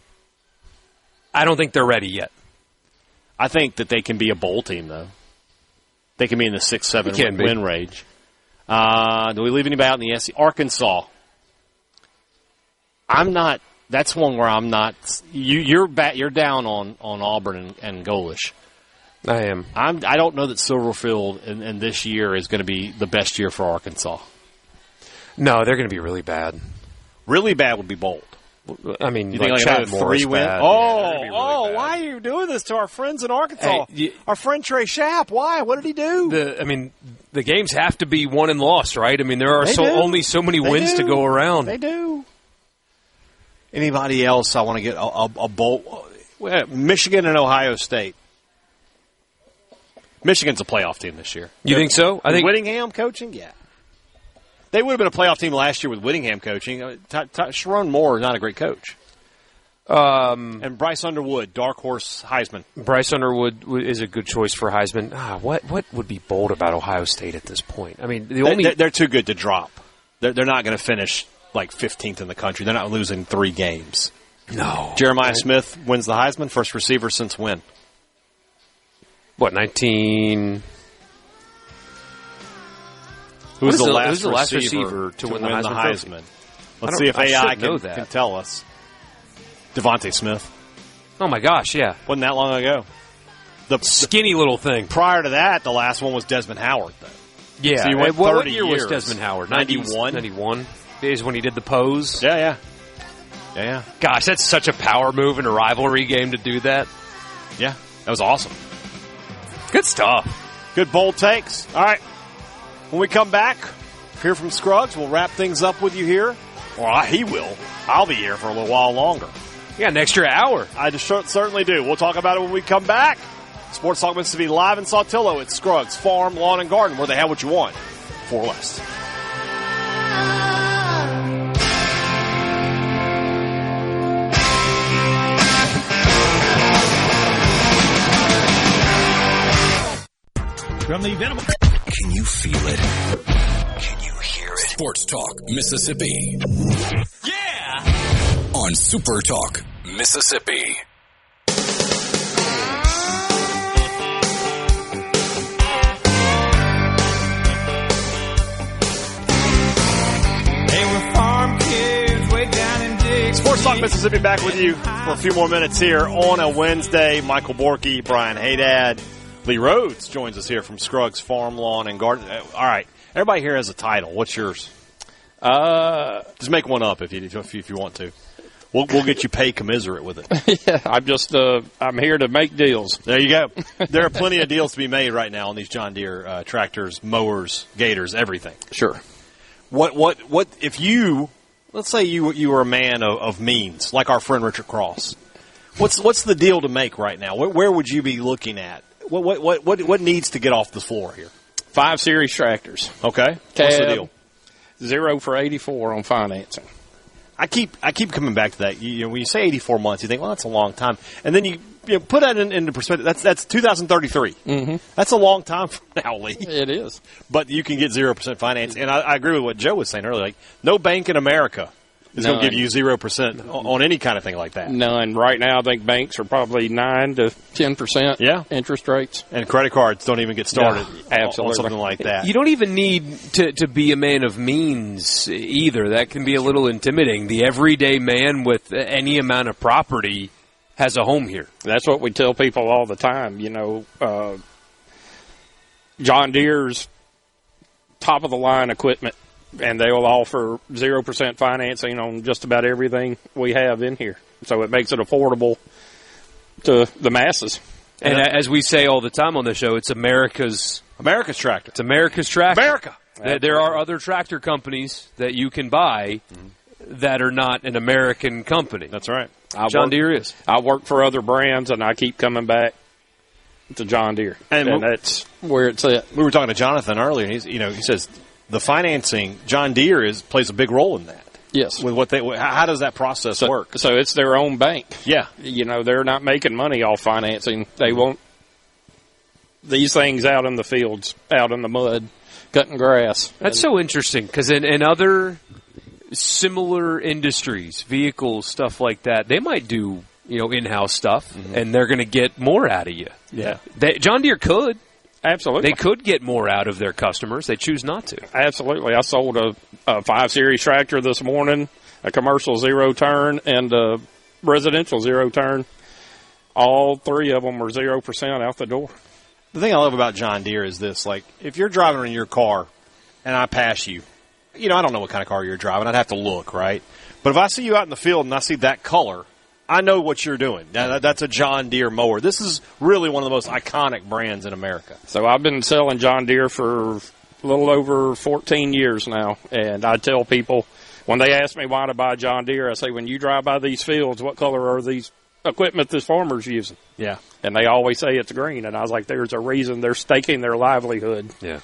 I don't think they're ready yet. I think that they can be a bowl team, though. They can be in the 6-7 win range. Do we leave anybody out in the SEC? Arkansas. I'm not. That's one where I'm not. You're down on Auburn and Golish. I am. I don't know that Silverfield in this year is going to be the best year for Arkansas. No, they're going to be really bad. Really bad would be bold. I mean, you think like Chad Morris 3-win? bad. Really why are you doing this to our friends in Arkansas? Hey, our friend Trey Schapp, why? What did he do? The games have to be won and lost, right? I mean, there are only so many wins to go around. They do. Anybody else I want to get a bowl? Michigan and Ohio State. Michigan's a playoff team this year. You think so? I think Whittingham coaching, yeah. They would have been a playoff team last year with Whittingham coaching. Sharon Moore is not a great coach. And Bryce Underwood, dark horse Heisman. Bryce Underwood is a good choice for Heisman. What would be bold about Ohio State at this point? I mean, they're too good to drop. They're not going to finish like 15th in the country. They're not losing 3 games. No. Jeremiah Smith wins the Heisman, first receiver since when? What, 19... Who's the last receiver to win the Heisman? Let's see if AI can tell us. Devontae Smith. Oh, my gosh, yeah. Wasn't that long ago. The skinny little thing. Prior to that, the last one was Desmond Howard, though. Yeah. So you went what 30 year years. was Desmond Howard? 91? 91 is when he did the pose. Yeah. Gosh, that's such a power move in a rivalry game to do that. Yeah, that was awesome. Good stuff. Good bold takes. All right. When we come back, hear from Scruggs. We'll wrap things up with you here. Or he will. I'll be here for a little while longer. Yeah, an extra hour. I just certainly do. We'll talk about it when we come back. Sports Talk Mississippi live in Saltillo at Scruggs Farm, Lawn, and Garden, where they have what you want for less. From the Venable. Can you feel it? Can you hear it? Sports Talk Mississippi. Yeah! On Super Talk Mississippi. They were farm kids way down in Dixie. Sports Talk Mississippi back with you for a few more minutes here on a Wednesday. Michael Borkey, Brian Hadad. Lee Rhodes joins us here from Scruggs Farm, Lawn, and Garden. All right. Everybody here has a title. What's yours? Just make one up if you want to. We'll get you paid commensurate with it. Yeah, I'm here to make deals. There you go. There are plenty of deals to be made right now on these John Deere tractors, mowers, gators, everything. Sure. What if you, let's say you were a man of means, like our friend Richard Cross. What's the deal to make right now? Where would you be looking at? What needs to get off the floor here? 5 Series tractors. Okay. What's the deal? 0 for 84 on financing. I keep coming back to that. When you say 84 months, you think, well, that's a long time, and then you put that into perspective. That's 2033. Mm-hmm. That's a long time from now, Lee. It is. But you can get 0% finance, and I agree with what Joe was saying earlier. Like, no bank in America is going to give you 0% on any kind of thing like that. None. Right now, I think banks are probably 9 to 10% interest rates. And credit cards don't even get started absolutely. on something like that. You don't even need to be a man of means either. That can be a little intimidating. The everyday man with any amount of property has a home here. That's what we tell people all the time. John Deere's top-of-the-line equipment, and they will offer 0% financing on just about everything we have in here. So it makes it affordable to the masses. And as we say all the time on the show, it's America's tractor. It's America's tractor. America. There are other tractor companies that you can buy that are not an American company. That's right. John Deere is. I work for other brands, and I keep coming back to John Deere. And that's where it's at. We were talking to Jonathan earlier, and he says the financing, John Deere plays a big role in that. Yes. With how does that process work? So it's their own bank. Yeah. They're not making money off financing. They won't. These things out in the fields, out in the mud, cutting grass. That's so interesting because in other similar industries, vehicles, stuff like that, they might do in-house stuff, and they're going to get more out of you. Yeah, John Deere could. Absolutely. They could get more out of their customers. They choose not to. Absolutely. I sold a 5 Series tractor this morning, a commercial zero-turn, and a residential zero-turn. All 3 of them were 0% out the door. The thing I love about John Deere is this. Like, if you're driving in your car and I pass you, I don't know what kind of car you're driving. I'd have to look, right? But if I see you out in the field and I see that color, I know what you're doing. That's a John Deere mower. This is really one of the most iconic brands in America. So I've been selling John Deere for a little over 14 years now, and I tell people when they ask me why to buy John Deere, I say, when you drive by these fields, what color are these equipment this farmer's using? Yeah. And they always say it's green, and I was like, there's a reason they're staking their livelihood. Yeah.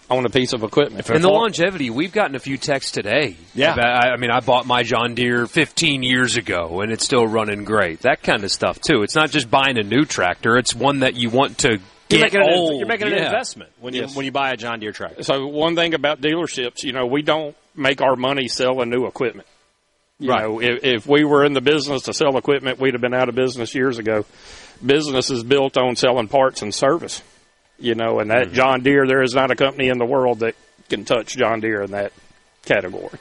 On a piece of equipment. And the longevity, we've gotten a few texts today. Yeah. I bought my John Deere 15 years ago, and it's still running great. That kind of stuff, too. It's not just buying a new tractor. It's one that you want to get old. You're making an investment when you buy a John Deere tractor. So one thing about dealerships, we don't make our money selling new equipment. If we were in the business to sell equipment, we'd have been out of business years ago. Business is built on selling parts and service. And that John Deere, there is not a company in the world that can touch John Deere in that category.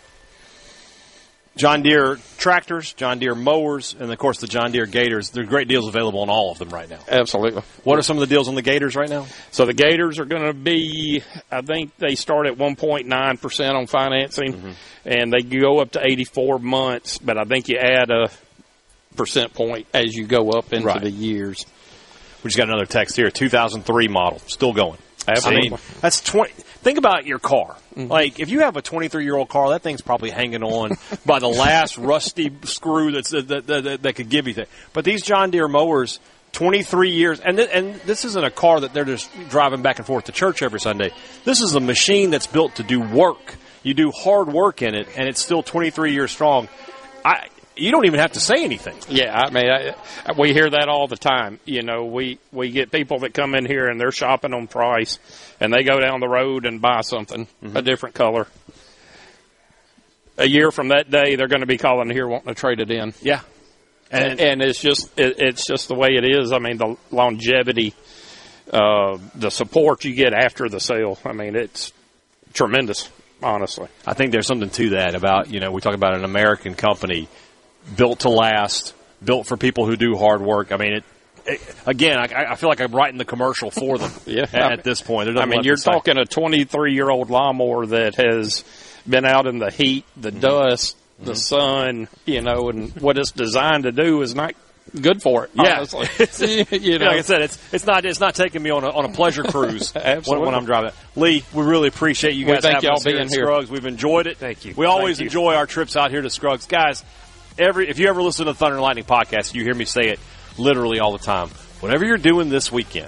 John Deere tractors, John Deere mowers, and, of course, the John Deere Gators. There are great deals available on all of them right now. Absolutely. What are some of the deals on the Gators right now? So the Gators are going to be, I think they start at 1.9% on financing, and they go up to 84 months, but I think you add a percent point as you go up into the years. We just got another text here, 2003 model, still going. Absolutely. I mean, that's 20. Think about your car. Like, if you have a 23-year-old car, that thing's probably hanging on by the last rusty screw that could give you that. But these John Deere mowers, 23 years, and this isn't a car that they're just driving back and forth to church every Sunday. This is a machine that's built to do work. You do hard work in it, and it's still 23 years strong. You don't even have to say anything. Yeah, I mean, we hear that all the time. We get people that come in here and they're shopping on price, and they go down the road and buy something, a different color. A year from that day, they're going to be calling here wanting to trade it in. Yeah. And it's just the way it is. I mean, the longevity, the support you get after the sale, I mean, it's tremendous, honestly. I think there's something to that about, we talk about an American company built to last, built for people who do hard work. I mean, again, I feel like I'm writing the commercial for them at this point. You're talking a 23-year-old lawnmower that has been out in the heat, the dust, the sun, and what it's designed to do is not good for it. Honestly. Like I said, it's not taking me on a pleasure cruise when I'm driving. Lee, we really appreciate you guys having us here at Scruggs. We've enjoyed it. Thank you. We always enjoy our trips out here to Scruggs, guys. If you ever listen to the Thunder and Lightning podcast, you hear me say it literally all the time. Whatever you're doing this weekend,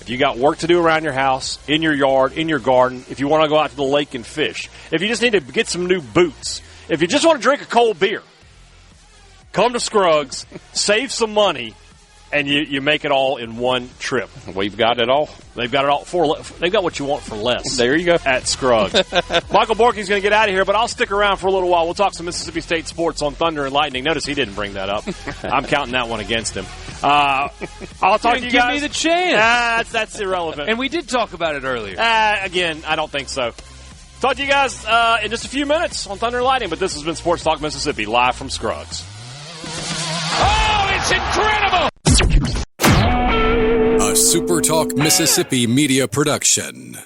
if you got work to do around your house, in your yard, in your garden, if you want to go out to the lake and fish, if you just need to get some new boots, if you just want to drink a cold beer, come to Scruggs, save some money, and you make it all in one trip. We've got it all. They've got it all. They've got what you want for less. There you go. At Scruggs. Michael Borkey's going to get out of here, but I'll stick around for a little while. We'll talk some Mississippi State sports on Thunder and Lightning. Notice he didn't bring that up. I'm counting that one against him. I'll talk to you guys. Give me the chance. That's irrelevant. And we did talk about it earlier. Again, I don't think so. Talk to you guys in just a few minutes on Thunder and Lightning, but this has been Sports Talk Mississippi, live from Scruggs. Oh, it's incredible! A SuperTalk Mississippi media production.